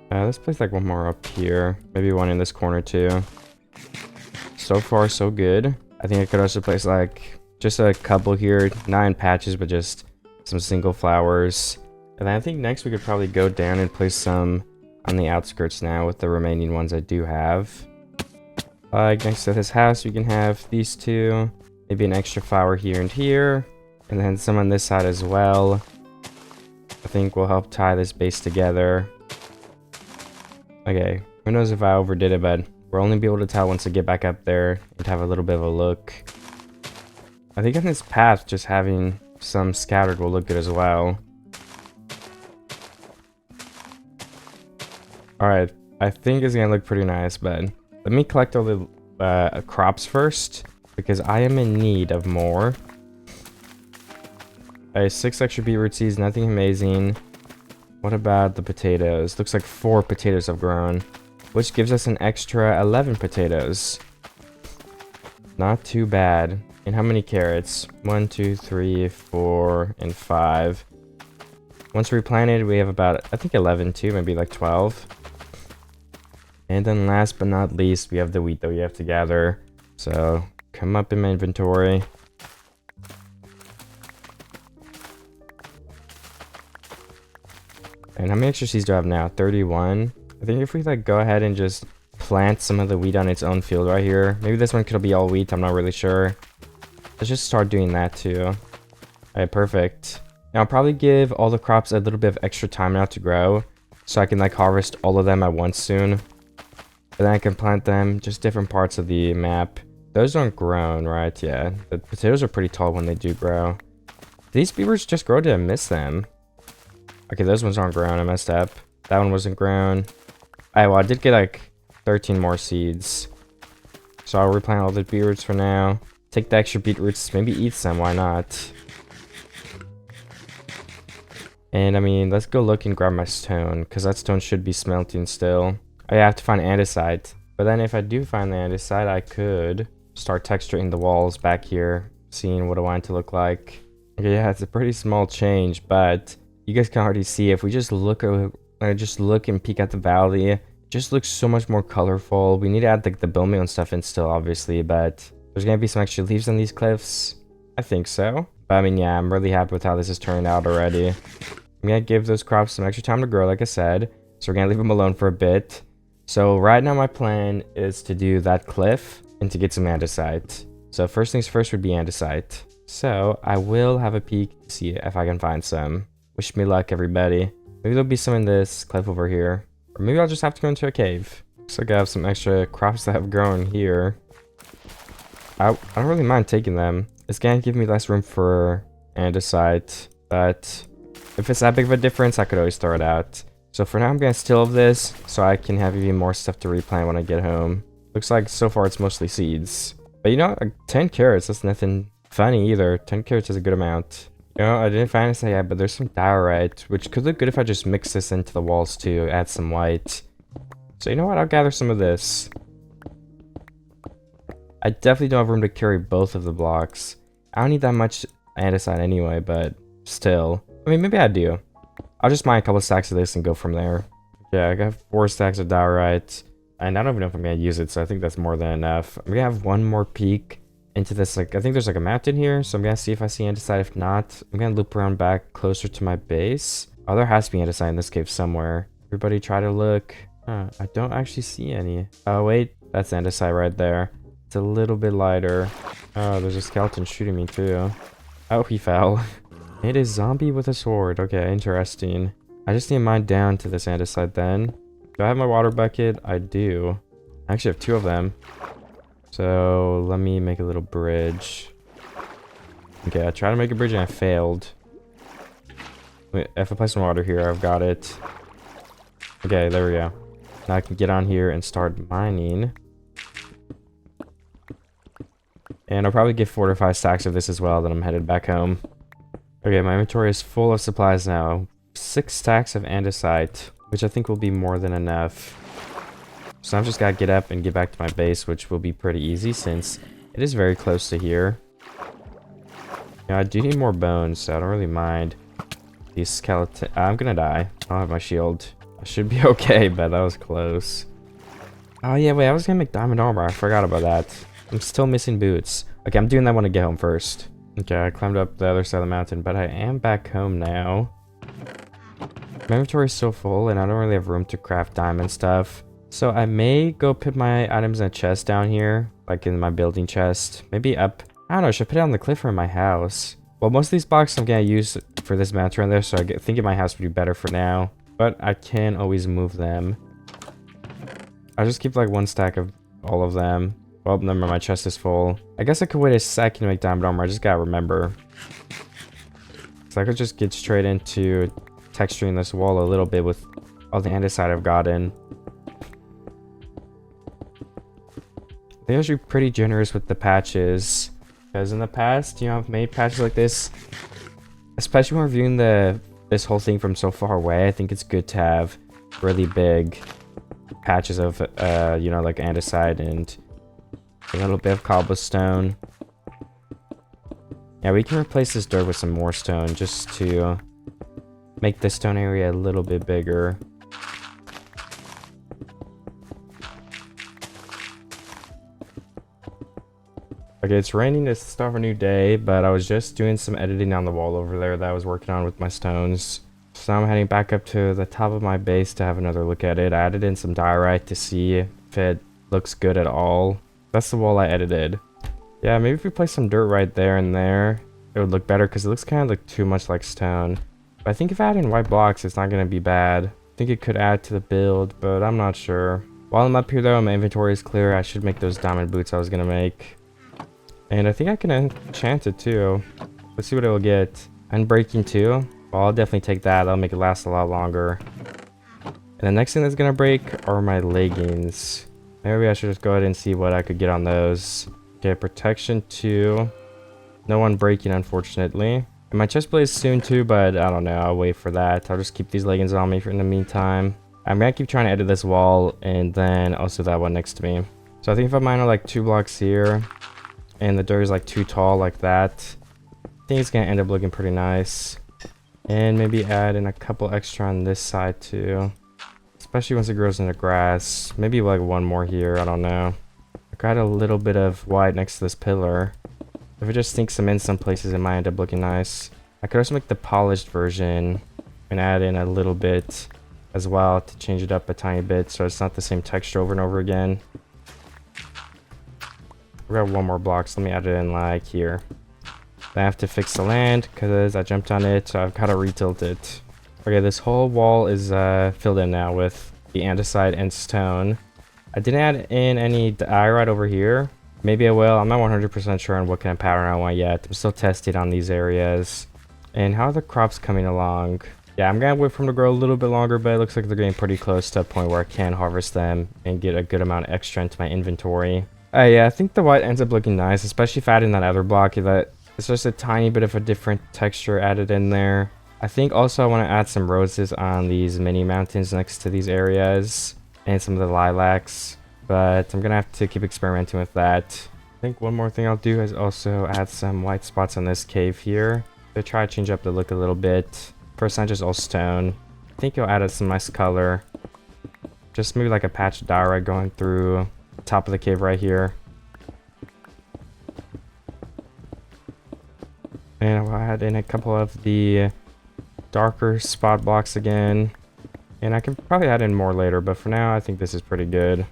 Let's place like one more up here. Maybe one in this corner too. So far, so good. I think I could also place like just a couple here. Not in patches, but just some single flowers. And then I think next we could probably go down and place some on the outskirts now with the remaining ones I do have. Next to this house, we can have these 2. Maybe an extra flower here and here. And then some on this side as well. I think will help tie this base together. Okay, who knows if I overdid it, but we'll only be able to tell once I get back up there and have a little bit of a look. I think on this path, just having some scattered will look good as well. Alright, I think it's gonna look pretty nice, but let me collect all the crops first, because I am in need of more. 6 extra beetroot seeds, nothing amazing. What about the potatoes? Looks like 4 potatoes have grown, which gives us an extra 11 potatoes. Not too bad. And how many carrots? 1, 2, 3, 4, and 5. Once replanted, we have about, I think 11 too, maybe like 12. And then last but not least, we have the wheat that we have to gather. So come up in my inventory. And how many extra seeds do I have now? 31. I think if we like go ahead and just plant some of the wheat on its own field right here. Maybe this one could be all wheat, I'm not really sure. Let's just start doing that too. Alright, perfect. Now I'll probably give all the crops a little bit of extra time now to grow, so I can like harvest all of them at once soon. And then I can plant them just different parts of the map. Those aren't grown, right? Yeah, the potatoes are pretty tall when they do grow. These beavers just grow to miss them. Okay, those ones aren't grown, I messed up. That one wasn't grown. Alright, well I did get like 13 more seeds. So I'll replant all the beetroots for now. Take the extra beetroots, maybe eat some, why not? And I mean, let's go look and grab my stone, because that stone should be smelting still. I have to find andesite. But then if I do find the andesite, I could start texturing the walls back here, seeing what I want it to look like. Okay, yeah, it's a pretty small change, but you guys can already see if we just look and peek at the valley, it just looks so much more colorful. We need to add like the bone meal and stuff in still, obviously, but there's gonna be some extra leaves on these cliffs. I think so. But I mean, yeah, I'm really happy with how this is turning out already. I'm gonna give those crops some extra time to grow, like I said. So we're gonna leave them alone for a bit. So right now my plan is to do that cliff and to get some andesite. So first things first would be andesite. So I will have a peek to see if I can find some. Wish me luck, everybody. Maybe there'll be some in this cliff over here. Or maybe I'll just have to go into a cave. So I have some extra crops that have grown here. I don't really mind taking them. It's gonna give me less room for andesite, but if it's that big of a difference, I could always throw it out. So for now, I'm gonna steal this so I can have even more stuff to replant when I get home. Looks like so far it's mostly seeds. But you know, 10 carrots, that's nothing funny either. 10 carrots is a good amount. You know, I didn't find this yet, but there's some diorite, which could look good if I just mix this into the walls too, add some white. So you know what, I'll gather some of this. I definitely don't have room to carry both of the blocks. I don't need that much andesite anyway, but still. I mean, maybe I do. I'll just mine a couple stacks of this and go from there. Yeah, I got 4 stacks of diorite. And I don't even know if I'm going to use it, so I think that's more than enough. I'm going to have one more peek into this. Like, I think there's like a mountain here, so I'm going to see if I see andesite. If not, I'm going to loop around back closer to my base. Oh, there has to be andesite in this cave somewhere. Everybody try to look. Huh, I don't actually see any. Oh, wait. That's andesite right there. It's a little bit lighter. Oh, there's a skeleton shooting me too. Oh, he fell. It is zombie with a sword. Okay, interesting. I just need to mine down to this andesite then. Do I have my water bucket? I do. I actually have 2 of them. So let me make a little bridge. Okay, I tried to make a bridge and I failed. Wait, if I place some water here, I've got it. Okay, there we go. Now I can get on here and start mining. And I'll probably get 4 to 5 stacks of this as well, then I'm headed back home. Okay, my inventory is full of supplies now. 6 stacks of andesite, which I think will be more than enough. So I've just got to get up and get back to my base, which will be pretty easy since it is very close to here. Yeah, I do need more bones, so I don't really mind. These skeleton... I'm gonna die. I don't have my shield. I should be okay, but that was close. Oh yeah, wait, I was gonna make diamond armor. I forgot about that. I'm still missing boots. Okay, I'm doing that when I get home first. Okay, I climbed up the other side of the mountain, but I am back home now. My inventory is so full, and I don't really have room to craft diamond stuff. So I may go put my items in a chest down here, like in my building chest. Maybe up, I don't know, should I put it on the cliff or in my house? Well, most of these blocks I'm gonna use for this mountain right there, so I think in my house would be better for now. But I can always move them. I'll just keep like 1 stack of all of them. Well, never mind, my chest is full. I guess I could wait a second to make diamond armor. I just gotta remember. So I could just get straight into texturing this wall a little bit with all the andesite I've gotten. They are usually pretty generous with the patches. Because in the past, you know, I've made patches like this. Especially when reviewing this whole thing from so far away, I think it's good to have really big patches of, you know, like andesite and a little bit of cobblestone. Yeah, we can replace this dirt with some more stone just to make the stone area a little bit bigger. Okay, it's raining to start a new day, but I was just doing some editing on the wall over there that I was working on with my stones. So now I'm heading back up to the top of my base to have another look at it. I added in some diorite to see if it looks good at all. That's the wall I edited. Yeah, maybe if we place some dirt right there and there, it would look better because it looks kind of like too much like stone. But I think if I add in white blocks, it's not going to be bad. I think it could add to the build, but I'm not sure. While I'm up here though, my inventory is clear. I should make those diamond boots I was going to make. And I think I can enchant it too. Let's see what it will get. Unbreaking 2. Well, I'll definitely take that. That'll make it last a lot longer. And the next thing that's going to break are my leggings. Maybe I should just go ahead and see what I could get on those. Okay, protection 2. No unbreaking, unfortunately. And my chest plate is soon too, but I don't know. I'll wait for that. I'll just keep these leggings on me for in the meantime. I'm gonna keep trying to edit this wall and then also that one next to me. So I think if I mine like 2 blocks here and the dirt is like too tall like that, I think it's gonna end up looking pretty nice. And maybe add in a couple extra on this side too. Especially once it grows into grass. Maybe like 1 more here, I don't know. I got a little bit of white next to this pillar. If it just sinks them in some places, it might end up looking nice. I could also make the polished version and add in a little bit as well to change it up a tiny bit so it's not the same texture over and over again. We got 1 more block, so let me add it in like here. Then I have to fix the land because I jumped on it, so I've got to retilt it. Okay, this whole wall is filled in now with the andesite and stone. I didn't add in any diorite over here. Maybe I will. I'm not 100% sure on what kind of pattern I want yet. I'm still testing on these areas. And how are the crops coming along? Yeah, I'm gonna wait for them to grow a little bit longer, but it looks like they're getting pretty close to a point where I can harvest them and get a good amount extra into my inventory. Yeah, I think the white ends up looking nice, especially if I add in that other block. That it's just a tiny bit of a different texture added in there. I think also I want to add some roses on these mini mountains next to these areas and some of the lilacs, but I'm gonna have to keep experimenting with that. I think one more thing I'll do is also add some white spots on this cave here to try to change up the look a little bit. First, not just all stone. I think you'll add some nice color. Just maybe like a patch of diorite going through the top of the cave right here. And I'll add in a couple of the darker spot blocks again. And I can probably add in more later, but for now, I think this is pretty good.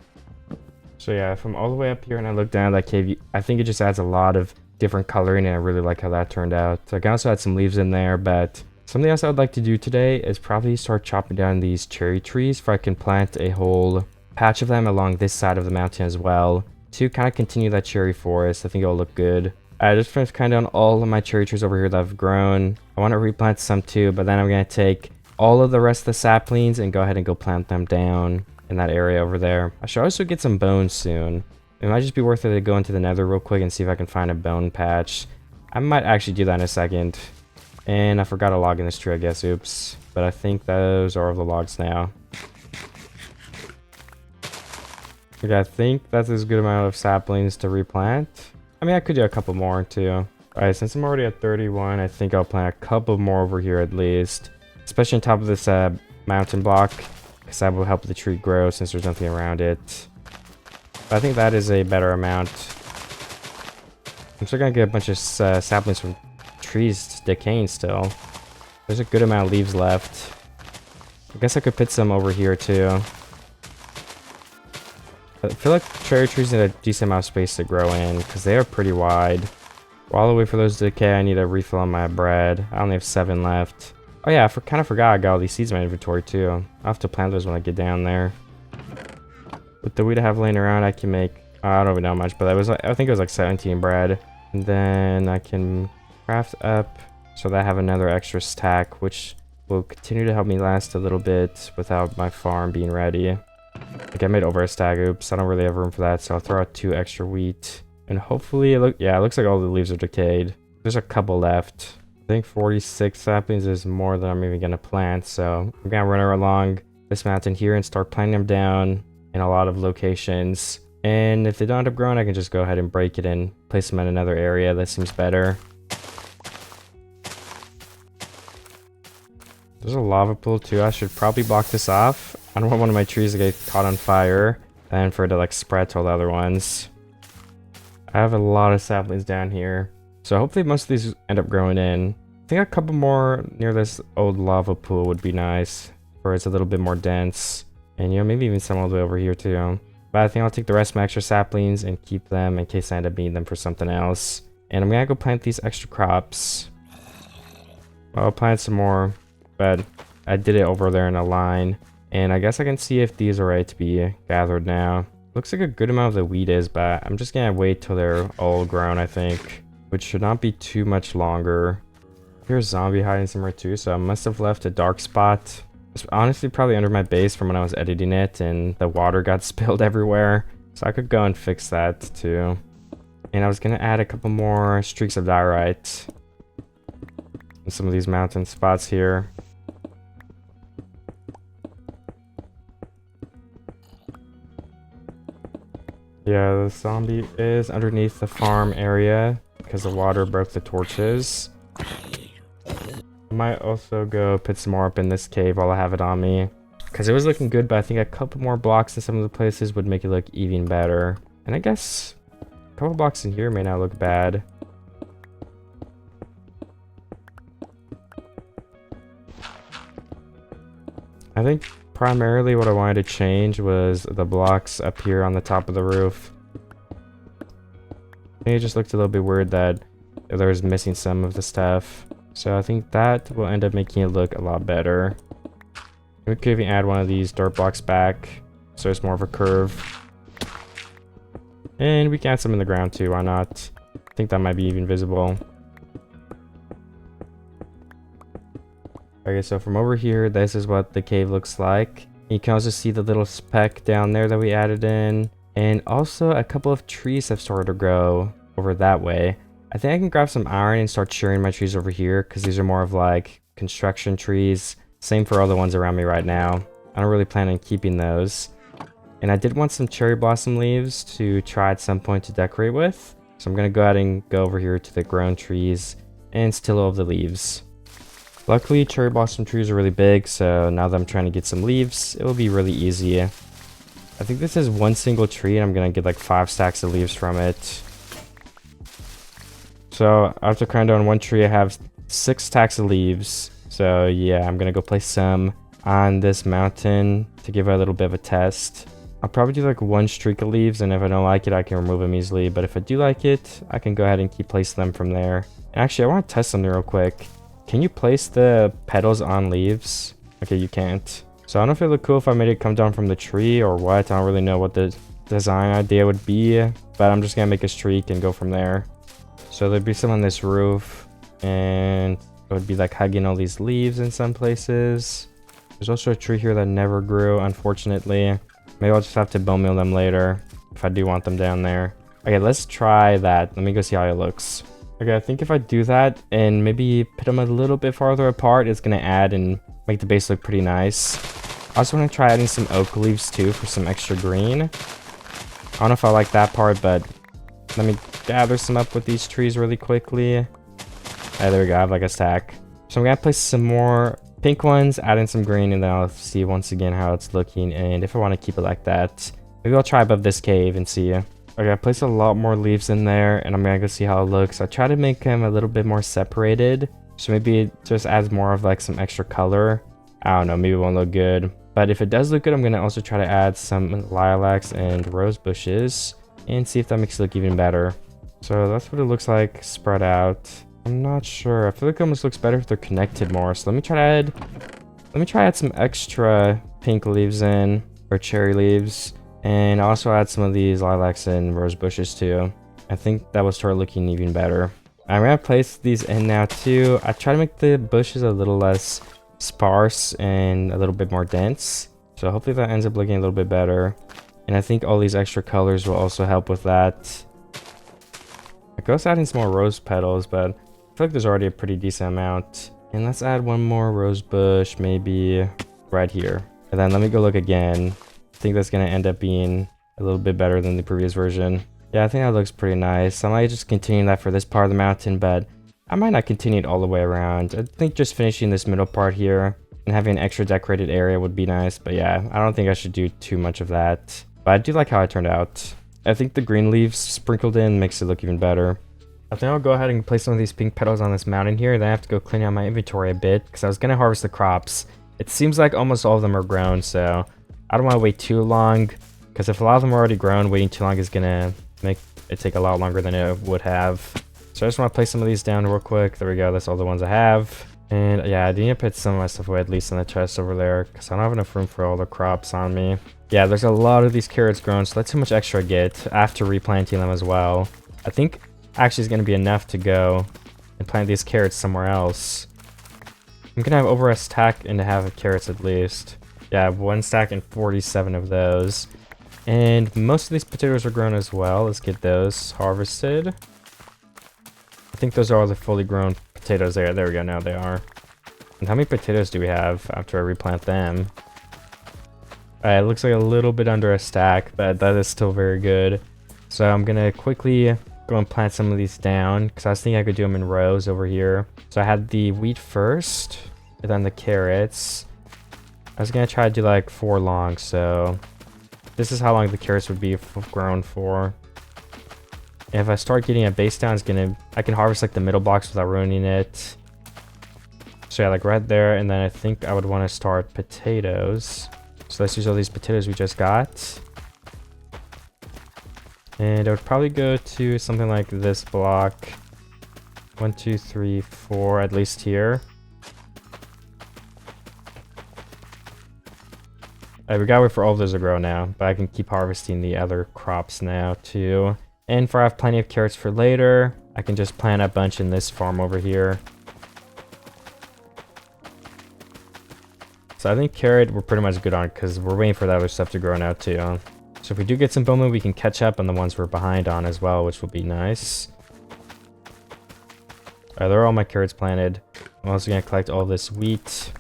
So yeah, if I'm all the way up here and I look down that cave, I think it just adds a lot of different coloring, and I really like how that turned out. So I can also add some leaves in there, but something else I would like to do today is probably start chopping down these cherry trees, for I can plant a whole patch of them along this side of the mountain as well to kind of continue that cherry forest. I think it'll look good. I just finished cutting down all of my cherry trees over here that I've grown. I want to replant some too, but then I'm going to take all of the rest of the saplings and go ahead and go plant them down in that area over there. I should also get some bones soon. It might just be worth it to go into the nether real quick and see if I can find a bone patch. I might actually do that in a second. And I forgot a log in this tree, I guess. Oops. But I think those are all the logs now. Okay, I think that's a good amount of saplings to replant. I mean, I could do a couple more too. Alright, since I'm already at 31, I think I'll plant a couple more over here at least. Especially on top of this mountain block, because that will help the tree grow since there's nothing around it. But I think that is a better amount. I'm still gonna get a bunch of saplings from trees decaying still. There's a good amount of leaves left. I guess I could put some over here too. I feel like cherry trees need a decent amount of space to grow in because they are pretty wide. While I wait for those to decay, I need a refill on my bread. I only have 7 left. Oh yeah, I kind of forgot I got all these seeds in my inventory too. I'll have to plant those when I get down there. With the wheat I have laying around, I can make, I don't even know much, but I think it was like 17 bread. And then I can craft up so that I have another extra stack, which will continue to help me last a little bit without my farm being ready. Like I made over a stack. Oops, I don't really have room for that, so I'll throw out 2 extra wheat. And hopefully, it looks like all the leaves are decayed. There's a couple left. I think 46 saplings is more than I'm even gonna plant, so I'm gonna run along this mountain here and start planting them down in a lot of locations. And if they don't end up growing, I can just go ahead and break it and place them in another area. That seems better. There's a lava pool too. I should probably block this off. I don't want one of my trees to get caught on fire and for it to like spread to all the other ones. I have a lot of saplings down here, so hopefully most of these end up growing in. I think a couple more near this old lava pool would be nice, where it's a little bit more dense. And you know, maybe even some all the way over here too. But I think I'll take the rest of my extra saplings and keep them in case I end up needing them for something else. And I'm gonna go plant these extra crops. I'll plant some more, but I did it over there in a line. And I guess I can see if these are ready to be gathered now. Looks like a good amount of the wheat is, but I'm just gonna wait till they're all grown, I think. Which should not be too much longer. Here's a zombie hiding somewhere too, so I must have left a dark spot. It's honestly probably under my base from when I was editing it and the water got spilled everywhere. So I could go and fix that too. And I was gonna add a couple more streaks of diorite. in some of these mountain spots here. Yeah, the zombie is underneath the farm area because the water broke the torches. I might also go put some more up in this cave while I have it on me, because it was looking good, but I think a couple more blocks in some of the places would make it look even better. And I guess a couple blocks in here may not look bad. I think primarily what I wanted to change was the blocks up here on the top of the roof. It just looked a little bit weird that there was missing some of the stuff. So I think that will end up making it look a lot better. We could even add one of these dirt blocks back so it's more of a curve. And we can add some in the ground too, why not? I think that might be even visible. Okay, so from over here, this is what the cave looks like. You can also see the little speck down there that we added in. And also a couple of trees have started to grow over that way. I think I can grab some iron and start shearing my trees over here, because these are more of like construction trees. Same for all the ones around me right now. I don't really plan on keeping those. And I did want some cherry blossom leaves to try at some point to decorate with. So I'm going to go ahead and go over here to the grown trees and steal all of the leaves. Luckily, cherry blossom trees are really big, so now that I'm trying to get some leaves, it will be really easy. I think this is one single tree, and I'm going to get like 5 stacks of leaves from it. So after cutting down one tree, I have 6 stacks of leaves. So yeah, I'm going to go place some on this mountain to give it a little bit of a test. I'll probably do like 1 streak of leaves, and if I don't like it, I can remove them easily. But if I do like it, I can go ahead and keep placing them from there. And actually, I want to test something real quick. Can you place the petals on leaves? Okay, you can't. So I don't know if it would look cool if I made it come down from the tree or what. I don't really know what the design idea would be, but I'm just gonna make a streak and go from there. So there'd be some on this roof, and it would be like hugging all these leaves in some places. There's also a tree here that never grew, unfortunately. Maybe I'll just have to bone meal them later if I do want them down there. Okay, let's try that. Let me go see how it looks. Okay, I think if I do that and maybe put them a little bit farther apart, it's going to add and make the base look pretty nice. I also want to try adding some oak leaves too for some extra green. I don't know if I like that part, but let me gather some up with these trees really quickly. Hey, there we go, I have like a stack. So I'm going to place some more pink ones, add in some green, and then I'll see once again how it's looking. And if I want to keep it like that, maybe I'll try above this cave and see. Okay, I placed a lot more leaves in there, and I'm gonna go see how it looks. I try to make them a little bit more separated, so maybe it just adds more of like some extra color. I don't know, maybe it won't look good. But if it does look good, I'm gonna also try to add some lilacs and rose bushes and see if that makes it look even better. So that's what it looks like spread out. I'm not sure. I feel like it almost looks better if they're connected more. So let me try to add some extra pink leaves in, or cherry leaves. And I also add some of these lilacs and rose bushes too. I think that will start looking even better. I'm gonna place these in now too. I try to make the bushes a little less sparse and a little bit more dense. So hopefully that ends up looking a little bit better. And I think all these extra colors will also help with that. I could also add in some more rose petals, but I feel like there's already a pretty decent amount. And let's add one more rose bush, maybe right here. And then let me go look again. I think that's going to end up being a little bit better than the previous version. Yeah, I think that looks pretty nice. I might just continue that for this part of the mountain, but I might not continue it all the way around. I think just finishing this middle part here and having an extra decorated area would be nice. But yeah, I don't think I should do too much of that. But I do like how it turned out. I think the green leaves sprinkled in makes it look even better. I think I'll go ahead and place some of these pink petals on this mountain here. Then I have to go clean out my inventory a bit because I was going to harvest the crops. It seems like almost all of them are grown, so I don't want to wait too long, because if a lot of them are already grown, waiting too long is going to make it take a lot longer than it would have. So I just want to place some of these down real quick. There we go. That's all the ones I have. And yeah, I need to put some of my stuff away, at least in the chest over there, because I don't have enough room for all the crops on me. Yeah, there's a lot of these carrots grown, so that's how much extra I get after replanting them as well. I think actually is going to be enough to go and plant these carrots somewhere else. I'm going to have over a stack and a half of carrots at least. Yeah, I have 1 stack and 47 of those. And most of these potatoes are grown as well. Let's get those harvested. I think those are all the fully grown potatoes there? There we go, now they are. And how many potatoes do we have after I replant them? It looks like a little bit under a stack, but that is still very good. So I'm gonna quickly go and plant some of these down, because I was thinking I could do them in rows over here. So I had the wheat first, and then the carrots. I was gonna try to do like 4 long, so this is how long the carrots would be grown for. And if I start getting a base down, I can harvest like the middle blocks without ruining it. So yeah, like right there, and then I think I would want to start potatoes. So let's use all these potatoes we just got. And I would probably go to something like this block. 1, 2, 3, 4, at least here. Alright, we gotta wait for all of those to grow now, but I can keep harvesting the other crops now too. And if I have plenty of carrots for later, I can just plant a bunch in this farm over here. So I think carrot we're pretty much good on, because we're waiting for the other stuff to grow now too. So if we do get some bowman, we can catch up on the ones we're behind on as well, which will be nice. Alright, there are all my carrots planted. I'm also gonna collect all this wheat.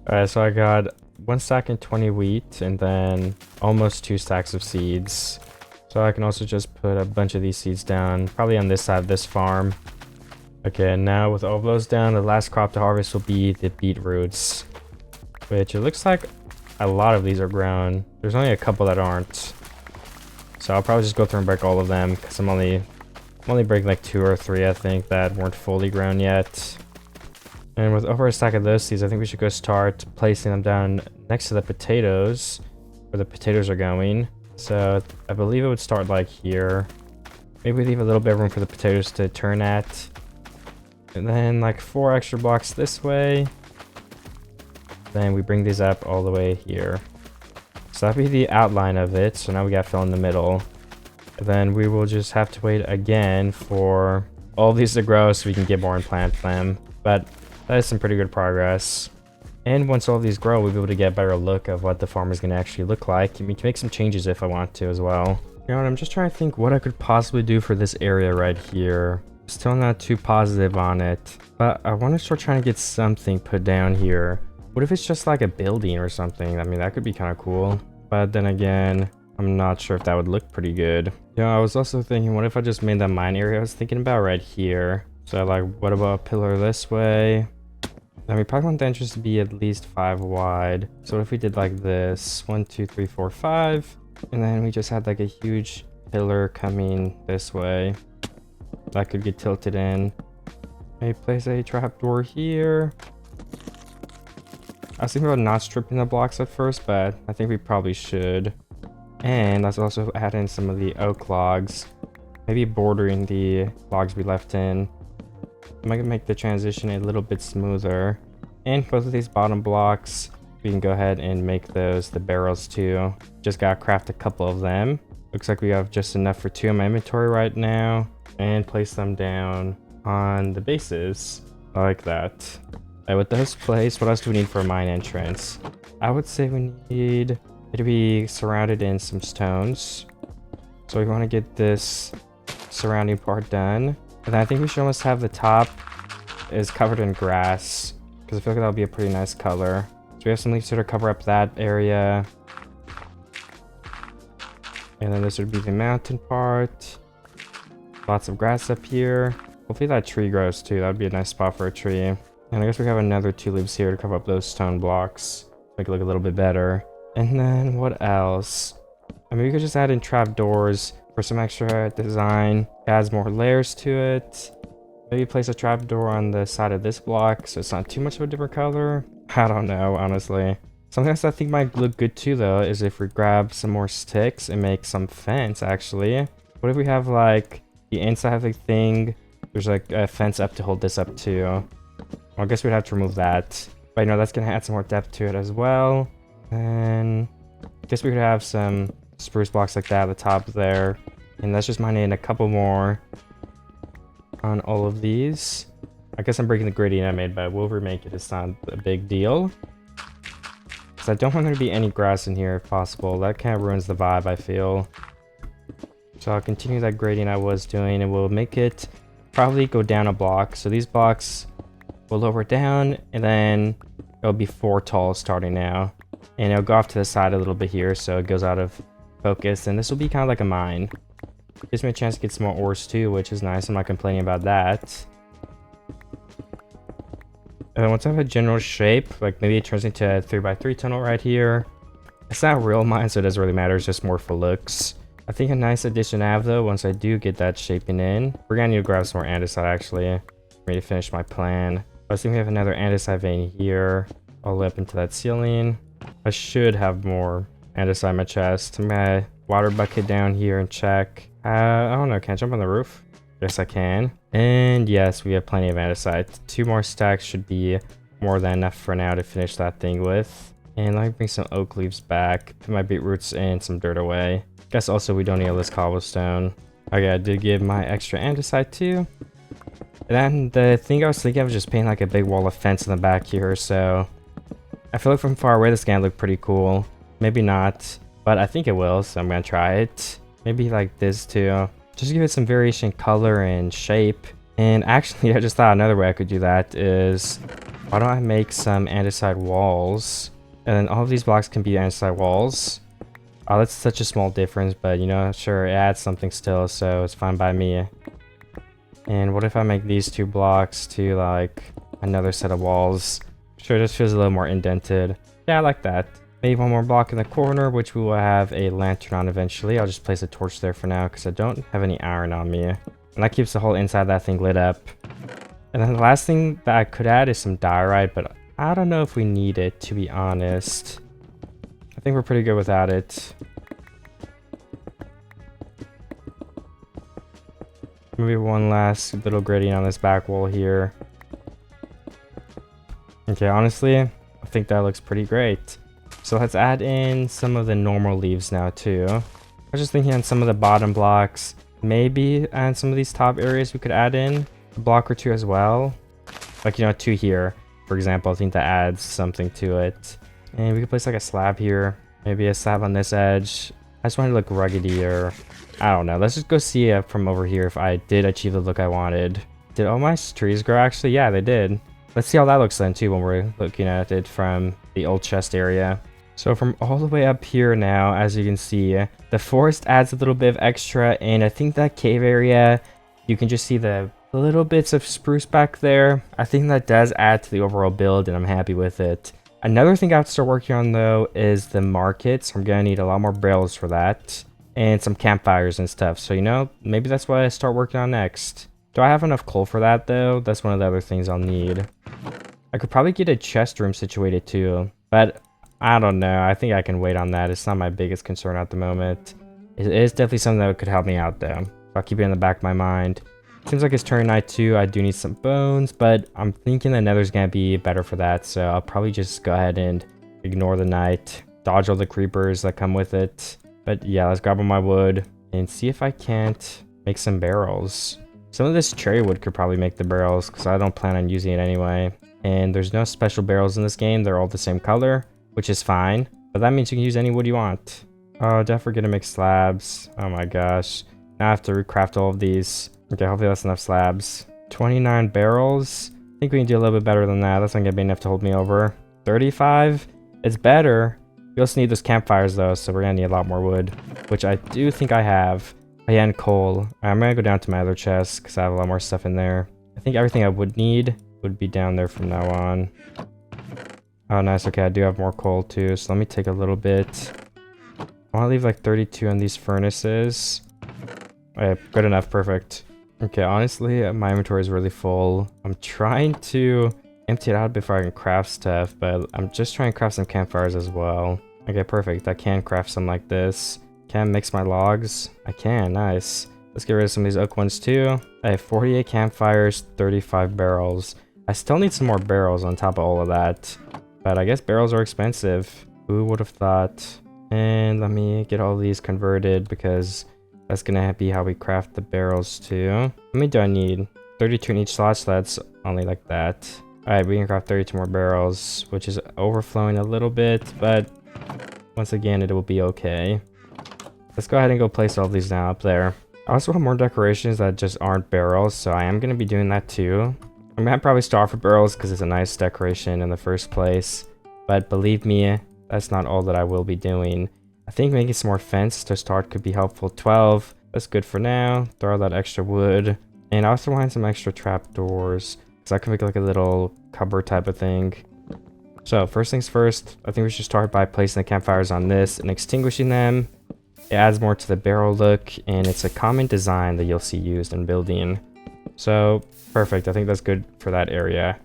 Alright, so I got 1 stack and 20 wheat, and then almost 2 stacks of seeds. So I can also just put a bunch of these seeds down, probably on this side of this farm. Okay, and now with all of those down, the last crop to harvest will be the beetroots, which it looks like a lot of these are grown. There's only a couple that aren't. So I'll probably just go through and break all of them, because I'm only breaking like 2 or 3, I think, that weren't fully grown yet. And with over a stack of those seeds, I think we should go start placing them down next to the potatoes, where the potatoes are going. So I believe it would start like here. Maybe we leave a little bit of room for the potatoes to turn at. And then like 4 extra blocks this way. Then we bring these up all the way here. So that'll be the outline of it. So now we got fill in the middle. And then we will just have to wait again for all these to grow so we can get more and plant them. But that is some pretty good progress. And once all these grow, we'll be able to get a better look of what the farm is going to actually look like. We can make some changes if I want to as well. You know what, I'm just trying to think what I could possibly do for this area right here. Still not too positive on it, but I want to start trying to get something put down here. What if it's just like a building or something? I mean, that could be kind of cool. But then again, I'm not sure if that would look pretty good. You know, I was also thinking, what if I just made that mine area I was thinking about right here? So like, what about a pillar this way? Then we probably want the entrance to be at least 5 wide. So if we did like this, 1, 2, 3, 4, 5, and then we just had like a huge pillar coming this way that could get tilted in. Maybe place a trapdoor here. I was thinking about not stripping the blocks at first, but I think we probably should. And let's also add in some of the oak logs, maybe bordering the logs we left in. I might make the transition a little bit smoother. And both of these bottom blocks, we can go ahead and make those the barrels too. Just gotta craft a couple of them. Looks like we have just enough for 2 in my inventory right now. And place them down on the bases like that. And with those placed, what else do we need for a mine entrance? I would say we need it to be surrounded in some stones. So we want to get this surrounding part done. And then I think we should almost have the top is covered in grass, because I feel like that'll be a pretty nice color. So we have some leaves here to cover up that area. And then this would be the mountain part. Lots of grass up here. Hopefully that tree grows too. That would be a nice spot for a tree. And I guess we have another 2 leaves here to cover up those stone blocks. Make it look a little bit better. And then what else? I mean, we could just add in trapdoors for some extra design. Adds more layers to it. Maybe place a trapdoor on the side of this block so it's not too much of a different color. I don't know, honestly. Something else I think might look good too though is if we grab some more sticks and make some fence actually. What if we have like the inside of the thing, there's like a fence up to hold this up too. Well, I guess we'd have to remove that. But you know, that's gonna add some more depth to it as well. And I guess we could have some spruce blocks like that at the top there. And let's just mine in a couple more on all of these. I guess I'm breaking the gradient I made, but we'll remake it. It's not a big deal. Because I don't want there to be any grass in here if possible. That kind of ruins the vibe, I feel. So I'll continue that gradient I was doing, and we'll make it probably go down a block. So these blocks will lower down, and then it'll be 4 tall starting now. And it'll go off to the side a little bit here, so it goes out of focus. And this will be kind of like a mine. Gives me a chance to get some more ores too, which is nice. I'm not complaining about that. And then once I have a general shape, like maybe it turns into a 3x3 tunnel right here. It's not real mine, so it doesn't really matter. It's just more for looks. I think a nice addition to have, though, once I do get that shaping in, we're gonna need to grab some more andesite actually for me to finish my plan. I think we have another andesite vein here, all the way up into that ceiling. I should have more andesite in my chest. I'm gonna water bucket down here and check. I don't know, can I jump on the roof? Yes, I can. And yes, we have plenty of andesite. 2 more stacks should be more than enough for now to finish that thing with. And let me bring some oak leaves back, put my beetroots and some dirt away. Guess also we don't need all this cobblestone. Okay, I did give my extra andesite too. And then the thing I was thinking of was just painting like a big wall of fence in the back here, so I feel like from far away this is gonna look pretty cool. Maybe not, but I think it will, so I'm gonna try it. Maybe like this too. Just give it some variation in color and shape. And actually, I just thought another way I could do that is, why don't I make some andesite walls? And then all of these blocks can be andesite walls. Oh, that's such a small difference, but you know, sure, it adds something still, so it's fine by me. And what if I make these 2 blocks to like another set of walls? Sure, this feels a little more indented. Yeah, I like that. Maybe 1 more block in the corner, which we will have a lantern on eventually. I'll just place a torch there for now because I don't have any iron on me. And that keeps the whole inside of that thing lit up. And then the last thing that I could add is some diorite, but I don't know if we need it, to be honest. I think we're pretty good without it. Maybe 1 last little gradient on this back wall here. Okay, honestly, I think that looks pretty great. So let's add in some of the normal leaves now too. I was just thinking on some of the bottom blocks, maybe on some of these top areas we could add in a block or 2 as well. Like, you know, 2 here, for example. I think that adds something to it. And we could place like a slab here, maybe a slab on this edge. I just want to look ruggedy, or I don't know. Let's just go see from over here if I did achieve the look I wanted. Did all my trees grow actually? Yeah, they did. Let's see how that looks then too when we're looking at it from the old chest area. So from all the way up here now, as you can see, the forest adds a little bit of extra, and I think that cave area, you can just see the little bits of spruce back there. I think that does add to the overall build, and I'm happy with it. Another thing I have to start working on though is the markets. I'm gonna need a lot more barrels for that, and some campfires and stuff. So, you know, maybe that's what I start working on next. Do I have enough coal for that though? That's one of the other things I'll need. I could probably get a chest room situated too, but I don't know. I think I can wait on that. It's not my biggest concern at the moment. It is definitely something that could help me out though. I'll keep it in the back of my mind. Seems like it's turning night too. I do need some bones, but I'm thinking the nether's gonna be better for that, so I'll probably just go ahead and ignore the night, dodge all the creepers that come with it. But yeah, let's grab all my wood and see if I can't make some barrels. Some of this cherry wood could probably make the barrels because I don't plan on using it anyway. And there's no special barrels in this game. They're all the same color, which is fine, but that means you can use any wood you want. Oh, don't forget to make slabs. Oh my gosh. Now I have to recraft all of these. Okay, hopefully that's enough slabs. 29 barrels. I think we can do a little bit better than that. That's not gonna be enough to hold me over. 35. It's better. We also need those campfires though, so we're gonna need a lot more wood, which I do think I have. Oh yeah, and coal. I'm gonna go down to my other chest because I have a lot more stuff in there. I think everything I would need would be down there from now on. Oh, nice. Okay, I do have more coal too, so let me take a little bit. I want to leave like 32 on these furnaces. Okay, good enough. Perfect. Okay, honestly, my inventory is really full. I'm trying to empty it out before I can craft stuff, but I'm just trying to craft some campfires as well. Okay, perfect. I can craft some like this. Can I mix my logs? I can. Nice. Let's get rid of some of these oak ones too. I have 48 campfires, 35 barrels. I still need some more barrels on top of all of that, but I guess barrels are expensive. Who would have thought? And let me get all these converted because that's gonna be how we craft the barrels too. How many do I need? 32 in each slot, so that's only like that. Alright, we can craft 32 more barrels, which is overflowing a little bit, but once again, it will be okay. Let's go ahead and go place all these now up there. I also want more decorations that just aren't barrels, so I am going to be doing that too. I'm going to probably start with barrels because it's a nice decoration in the first place. But believe me, that's not all that I will be doing. I think making some more fence to start could be helpful. 12, that's good for now. Throw out that extra wood. And I also want some extra trapdoors, because I can make like a little cupboard type of thing. So first things first, I think we should start by placing the campfires on this and extinguishing them. It adds more to the barrel look, and it's a common design that you'll see used in building. So perfect, I think that's good for that area.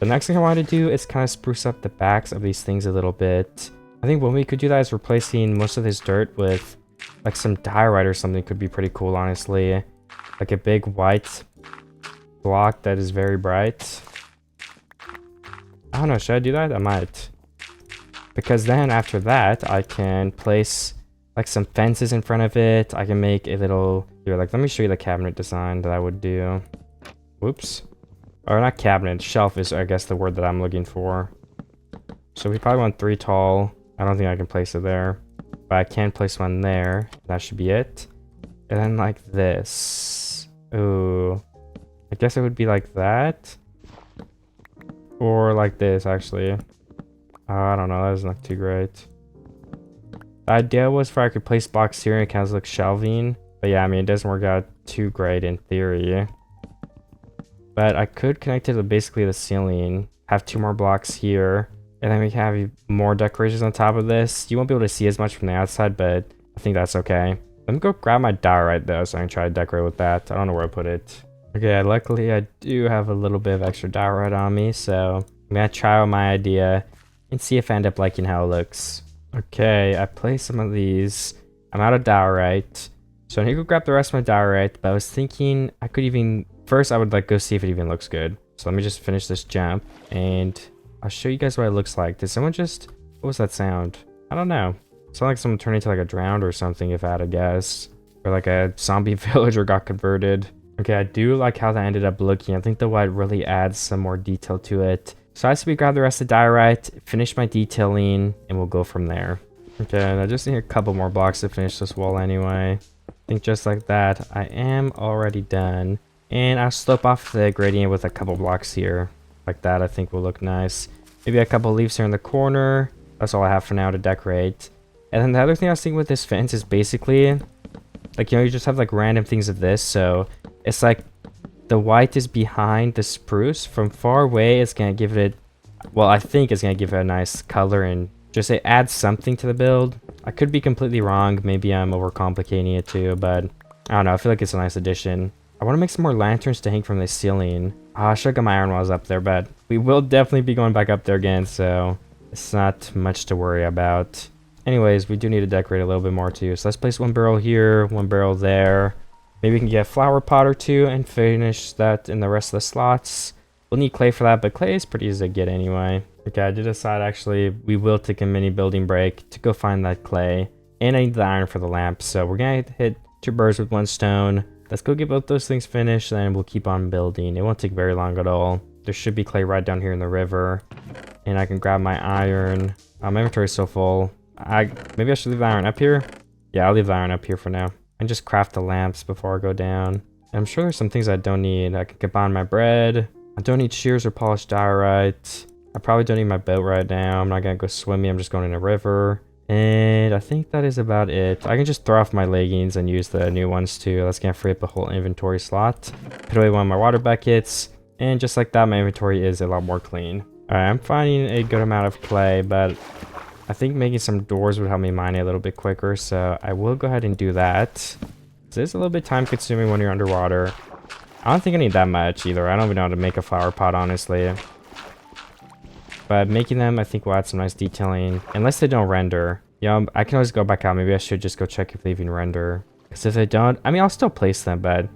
The next thing I want to do is kind of spruce up the backs of these things a little bit. I think what we could do that is replacing most of this dirt with like some diorite or something could be pretty cool, honestly. Like a big white block that is very bright. I don't know, should I do that? I might. Because then after that, I can place like some fences in front of it. I can make a little, here, like, let me show you the cabinet design that I would do. Whoops. Or not cabinet, shelf is, I guess, the word that I'm looking for. So we probably want 3 tall. I don't think I can place it there. But I can place one there. That should be it. And then like this. Ooh. I guess it would be like that. Or like this, actually. I don't know, that doesn't look too great. The idea was for I could place blocks here and it kind of looks shelving. But yeah, I mean, it doesn't work out too great in theory. But I could connect it to basically the ceiling. Have 2 more blocks here. And then we have more decorations on top of this. You won't be able to see as much from the outside, but I think that's okay. Let me go grab my diorite though, so I can try to decorate with that. I don't know where I put it. Okay, luckily I do have a little bit of extra diorite on me, so I'm gonna try out my idea and see if I end up liking how it looks. Okay, I placed some of these. I'm out of diorite, so I need to go grab the rest of my diorite, but I was thinking I could even... First, I would like go see if it even looks good. So let me just finish this jump, and I'll show you guys what it looks like. Did someone just... What was that sound? I don't know. It sounded like someone turned into like a drowned or something, if I had to guess. Or like a zombie villager got converted. Okay, I do like how that ended up looking. I think the white really adds some more detail to it. So I say we grab the rest of the diorite, finish my detailing, and we'll go from there. Okay, and I just need a couple more blocks to finish this wall anyway. I think just like that, I am already done. And I'll slope off the gradient with a couple blocks here. Like that, I think will look nice. Maybe a couple leaves here in the corner. That's all I have for now to decorate. And then the other thing I was thinking with this fence is basically, like, you know, you just have like random things of this. So it's like the white is behind the spruce. From far away, it's going to give it, well, I think it's going to give it a nice color and just it adds something to the build. I could be completely wrong. Maybe I'm overcomplicating it too, but I don't know. I feel like it's a nice addition. I want to make some more lanterns to hang from the ceiling. I should have got my iron while I was up there, but we will definitely be going back up there again, so it's not much to worry about. Anyways, we do need to decorate a little bit more too. So let's place 1 barrel here, 1 barrel there. Maybe we can get a flower pot or 2 and finish that in the rest of the slots. We'll need clay for that, but clay is pretty easy to get anyway. Okay, I did decide actually we will take a mini building break to go find that clay. And I need the iron for the lamp, so we're gonna hit 2 birds with 1 stone. Let's go get both those things finished, and then we'll keep on building. It won't take very long at all. There should be clay right down here in the river. And I can grab my iron. My inventory is so full. Maybe I should leave the iron up here? Yeah, I'll leave the iron up here for now. And just craft the lamps before I go down. And I'm sure there's some things I don't need. I can combine my bread. I don't need shears or polished diorite. I probably don't need my boat right now. I'm not gonna go swimming. I'm just going in a river. And I think that is about it. I can just throw off my leggings and use the new ones too. That's gonna free up a whole inventory slot. Put away one of my water buckets. And just like that, my inventory is a lot more clean. Alright, I'm finding a good amount of clay, but I think making some doors would help me mine it a little bit quicker. So I will go ahead and do that. This is a little bit time consuming when you're underwater. I don't think I need that much either. I don't even know how to make a flower pot, honestly. But making them, I think, will add some nice detailing. Unless they don't render. Yeah, I can always go back out. Maybe I should just go check if they even render. Because if they don't, I mean, I'll still place them, but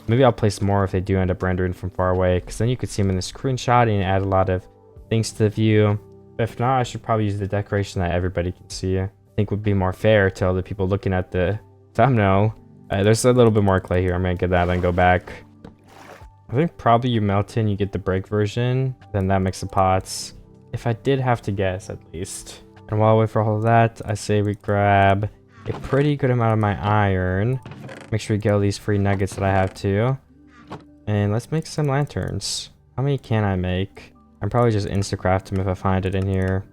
maybe I'll place more if they do end up rendering from far away. Because then you could see them in the screenshot and add a lot of things to the view. But if not, I should probably use the decoration that everybody can see. I think would be more fair to all the people looking at the thumbnail. There's a little bit more clay here. I'm going to get that and go back. I think probably you melt it and you get the break version. Then that makes the pots. If I did have to guess, at least. And while I wait for all of that, I say we grab a pretty good amount of my iron. Make sure we get all these free nuggets that I have too. And let's make some lanterns. How many can I make? I'm probably just instacraft them if I find it in here.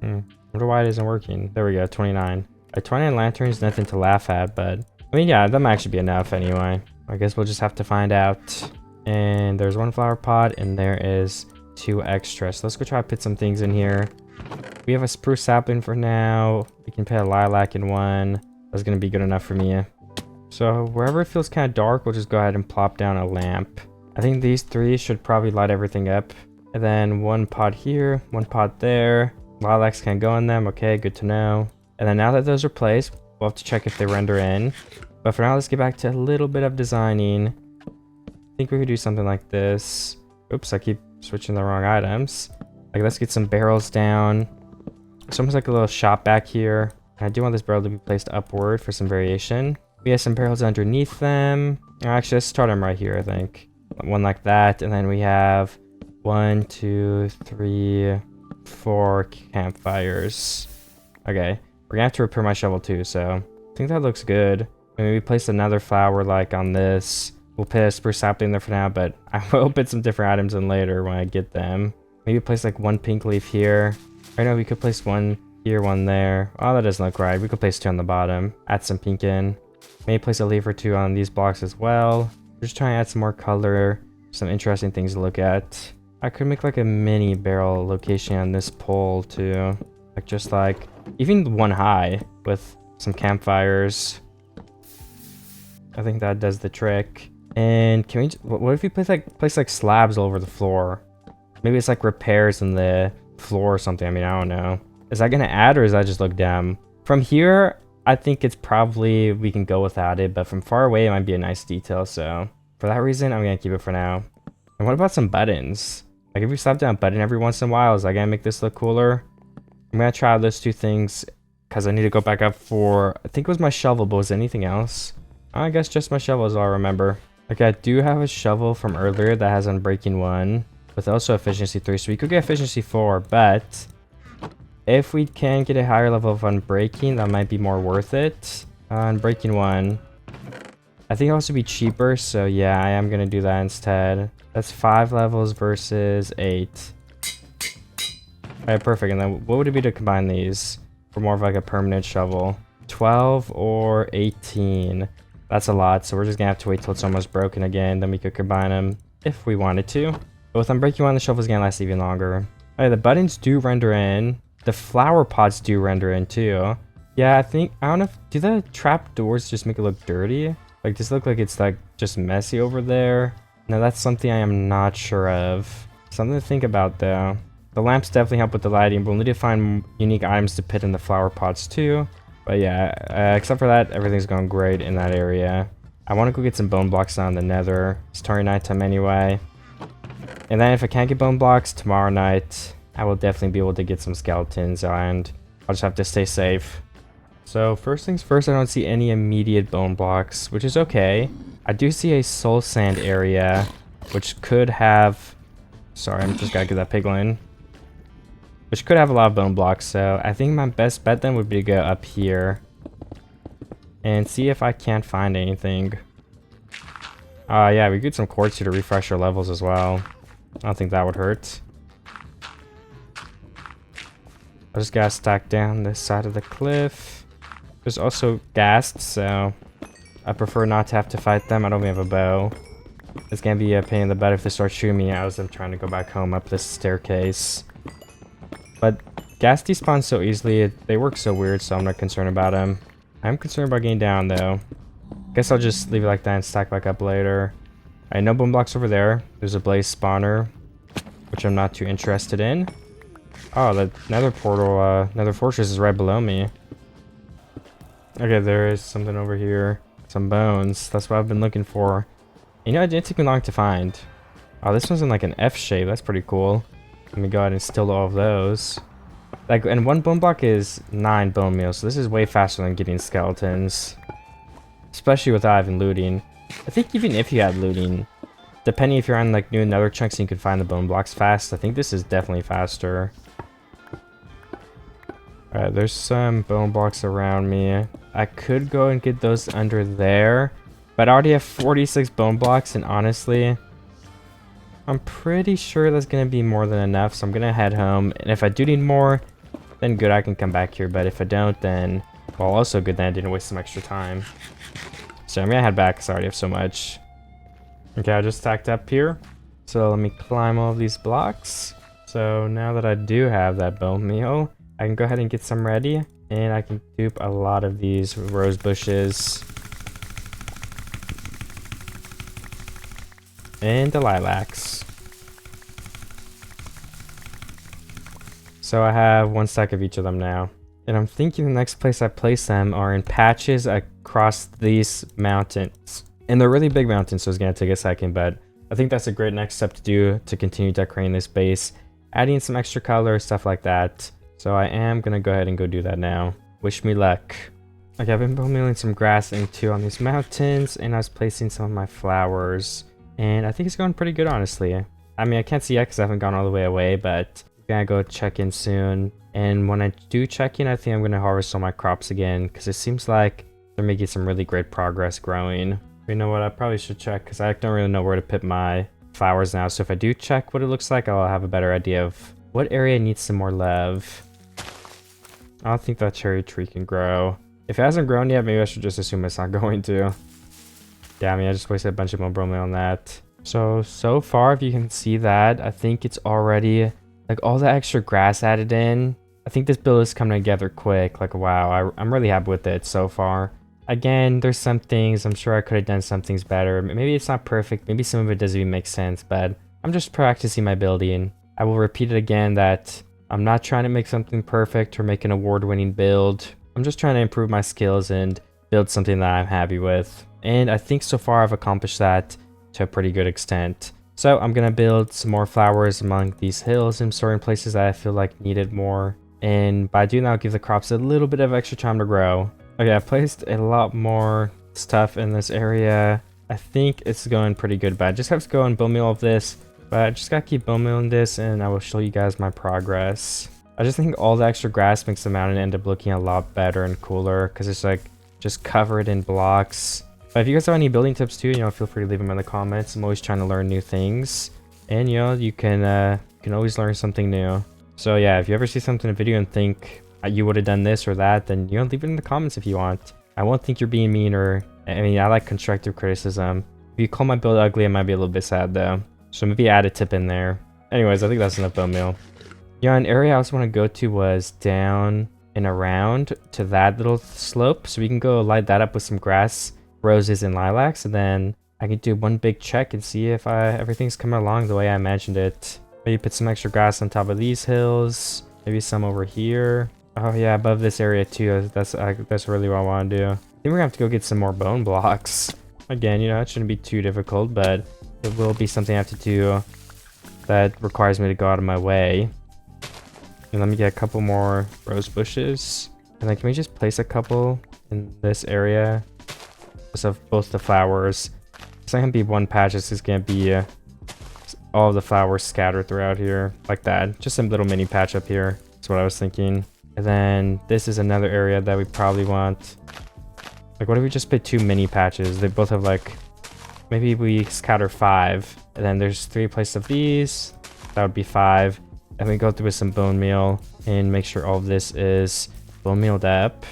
Wonder why it isn't working. There we go, 29. 29 lanterns, nothing to laugh at, but I mean, yeah, that might actually be enough anyway. I guess we'll just have to find out. And there's 1 flower pot, and there is 2 extra. So let's go try to put some things in here. We have a spruce sapling for now. We can put a lilac in one. That's gonna be good enough for me. So wherever it feels kind of dark, we'll just go ahead and plop down a lamp. I think these 3 should probably light everything up. And then 1 pot here, 1 pot there. Lilacs can go in them. Okay, good to know. And then now that those are placed, we'll have to check if they render in. But for now, let's get back to a little bit of designing. I think we could do something like this. Oops, I keep switching the wrong items. Like, let's get some barrels down. It's almost like a little shop back here. I do want this barrel to be placed upward for some variation. We have some barrels underneath them. Actually, let's start them right here, I think. One like that, and then we have 1, 2, 3, 4 campfires. Okay, we're gonna have to repair my shovel too, so I think that looks good. Maybe we place another flower like on this. We'll put a spruce sapling there for now, but I will put some different items in later when I get them. Maybe place like 1 pink leaf here. I know we could place 1 here, 1 there. Oh, that doesn't look right. We could place 2 on the bottom. Add some pink in. Maybe place a leaf or 2 on these blocks as well. We're just trying to add some more color, some interesting things to look at. I could make like a mini barrel location on this pole too. Like just like, even 1 high with some campfires. I think that does the trick. And can we, what if we place like slabs all over the floor? Maybe it's like repairs in the floor or something. I mean, I don't know. Is that gonna add, or does that just look dumb? From here, I think it's probably, we can go without it, but from far away, it might be a nice detail. So for that reason, I'm gonna keep it for now. And what about some buttons? Like if we slap down a button every once in a while, is that gonna make this look cooler? I'm gonna try those 2 things because I need to go back up for, I think it was my shovel, but was there anything else? I guess just my shovel is all I remember. Okay, I do have a shovel from earlier that has Unbreaking 1 with also efficiency 3, so we could get efficiency 4, but if we can get a higher level of Unbreaking, that might be more worth it. Unbreaking 1, I think it'll also be cheaper, so yeah, I am gonna do that instead. That's 5 levels versus 8. Alright, perfect. And then what would it be to combine these for more of like a permanent shovel? 12 or 18. That's a lot, so we're just gonna have to wait till it's almost broken again, then we could combine them if we wanted to. But with Unbreaking 1, the shovel's gonna last even longer. Alright, the buttons do render in. The flower pots do render in too. Yeah, I don't know if, do the trap doors just make it look dirty? Like, does it look like it's like just messy over there? No, that's something I am not sure of. Something to think about though. The lamps definitely help with the lighting, but we'll need to find unique items to put in the flower pots too. But yeah, except for that, everything's going great in that area. I want to go get some bone blocks on the nether. It's turning nighttime anyway. And then if I can't get bone blocks tomorrow night, I will definitely be able to get some skeletons, and I'll just have to stay safe. So first things first, I don't see any immediate bone blocks, which is okay. I do see a soul sand area, which could have... Sorry, I'm just gotta get that piglin. Which could have a lot of bone blocks, so I think my best bet then would be to go up here and see if I can't find anything. Yeah, we get some quartz here to refresh our levels as well. I don't think that would hurt. I just gotta stack down this side of the cliff. There's also ghasts, so I prefer not to have to fight them. I don't even have a bow. It's gonna be a pain in the butt if they start shooting me as I'm trying to go back home up this staircase. But gas despawn so easily, they work so weird, so I'm not concerned about them. I'm concerned about getting down though. Guess I'll just leave it like that and stack back up later. I know bone blocks over there. There's a blaze spawner, which I'm not too interested in. Oh, the nether portal, nether fortress is right below me. Okay, there is something over here. Some bones. That's what I've been looking for. You know, it didn't take me long to find. Oh, this one's in like an F shape. That's pretty cool. Let me go ahead and steal all of those. Like, and 1 bone block is 9 bone meal, so this is way faster than getting skeletons. Especially without even looting. I think even if you had looting, depending if you're on like new nether chunks and you can find the bone blocks fast, I think this is definitely faster. Alright, there's some bone blocks around me. I could go and get those under there, but I already have 46 bone blocks, and honestly, I'm pretty sure that's gonna be more than enough, so I'm gonna head home. And if I do need more, then good, I can come back here. But if I don't, then, well, also good that I didn't waste some extra time. So I'm gonna head back because I already have so much. Okay, I just stacked up here. So let me climb all of these blocks. So now that I do have that bone meal, I can go ahead and get some ready. And I can dupe a lot of these rose bushes. And the lilacs. So I have 1 stack of each of them now. And I'm thinking the next place I place them are in patches across these mountains. And they're really big mountains, so it's going to take a second, but I think that's a great next step to do to continue decorating this base. Adding some extra color, stuff like that. So I am going to go ahead and go do that now. Wish me luck. Okay, I've been bone mealing some grass into on these mountains, and I was placing some of my flowers. And I think it's going pretty good, honestly. I mean, I can't see yet because I haven't gone all the way away, but I'm going to go check in soon. And when I do check in, I think I'm going to harvest all my crops again, because it seems like they're making some really great progress growing. You know what, I probably should check because I don't really know where to put my flowers now. So if I do check what it looks like, I'll have a better idea of what area needs some more love. I don't think that cherry tree can grow. If it hasn't grown yet, maybe I should just assume it's not going to. Yeah, I mean, I just wasted a bunch of bone meal on that. So far, if you can see that, I think it's already, like, all the extra grass added in. I think this build is coming together quick. Like, wow, I'm really happy with it so far. Again, there's some things, I'm sure I could have done some things better. Maybe it's not perfect, maybe some of it doesn't even make sense, but I'm just practicing my building. I will repeat it again that I'm not trying to make something perfect or make an award-winning build. I'm just trying to improve my skills and build something that I'm happy with. And I think so far I've accomplished that to a pretty good extent. So I'm gonna build some more flowers among these hills in certain places that I feel like needed more. And by doing that, I'll give the crops a little bit of extra time to grow. Okay, I've placed a lot more stuff in this area. I think it's going pretty good, but I just have to go and bone meal of this. But I just gotta keep bone mealing this, and I will show you guys my progress. I just think all the extra grass makes the mountain end up looking a lot better and cooler, because it's like just covered in blocks. But if you guys have any building tips too, feel free to leave them in the comments. I'm always trying to learn new things, and you can always learn something new. So yeah, if you ever see something in a video and think you would have done this or that, then leave it in the comments if you want. I won't think you're being mean, or I like constructive criticism. If you call my build ugly, I might be a little bit sad though. So maybe add a tip in there. Anyways, I think that's enough bone meal. Yeah, an area I also want to go to was down and around to that little slope. So we can go light that up with some grass, roses, and lilacs. And then I can do one big check and see if everything's coming along the way I imagined it. Maybe put some extra grass on top of these hills. Maybe some over here. Oh yeah, above this area too. That's really what I want to do. I think we're gonna have to go get some more bone blocks. Again, it shouldn't be too difficult, but it will be something I have to do that requires me to go out of my way. And let me get a couple more rose bushes. And then can we just place a couple in this area? Just of both the flowers. It's not gonna be one patch, it's just gonna be all of the flowers scattered throughout here. Like that. Just some little mini patch up here. That's what I was thinking. And then this is another area that we probably want. Like, what if we just put 2 mini patches? They both have like, maybe we scatter 5. And then there's 3 places of these. That would be 5. And we go through with some bone meal and make sure all of this is bone mealed up.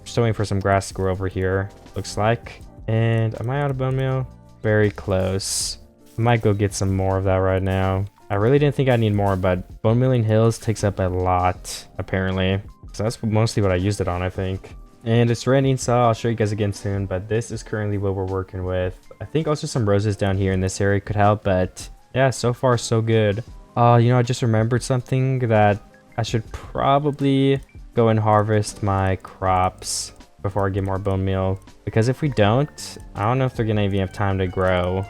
Still waiting for some grass to grow over here, looks like. And am I out of bone meal? Very close. I might go get some more of that right now. I really didn't think I need more, but bone mealing hills takes up a lot, apparently. So that's mostly what I used it on, I think. And it's raining, so I'll show you guys again soon, but this is currently what we're working with. I think also some roses down here in this area could help, but yeah, so far so good. I just remembered something that I should probably go and harvest my crops before I get more bone meal. Because if we don't, I don't know if they're gonna even have time to grow.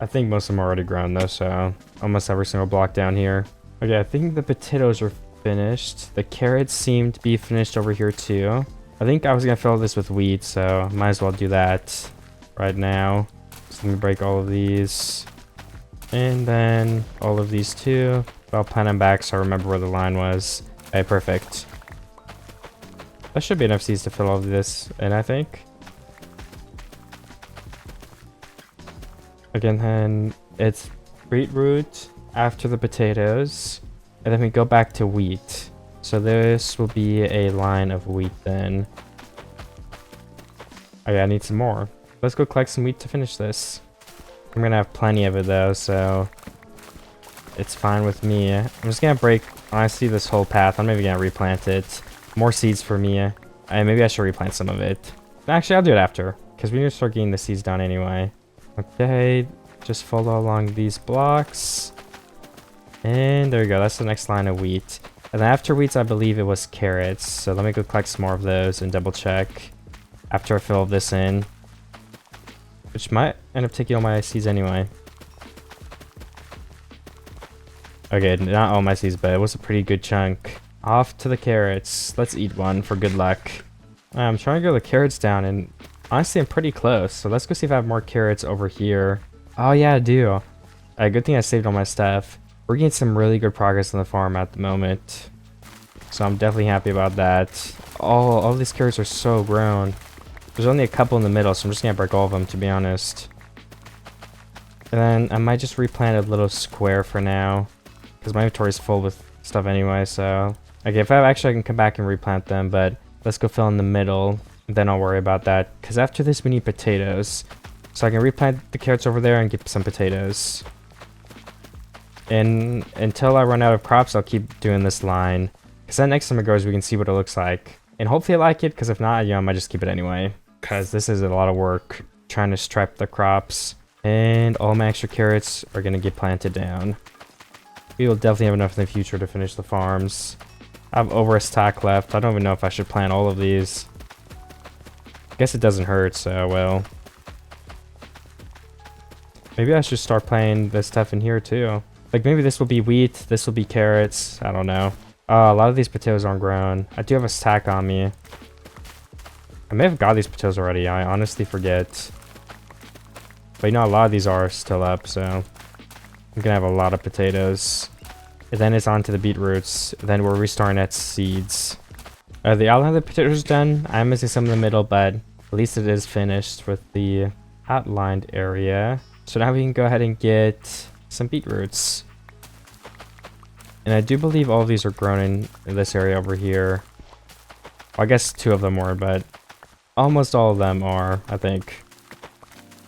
I think most of them are already grown though, so almost every single block down here. Okay, I think the potatoes are finished. The carrots seem to be finished over here too. I think I was gonna fill this with wheat, so might as well do that right now. So let me break all of these. And then all of these too. But I'll plant them back so I remember where the line was. Okay, perfect. That should be enough seeds to fill all of this in, I think. Again, then it's beetroot after the potatoes, and then we go back to wheat. So this will be a line of wheat then. Oh yeah, I need some more. Let's go collect some wheat to finish this. I'm gonna have plenty of it though, so it's fine with me. I'm just gonna break, honestly, this whole path. I'm maybe gonna replant it. More seeds for me. And maybe I should replant some of it. Actually, I'll do it after, because we need to start getting the seeds down anyway. Okay, just follow along these blocks. And there we go, that's the next line of wheat. And then after wheats, I believe it was carrots. So let me go collect some more of those and double check after I fill all this in. Which might end up taking all my seeds anyway. Okay, not all my seeds, but it was a pretty good chunk. Off to the carrots. Let's eat one for good luck. I'm trying to get the carrots down, and honestly, I'm pretty close. So let's go see if I have more carrots over here. Oh yeah, I do. Good thing I saved all my stuff. We're getting some really good progress on the farm at the moment. So I'm definitely happy about that. All these carrots are so grown. There's only a couple in the middle, so I'm just gonna break all of them, to be honest. And then I might just replant a little square for now, because my inventory is full with stuff anyway, so... Okay, if I actually, I can come back and replant them, but let's go fill in the middle, then I'll worry about that. Because after this, we need potatoes. So I can replant the carrots over there and get some potatoes. And until I run out of crops, I'll keep doing this line. Because then next time it grows, we can see what it looks like. And hopefully I like it, because if not, I might just keep it anyway. Because this is a lot of work, trying to stripe the crops. And all my extra carrots are going to get planted down. We will definitely have enough in the future to finish the farms. I have over a stack left. I don't even know if I should plant all of these. I guess it doesn't hurt, so well. Maybe I should start planting this stuff in here too. Like maybe this will be wheat, this will be carrots. I don't know. A lot of these potatoes aren't grown. I do have a stack on me. I may have got these potatoes already. I honestly forget. But you know, a lot of these are still up, so I'm gonna have a lot of potatoes. And then it's on to the beetroots. Then we're restarting at seeds. The outline of the potatoes is done. I'm missing some in the middle, but at least it is finished with the outlined area. So now we can go ahead and get some beetroots. And I do believe all of these are grown in this area over here. Well, I guess 2 of them were, but almost all of them are, I think.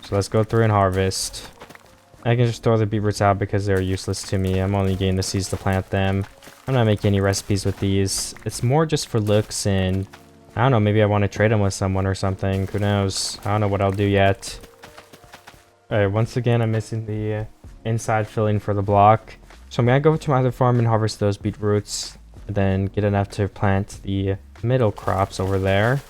So let's go through and harvest. I can just throw the beetroots out because they're useless to me. I'm only getting the seeds to plant them. I'm not making any recipes with these. It's more just for looks, and I don't know, maybe I want to trade them with someone or something. Who knows? I don't know what I'll do yet. Alright, once again, I'm missing the inside filling for the block. So I'm going to go to my other farm and harvest those beetroots. And then get enough to plant the middle crops over there.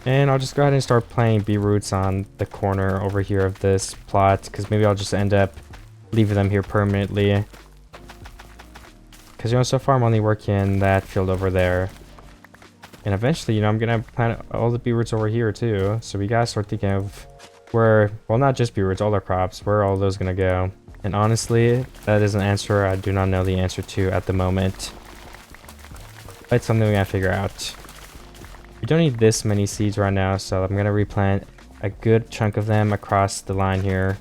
And I'll just go ahead and start planting beetroots on the corner over here of this plot, because maybe I'll just end up leaving them here permanently. Because, you know, so far I'm only working that field over there. And eventually, you know, I'm going to plant all the beetroots over here too. So we got to start thinking of where, well, not just beetroots, all our crops, where are all those going to go? And honestly, that is an answer I do not know the answer to at the moment. But it's something we got to figure out. We don't need this many seeds right now, so I'm going to replant a good chunk of them across the line here.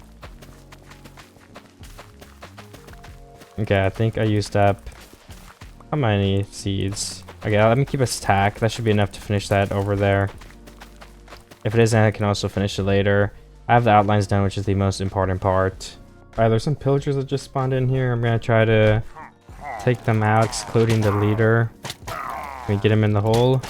Okay, I think I used up how many seeds? Okay, let me keep a stack. That should be enough to finish that over there. If it isn't, I can also finish it later. I have the outlines done, which is the most important part. Alright, there's some pillagers that just spawned in here. I'm going to try to take them out, excluding the leader. Can we get him in the hole?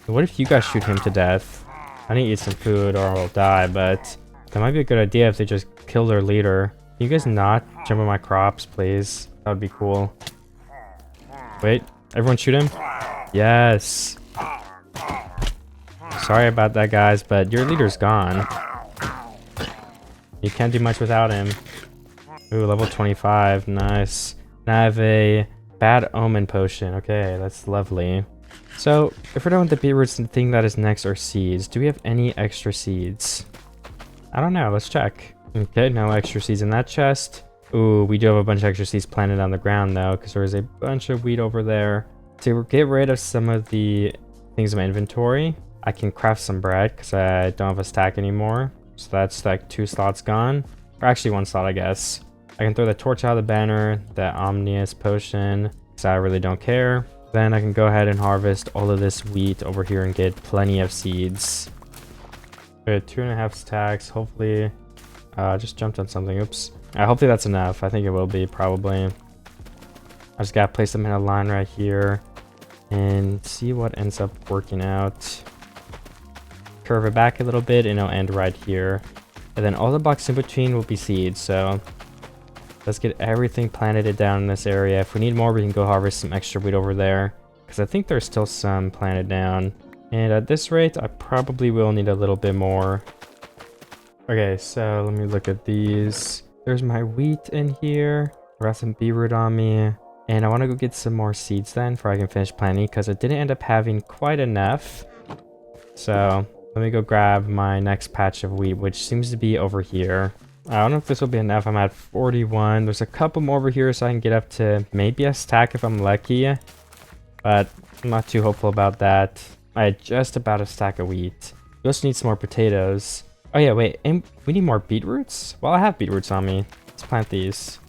What if you guys shoot him to death? I need to eat some food or I'll die, but that might be a good idea if they just kill their leader. Can you guys not jump on my crops, please? That would be cool. Wait, everyone shoot him? Yes. Sorry about that, guys, but your leader's gone. You can't do much without him. Ooh, level 25. Nice. Now I have a bad omen potion. Okay, that's lovely. So, if we're done with the beetroots, the thing that is next are seeds. Do we have any extra seeds? I don't know. Let's check. Okay, no extra seeds in that chest. Ooh, we do have a bunch of extra seeds planted on the ground though, because there's a bunch of wheat over there. To get rid of some of the things in my inventory, I can craft some bread because I don't have a stack anymore. So that's like 2 slots gone. Or actually 1 slot, I guess. I can throw the torch out of the banner, the Omnius potion, because I really don't care. Then I can go ahead and harvest all of this wheat over here and get plenty of seeds. Good, 2.5 stacks. Hopefully, I just jumped on something. Oops. Hopefully that's enough. I think it will be, probably. I just gotta place them in a line right here and see what ends up working out. Curve it back a little bit and it'll end right here. And then all the blocks in between will be seeds, so let's get everything planted down in this area. If we need more, we can go harvest some extra wheat over there, because I think there's still some planted down. And at this rate, I probably will need a little bit more. Okay, so let me look at these. There's my wheat in here. I got some beetroot on me. And I want to go get some more seeds then before I can finish planting, because I didn't end up having quite enough. So let me go grab my next patch of wheat, which seems to be over here. I don't know if this will be enough. I'm at 41. There's a couple more over here so I can get up to maybe a stack if I'm lucky. But I'm not too hopeful about that. I had just about a stack of wheat. We also need some more potatoes. Oh yeah, wait. And we need more beetroots? Well, I have beetroots on me. Let's plant these.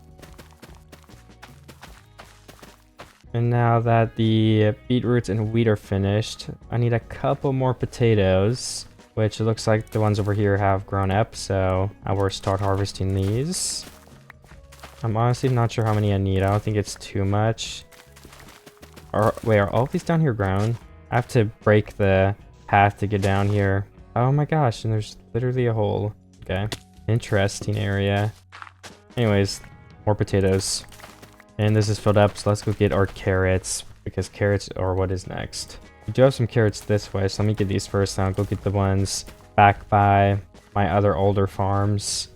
And now that the beetroots and wheat are finished, I need a couple more potatoes, which it looks like the ones over here have grown up, so I will start harvesting these. I'm honestly not sure how many I need. I don't think it's too much. Wait, are all of these down here grown? I have to break the path to get down here. Oh my gosh, and there's literally a hole. Okay, interesting area. Anyways, more potatoes. And this is filled up, so let's go get our carrots, because carrots are what is next. We do have some carrots this way, so let me get these first, and I'll go get the ones back by my other older farms.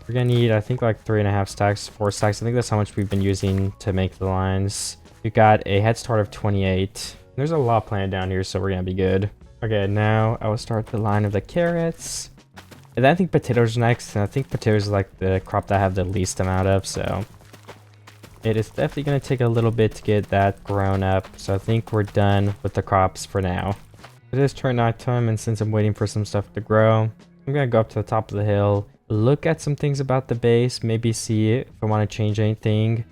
We're gonna need, I think, like 3.5 stacks, 4 stacks. I think that's how much we've been using to make the lines. We got a head start of 28. There's a lot planted down here, so we're gonna be good. Okay, now I will start the line of the carrots. And then I think potatoes are next, and I think potatoes are like the crop that I have the least amount of, so it is definitely going to take a little bit to get that grown up, so I think we're done with the crops for now. It is turn nighttime, and since I'm waiting for some stuff to grow, I'm going to go up to the top of the hill, look at some things about the base, maybe see if I want to change anything,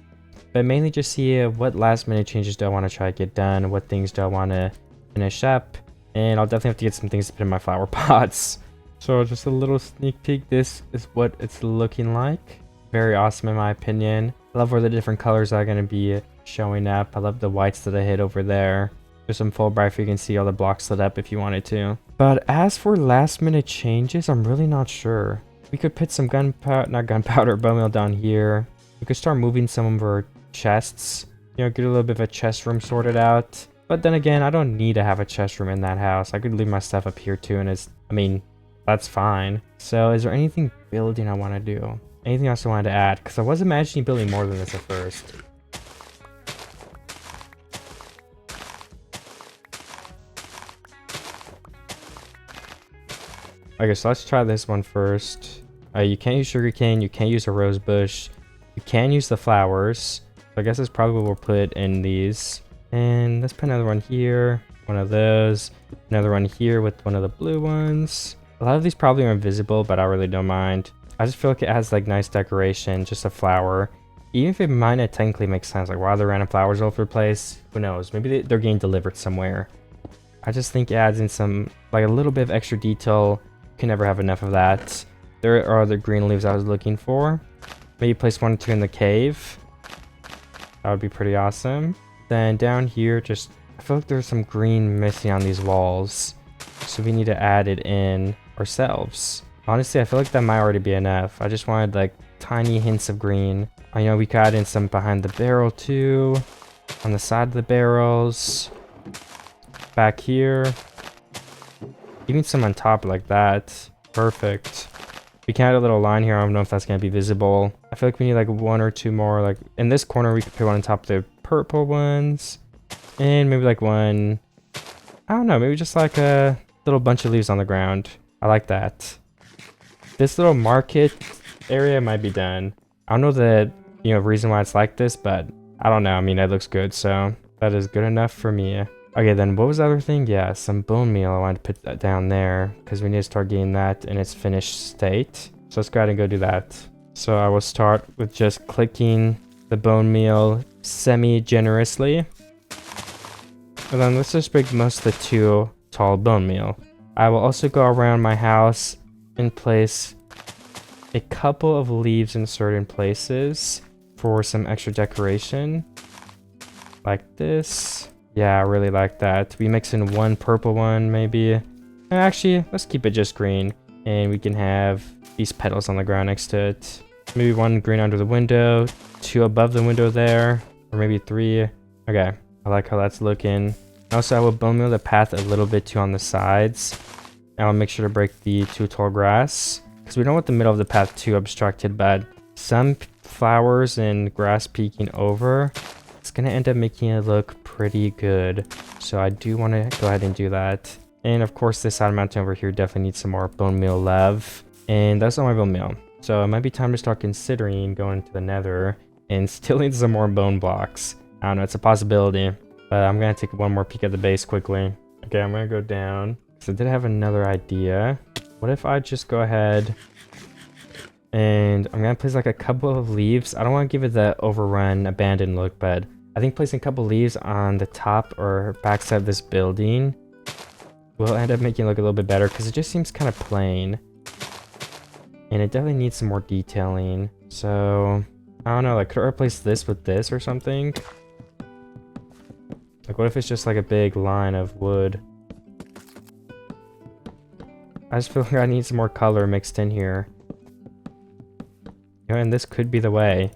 but mainly just see what last minute changes do I want to try to get done, what things do I want to finish up, and I'll definitely have to get some things to put in my flower pots. So just a little sneak peek, this is what it's looking like. Very awesome in my opinion. I love where the different colors are going to be showing up. I love the whites that I hit over there. There's some full bright, you can see all the blocks lit up if you wanted to. But as for last minute changes, I'm really not sure. We could put some bone meal down here. We could start moving some of our chests. You know, get a little bit of a chest room sorted out. But then again, I don't need to have a chest room in that house. I could leave my stuff up here too, and that's fine. So is there anything building I want to do? Anything else I wanted to add? Because I was imagining building more than this at first. Okay, so let's try this one first. You can't use sugarcane, you can't use a rose bush. You can use the flowers. So I guess that's probably what we'll put in these. And let's put another one here. One of those. Another one here with one of the blue ones. A lot of these probably are invisible, but I really don't mind. I just feel like it has like nice decoration, just a flower. Even if it might not technically make sense, like why are there random flowers all over the place? Who knows? Maybe they're getting delivered somewhere. I just think it adds in some, like a little bit of extra detail. You can never have enough of that. There are the green leaves I was looking for. Maybe place 1 or 2 in the cave. That would be pretty awesome. Then down here, just, I feel like there's some green missing on these walls. So we need to add it in ourselves. Honestly, I feel like that might already be enough. I just wanted like tiny hints of green. I know we could add in some behind the barrel too. On the side of the barrels. Back here. Even some on top like that. Perfect. We can add a little line here. I don't know if that's going to be visible. I feel like we need like 1 or 2 more. Like in this corner, we could put one on top of the purple ones. And maybe like one, I don't know, maybe just like a little bunch of leaves on the ground. I like that. This little market area might be done. I don't know the reason why it's like this, but I don't know. I mean, it looks good, so that is good enough for me. Okay, then what was the other thing? Yeah, some bone meal. I wanted to put that down there because we need to start getting that in its finished state. So let's go ahead and go do that. So I will start with just clicking the bone meal semi-generously. And then let's just break most of the 2 tall bone meal. I will also go around my house and place a couple of leaves in certain places for some extra decoration. Like this. Yeah, I really like that. We mix in 1 purple one, maybe. Actually, let's keep it just green. And we can have these petals on the ground next to it. Maybe 1 green under the window, 2 above the window there, or maybe 3. Okay, I like how that's looking. Also, I will bone meal the path a little bit too on the sides. I will make sure to break the 2 tall grass, because we don't want the middle of the path too obstructed, but some flowers and grass peeking over, it's going to end up making it look pretty good. So I do want to go ahead and do that. And of course, this side mountain over here definitely needs some more bone meal love. And that's all my bone meal. So it might be time to start considering going to the nether and stealing some more bone blocks. I don't know, it's a possibility. But I'm going to take 1 more peek at the base quickly. Okay, I'm going to go down. So I did have another idea. What if I just go ahead and I'm going to place like a couple of leaves. I don't want to give it the overrun, abandoned look, but I think placing a couple leaves on the top or backside of this building will end up making it look a little bit better because it just seems kind of plain. And it definitely needs some more detailing. So, I don't know, like, could I replace this with this or something? Like, what if it's just like a big line of wood? I just feel like I need some more color mixed in here. And this could be the way.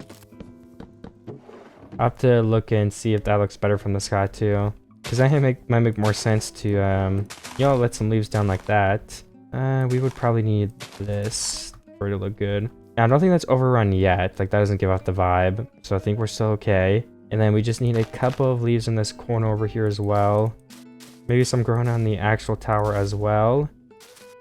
I'll have to look and see if that looks better from the sky too. Because I think it might make more sense to, let some leaves down like that. We would probably need this for it to look good. Now, I don't think that's overrun yet. Like, that doesn't give off the vibe. So I think we're still okay. And then we just need a couple of leaves in this corner over here as well. Maybe some growing on the actual tower as well.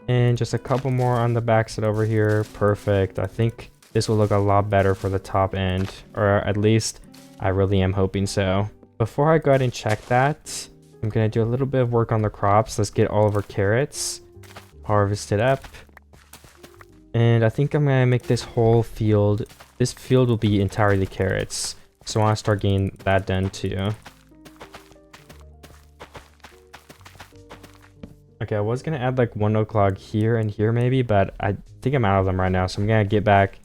And just a couple more on the backside over here. Perfect. I think this will look a lot better for the top end. Or at least, I really am hoping so. Before I go ahead and check that, I'm going to do a little bit of work on the crops. Let's get all of our carrots harvested up. And I think I'm going to make this whole field, this field will be entirely carrots. So I want to start getting that done too. Okay, I was going to add like 1 oak log here and here maybe, but I think I'm out of them right now. So I'm going to get back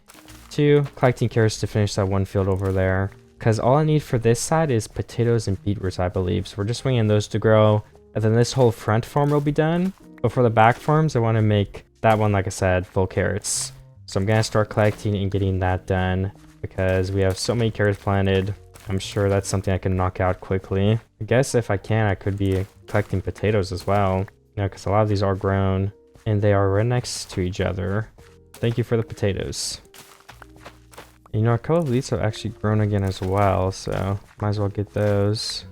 to collecting carrots to finish that 1 field over there. Because all I need for this side is potatoes and beetroots, I believe. So we're just waiting those to grow. And then this whole front farm will be done. But for the back farms, I want to make that one, like I said, full carrots. So I'm going to start collecting and getting that done. Because we have so many carrots planted. I'm sure that's something I can knock out quickly. I guess if I can, I could be collecting potatoes as well. Because a lot of these are grown. And they are right next to each other. Thank you for the potatoes. A couple of these have actually grown again as well, so might as well get those.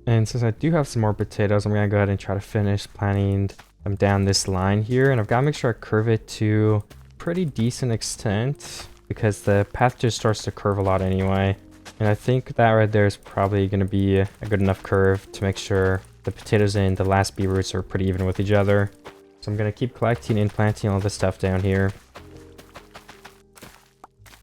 And since I do have some more potatoes, I'm going to go ahead and try to finish planting them down this line here. And I've got to make sure I curve it to a pretty decent extent, because the path just starts to curve a lot anyway. And I think that right there is probably going to be a good enough curve to make sure the potatoes and the last bee roots are pretty even with each other. So I'm going to keep collecting and planting all this stuff down here.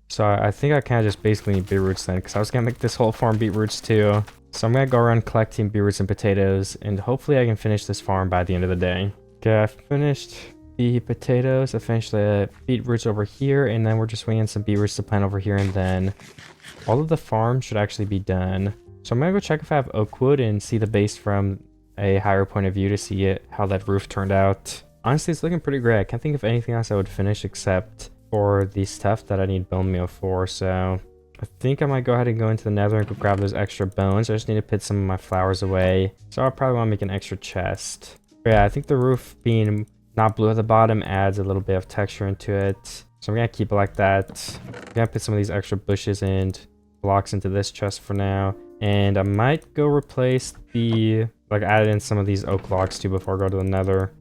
So I think I kind of just basically need beetroots then, because I was going to make this whole farm beetroots too. So I'm going to go around collecting beetroots and potatoes, and hopefully I can finish this farm by the end of the day. Okay, I finished the potatoes, I finished the beetroots over here, and then we're just waiting some beetroots to plant over here, and then all of the farm should actually be done. So I'm going to go check if I have oak wood and see the base from a higher point of view to see it, how that roof turned out. Honestly, it's looking pretty great. I can't think of anything else I would finish except for the stuff that I need bone meal for. So I think I might go ahead and go into the nether and go grab those extra bones. I just need to put some of my flowers away. So I'll probably want to make an extra chest. But yeah, I think the roof being not blue at the bottom adds a little bit of texture into it. So I'm going to keep it like that. I'm going to put some of these extra bushes and blocks into this chest for now. And I might go replace the, add in some of these oak logs too before I go to the nether.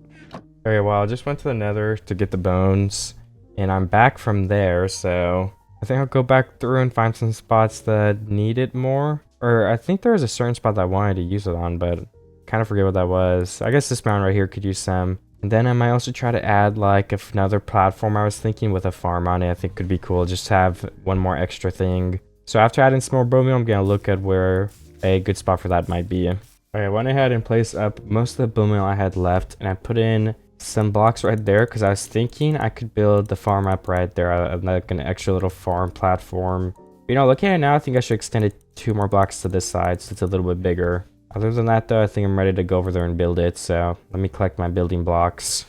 Okay, well, I just went to the nether to get the bones, and I'm back from there, so I think I'll go back through and find some spots that need it more. Or I think there was a certain spot that I wanted to use it on, but kind of forget what that was. I guess this mountain right here could use some. And then I might also try to add like another platform I was thinking with a farm on it. I think could be cool, just to have one more extra thing. So after adding some more bone meal, I'm gonna look at where a good spot for that might be. Okay, I went ahead and placed up most of the bone meal I had left, and I put in some blocks right there because I was thinking I could build the farm up right there, like an extra little farm platform. You know, looking at it now, I think I should extend it 2 more blocks to this side so it's a little bit bigger. Other than that though, I think I'm ready to go over there and build it, so let me collect my building blocks.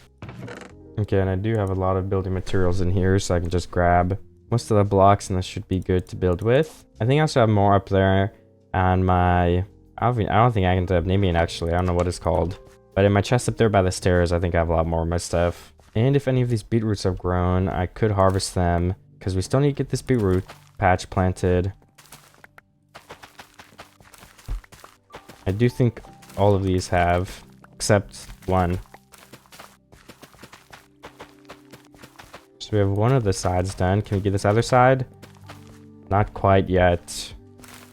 Okay, and I do have a lot of building materials in here, so I can just grab most of the blocks and this should be good to build with. I think I also have more up there on my... I don't think I can end up naming it actually, I don't know what it's called. But in my chest up there by the stairs, I think I have a lot more of my stuff. And if any of these beetroots have grown, I could harvest them, because we still need to get this beetroot patch planted. I do think all of these have, except one. So we have one of the sides done. Can we get this other side? Not quite yet.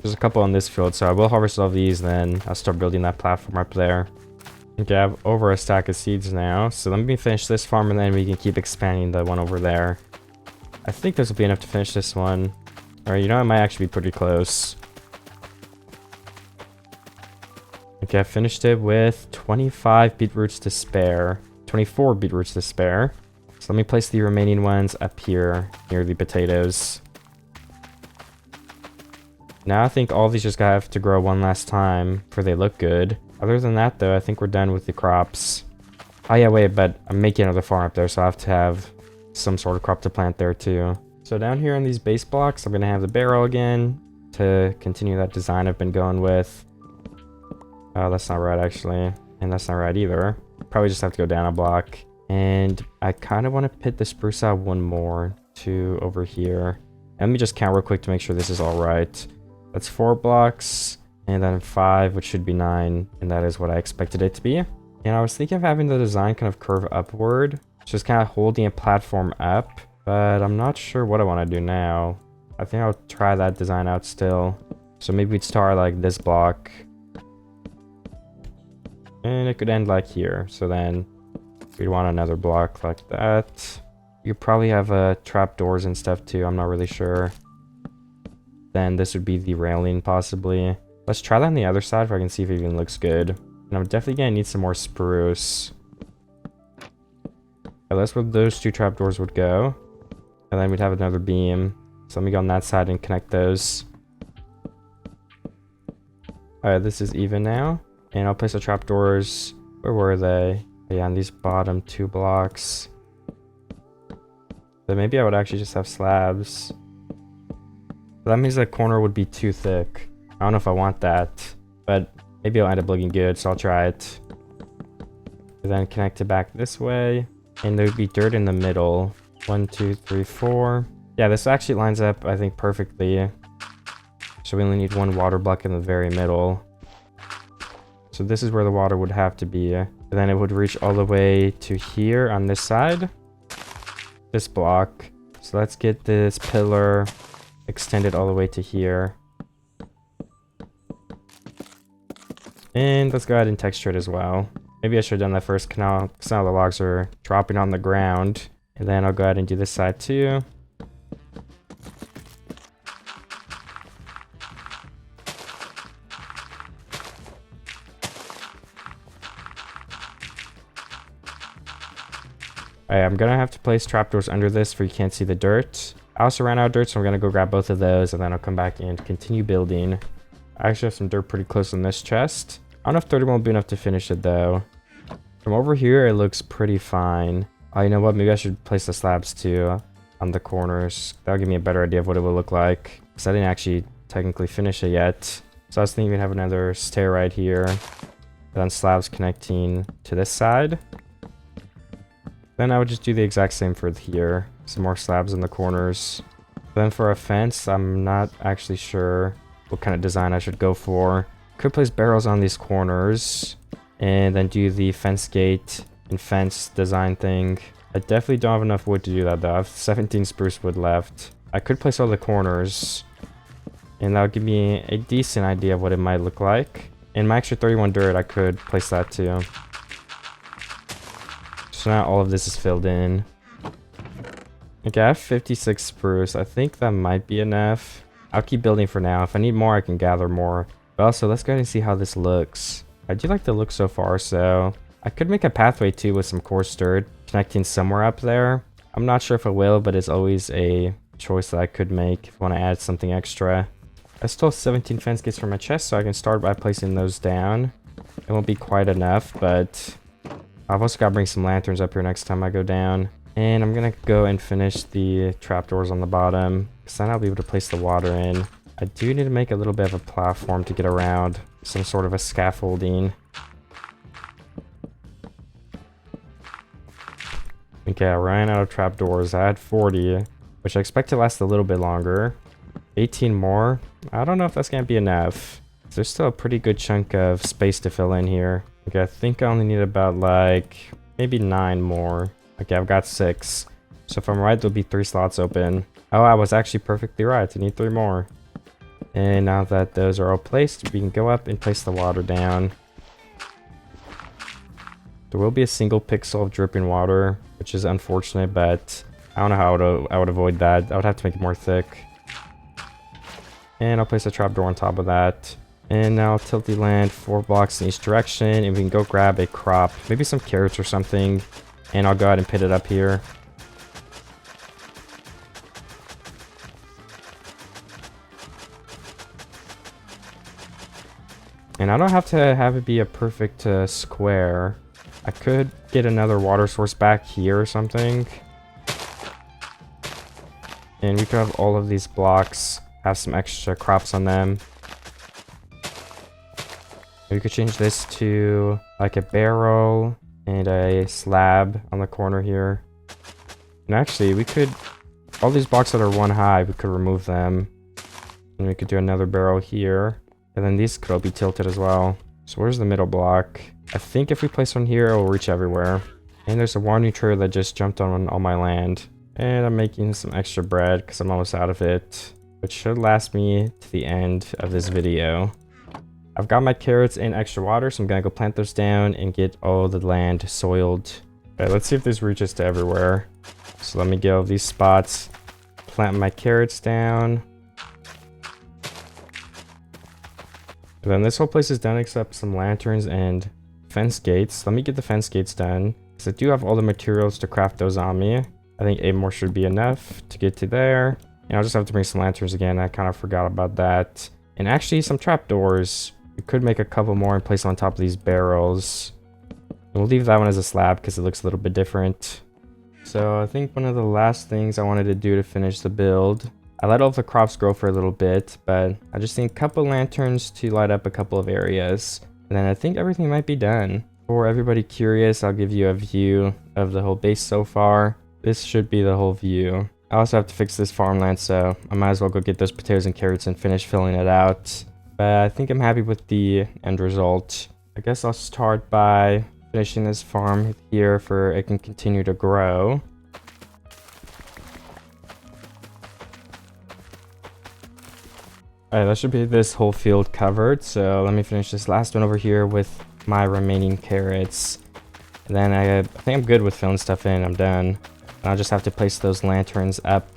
There's a couple on this field, so I will harvest all of these, then I'll start building that platform up there. Okay, I have over a stack of seeds now, so let me finish this farm and then we can keep expanding the one over there. I think this will be enough to finish this one. Or you know, it might actually be pretty close. Okay, I finished it with 25 beetroots to spare. 24 beetroots to spare. So let me place the remaining ones up here near the potatoes. Now I think all these just have to grow one last time before they look good. Other than that though, I think we're done with the crops. Oh yeah, wait, but I'm making another farm up there, so I have to have some sort of crop to plant there too. So down here in these base blocks, I'm gonna have the barrel again to continue that design I've been going with. Oh, that's not right actually. And that's not right either. Probably just have to go down a block. And I kind of want to pit the spruce out one more to over here. And let me just count real quick to make sure this is all right. That's 4 blocks. And then 5, which should be 9, and that is what I expected it to be. And I was thinking of having the design kind of curve upward, just kind of holding a platform up, but I'm not sure what I want to do now. I think I'll try that design out still. So maybe we'd start like this block, and it could end like here. So then we'd want another block like that. You probably have trapdoors and stuff too, I'm not really sure. Then this would be the railing possibly. Let's try that on the other side if I can see if it even looks good. And I'm definitely gonna need some more spruce. Yeah, that's where those 2 trapdoors would go. And then we'd have another beam. So let me go on that side and connect those. Alright, this is even now. And I'll place the trapdoors. Where were they? Yeah, on these bottom 2 blocks. But maybe I would actually just have slabs. That means the corner would be too thick. I don't know if I want that, but maybe it'll end up looking good, so I'll try it. And then connect it back this way, and there would be dirt in the middle. 1, 2, 3, 4. Yeah, this actually lines up, I think, perfectly. So we only need 1 water block in the very middle. So this is where the water would have to be. And then it would reach all the way to here on this side. This block. So let's get this pillar extended all the way to here. And let's go ahead and texture it as well. Maybe I should have done that first, because now the logs are dropping on the ground. And then I'll go ahead and do this side too. Alright, I'm gonna have to place trapdoors under this for you can't see the dirt. I also ran out of dirt, so I'm gonna go grab both of those, and then I'll come back and continue building. I actually have some dirt pretty close on this chest. I don't know if 31 will be enough to finish it though. From over here, it looks pretty fine. Oh, you know what? Maybe I should place the slabs too on the corners. That'll give me a better idea of what it will look like, because I didn't actually technically finish it yet. So I was thinking we'd have another stair right here, then slabs connecting to this side. Then I would just do the exact same for here. Some more slabs in the corners. Then for a fence, I'm not actually sure what kind of design I should go for. Could place barrels on these corners and then do the fence gate and fence design thing. I definitely don't have enough wood to do that though. I have 17 spruce wood left. I could place all the corners, and that'll give me a decent idea of what it might look like. And my extra 31 dirt, I could place that too. So now all of this is filled in. Okay, I have 56 spruce. I think that might be enough. I'll keep building for now. If I need more, I can gather more. But also, let's go ahead and see how this looks. I do like the look so far, so I could make a pathway too with some coarse dirt connecting somewhere up there. I'm not sure if I will, but it's always a choice that I could make if I want to add something extra. I still have 17 fence gates for my chest, so I can start by placing those down. It won't be quite enough, but I've also got to bring some lanterns up here next time I go down. And I'm going to go and finish the trapdoors on the bottom, because then I'll be able to place the water in. I do need to make a little bit of a platform to get around, some sort of a scaffolding. Okay, I ran out of trapdoors. I had 40, which I expect to last a little bit longer. 18 more. I don't know if that's going to be enough. There's still a pretty good chunk of space to fill in here. Okay, I think I only need about like maybe 9 more. Okay, I've got 6. So if I'm right, there'll be 3 slots open. Oh, I was actually perfectly right. I need 3 more. And now that those are all placed, we can go up and place the water down. There will be a single pixel of dripping water, which is unfortunate, but I don't know how I would avoid that. I would have to make it more thick. And I'll place a trapdoor on top of that. And now I'll tilt the land 4 blocks in each direction, and we can go grab a crop, maybe some carrots or something. And I'll go ahead and put it up here. And I don't have to have it be a perfect square. I could get another water source back here or something. And we could have all of these blocks have some extra crops on them. We could change this to like a barrel and a slab on the corner here. And actually, we could, all these blocks that are 1 high, we could remove them. And we could do another barrel here. And then these could all be tilted as well. So where's the middle block? I think if we place one here, it will reach everywhere. And there's a warning tree that just jumped on all my land. And I'm making some extra bread because I'm almost out of it, which should last me to the end of this video. I've got my carrots and extra water, so I'm gonna go plant those down and get all the land soiled. Okay, let's see if this reaches to everywhere. So let me go these spots, plant my carrots down. And then this whole place is done except some lanterns and fence gates. Let me get the fence gates done, because I do have all the materials to craft those on me. I think 8 more should be enough to get to there. And I'll just have to bring some lanterns again. I kind of forgot about that. And actually some trapdoors. We could make a couple more and place on top of these barrels. And we'll leave that one as a slab because it looks a little bit different. So I think one of the last things I wanted to do to finish the build, I let all of the crops grow for a little bit, but I just need a couple lanterns to light up a couple of areas. And then I think everything might be done. For everybody curious, I'll give you a view of the whole base so far. This should be the whole view. I also have to fix this farmland, so I might as well go get those potatoes and carrots and finish filling it out. But I think I'm happy with the end result. I guess I'll start by finishing this farm here for it can continue to grow. Alright, that should be this whole field covered. So let me finish this last one over here with my remaining carrots. And then I think I'm good with filling stuff in. I'm done. And I'll just have to place those lanterns up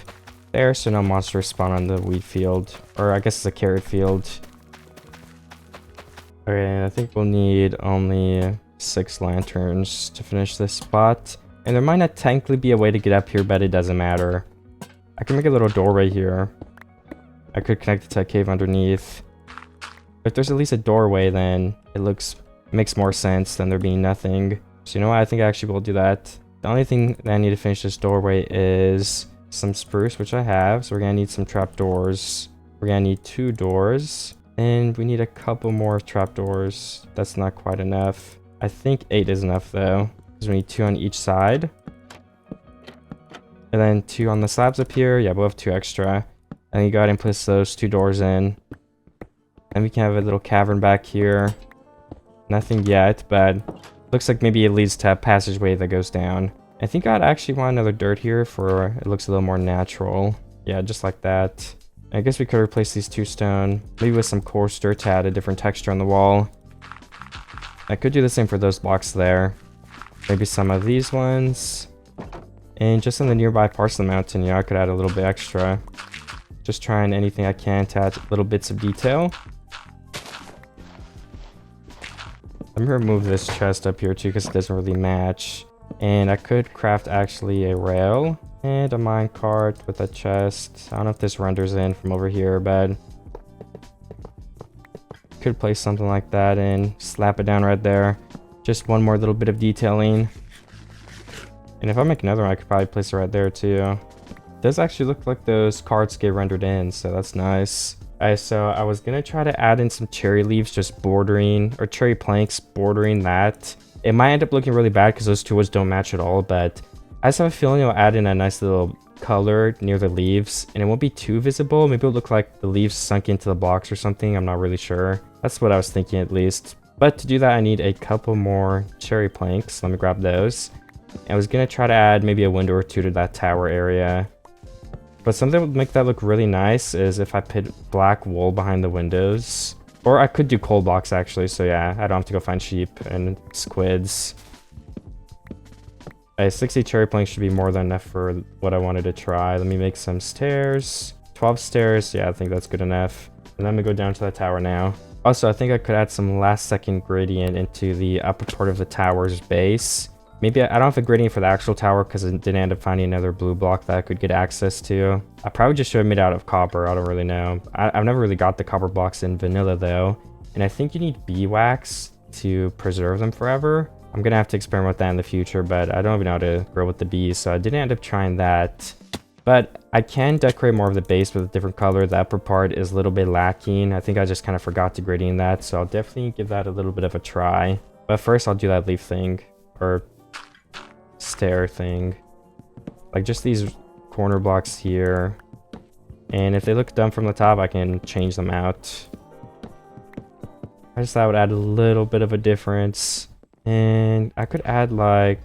there so no monsters spawn on the wheat field. Or I guess it's a carrot field. Okay, I think we'll need only 6 lanterns to finish this spot. And there might not technically be a way to get up here, but it doesn't matter. I can make a little doorway here. I could connect it to a cave underneath. If there's at least a doorway, then it makes more sense than there being nothing. So you know what? I think I actually will do that. The only thing that I need to finish this doorway is some spruce, which I have. So we're gonna need some trapdoors. We're gonna need 2 doors. And we need a couple more trapdoors. That's not quite enough. I think 8 is enough though, because we need 2 on each side. And then 2 on the slabs up here. Yeah, we'll have 2 extra. And you go ahead and place those 2 doors in. And we can have a little cavern back here. Nothing yet, but Looks like maybe it leads to a passageway that goes down. I think I'd actually want another dirt here for it looks a little more natural. Yeah, just like that. I guess we could replace these 2 stone, maybe with some coarse dirt to add a different texture on the wall. I could do the same for those blocks there. Maybe some of these ones. And just in the nearby parts of the mountain, yeah, I could add a little bit extra. Just trying anything I can to add little bits of detail. Let me remove this chest up here too because it doesn't really match. And I could craft actually a rail and a minecart with a chest. I don't know if this renders in from over here, but could place something like that and slap it down right there. Just one more little bit of detailing. And if I make another one, I could probably place it right there too. It does actually look like those cards get rendered in, so that's nice. Alright, so I was gonna try to add in some cherry leaves just bordering, or cherry planks bordering that. It might end up looking really bad because those 2 woods don't match at all, but I just have a feeling it'll add in a nice little color near the leaves, and it won't be too visible. Maybe it'll look like the leaves sunk into the blocks or something. I'm not really sure. That's what I was thinking at least. But to do that, I need a couple more cherry planks. Let me grab those. I was gonna try to add maybe a window or 2 to that tower area. But something that would make that look really nice is if I put black wool behind the windows. Or I could do coal blocks actually, so yeah, I don't have to go find sheep and squids. 60 cherry planks should be more than enough for what I wanted to try. Let me make some stairs. 12 stairs, yeah, I think that's good enough. And then I'm gonna go down to the tower now. Also, I think I could add some last second gradient into the upper part of the tower's base. Maybe I don't have a gradient for the actual tower because I didn't end up finding another blue block that I could get access to. I probably just should have made it out of copper. I don't really know. I've never really got the copper blocks in vanilla though. And I think you need beeswax to preserve them forever. I'm going to have to experiment with that in the future, but I don't even know how to grow with the bees. So I didn't end up trying that. But I can decorate more of the base with a different color. The upper part is a little bit lacking. I think I just kind of forgot to gradient that. So I'll definitely give that a little bit of a try. But first I'll do that leaf thing. Or stair thing, like just these corner blocks here, and if they look dumb from the top I can change them out. I just thought I would add a little bit of a difference, and I could add like,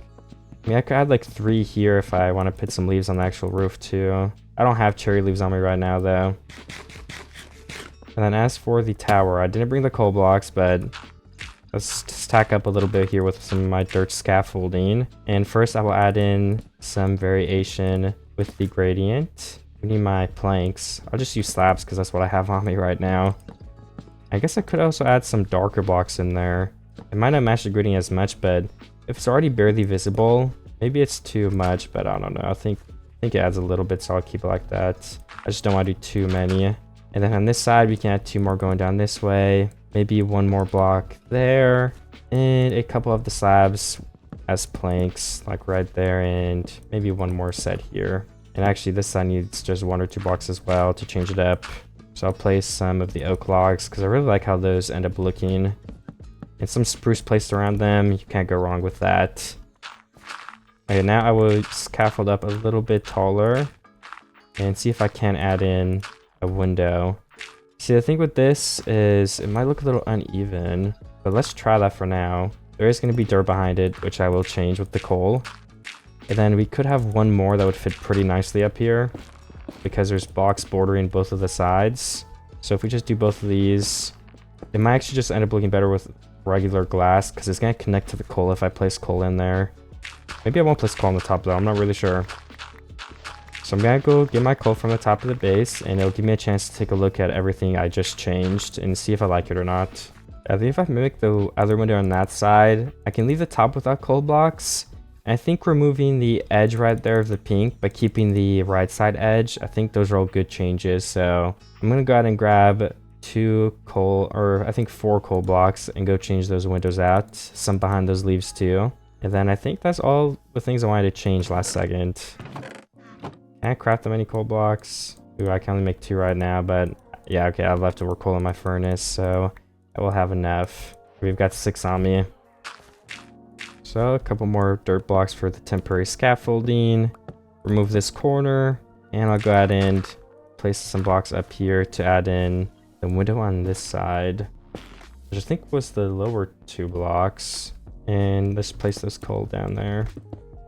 I could add like 3 here if I want to put some leaves on the actual roof too. I don't have cherry leaves on me right now though. And then as for the tower, I didn't bring the coal blocks, but let's stack up a little bit here with some of my dirt scaffolding. And first I will add in some variation with the gradient. I need my planks. I'll just use slabs because that's what I have on me right now. I guess I could also add some darker blocks in there. It might not match the gradient as much, but if it's already barely visible, maybe it's too much, but I don't know. I think it adds a little bit, so I'll keep it like that. I just don't want to do too many. And then on this side, we can add 2 more going down this way. Maybe 1 more block there, and a couple of the slabs as planks, like right there, and maybe 1 more set here. And actually this side needs just 1 or 2 blocks as well to change it up. So I'll place some of the oak logs because I really like how those end up looking. And some spruce placed around them, you can't go wrong with that. Okay, now I will scaffold up a little bit taller and see if I can add in a window. See, the thing with this is it might look a little uneven, but let's try that for now. There is going to be dirt behind it, which I will change with the coal. And then we could have 1 more that would fit pretty nicely up here because there's blocks bordering both of the sides. So if we just do both of these, it might actually just end up looking better with regular glass because it's going to connect to the coal if I place coal in there. Maybe I won't place coal on the top though, I'm not really sure. So I'm gonna go get my coal from the top of the base, and it'll give me a chance to take a look at everything I just changed and see if I like it or not. I think if I mimic the other window on that side, I can leave the top without coal blocks. And I think removing the edge right there of the pink, but keeping the right side edge, I think those are all good changes. So I'm gonna go ahead and grab 2 coal, or I think 4 coal blocks, and go change those windows out, some behind those leaves too. And then I think that's all the things I wanted to change last second. Can't craft that many coal blocks. Ooh, I can only make 2 right now, but yeah, okay, I've left over coal in my furnace, so I will have enough. We've got 6 on me. So a couple more dirt blocks for the temporary scaffolding. Remove this corner, and I'll go ahead and place some blocks up here to add in the window on this side, which I think was the lower 2 blocks. And let's place this coal down there.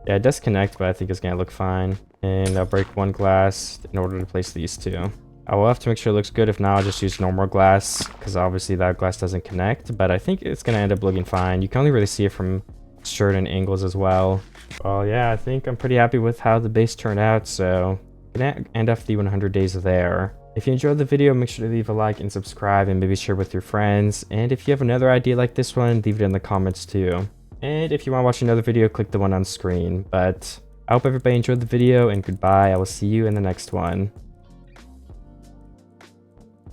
Yeah, it does connect, but I think it's gonna look fine. And I'll break one glass in order to place these two. I will have to make sure it looks good. If not, I'll just use normal glass, because obviously that glass doesn't connect, but I think it's gonna end up looking fine. You can only really see it from certain angles as well. Well, yeah, I think I'm pretty happy with how the base turned out, so I'm gonna end off the 100 days there. If you enjoyed the video, make sure to leave a like and subscribe, and maybe share with your friends. And if you have another idea like this one, leave it in the comments too. And if you want to watch another video, click the one on screen. But I hope everybody enjoyed the video, and goodbye. I will see you in the next one.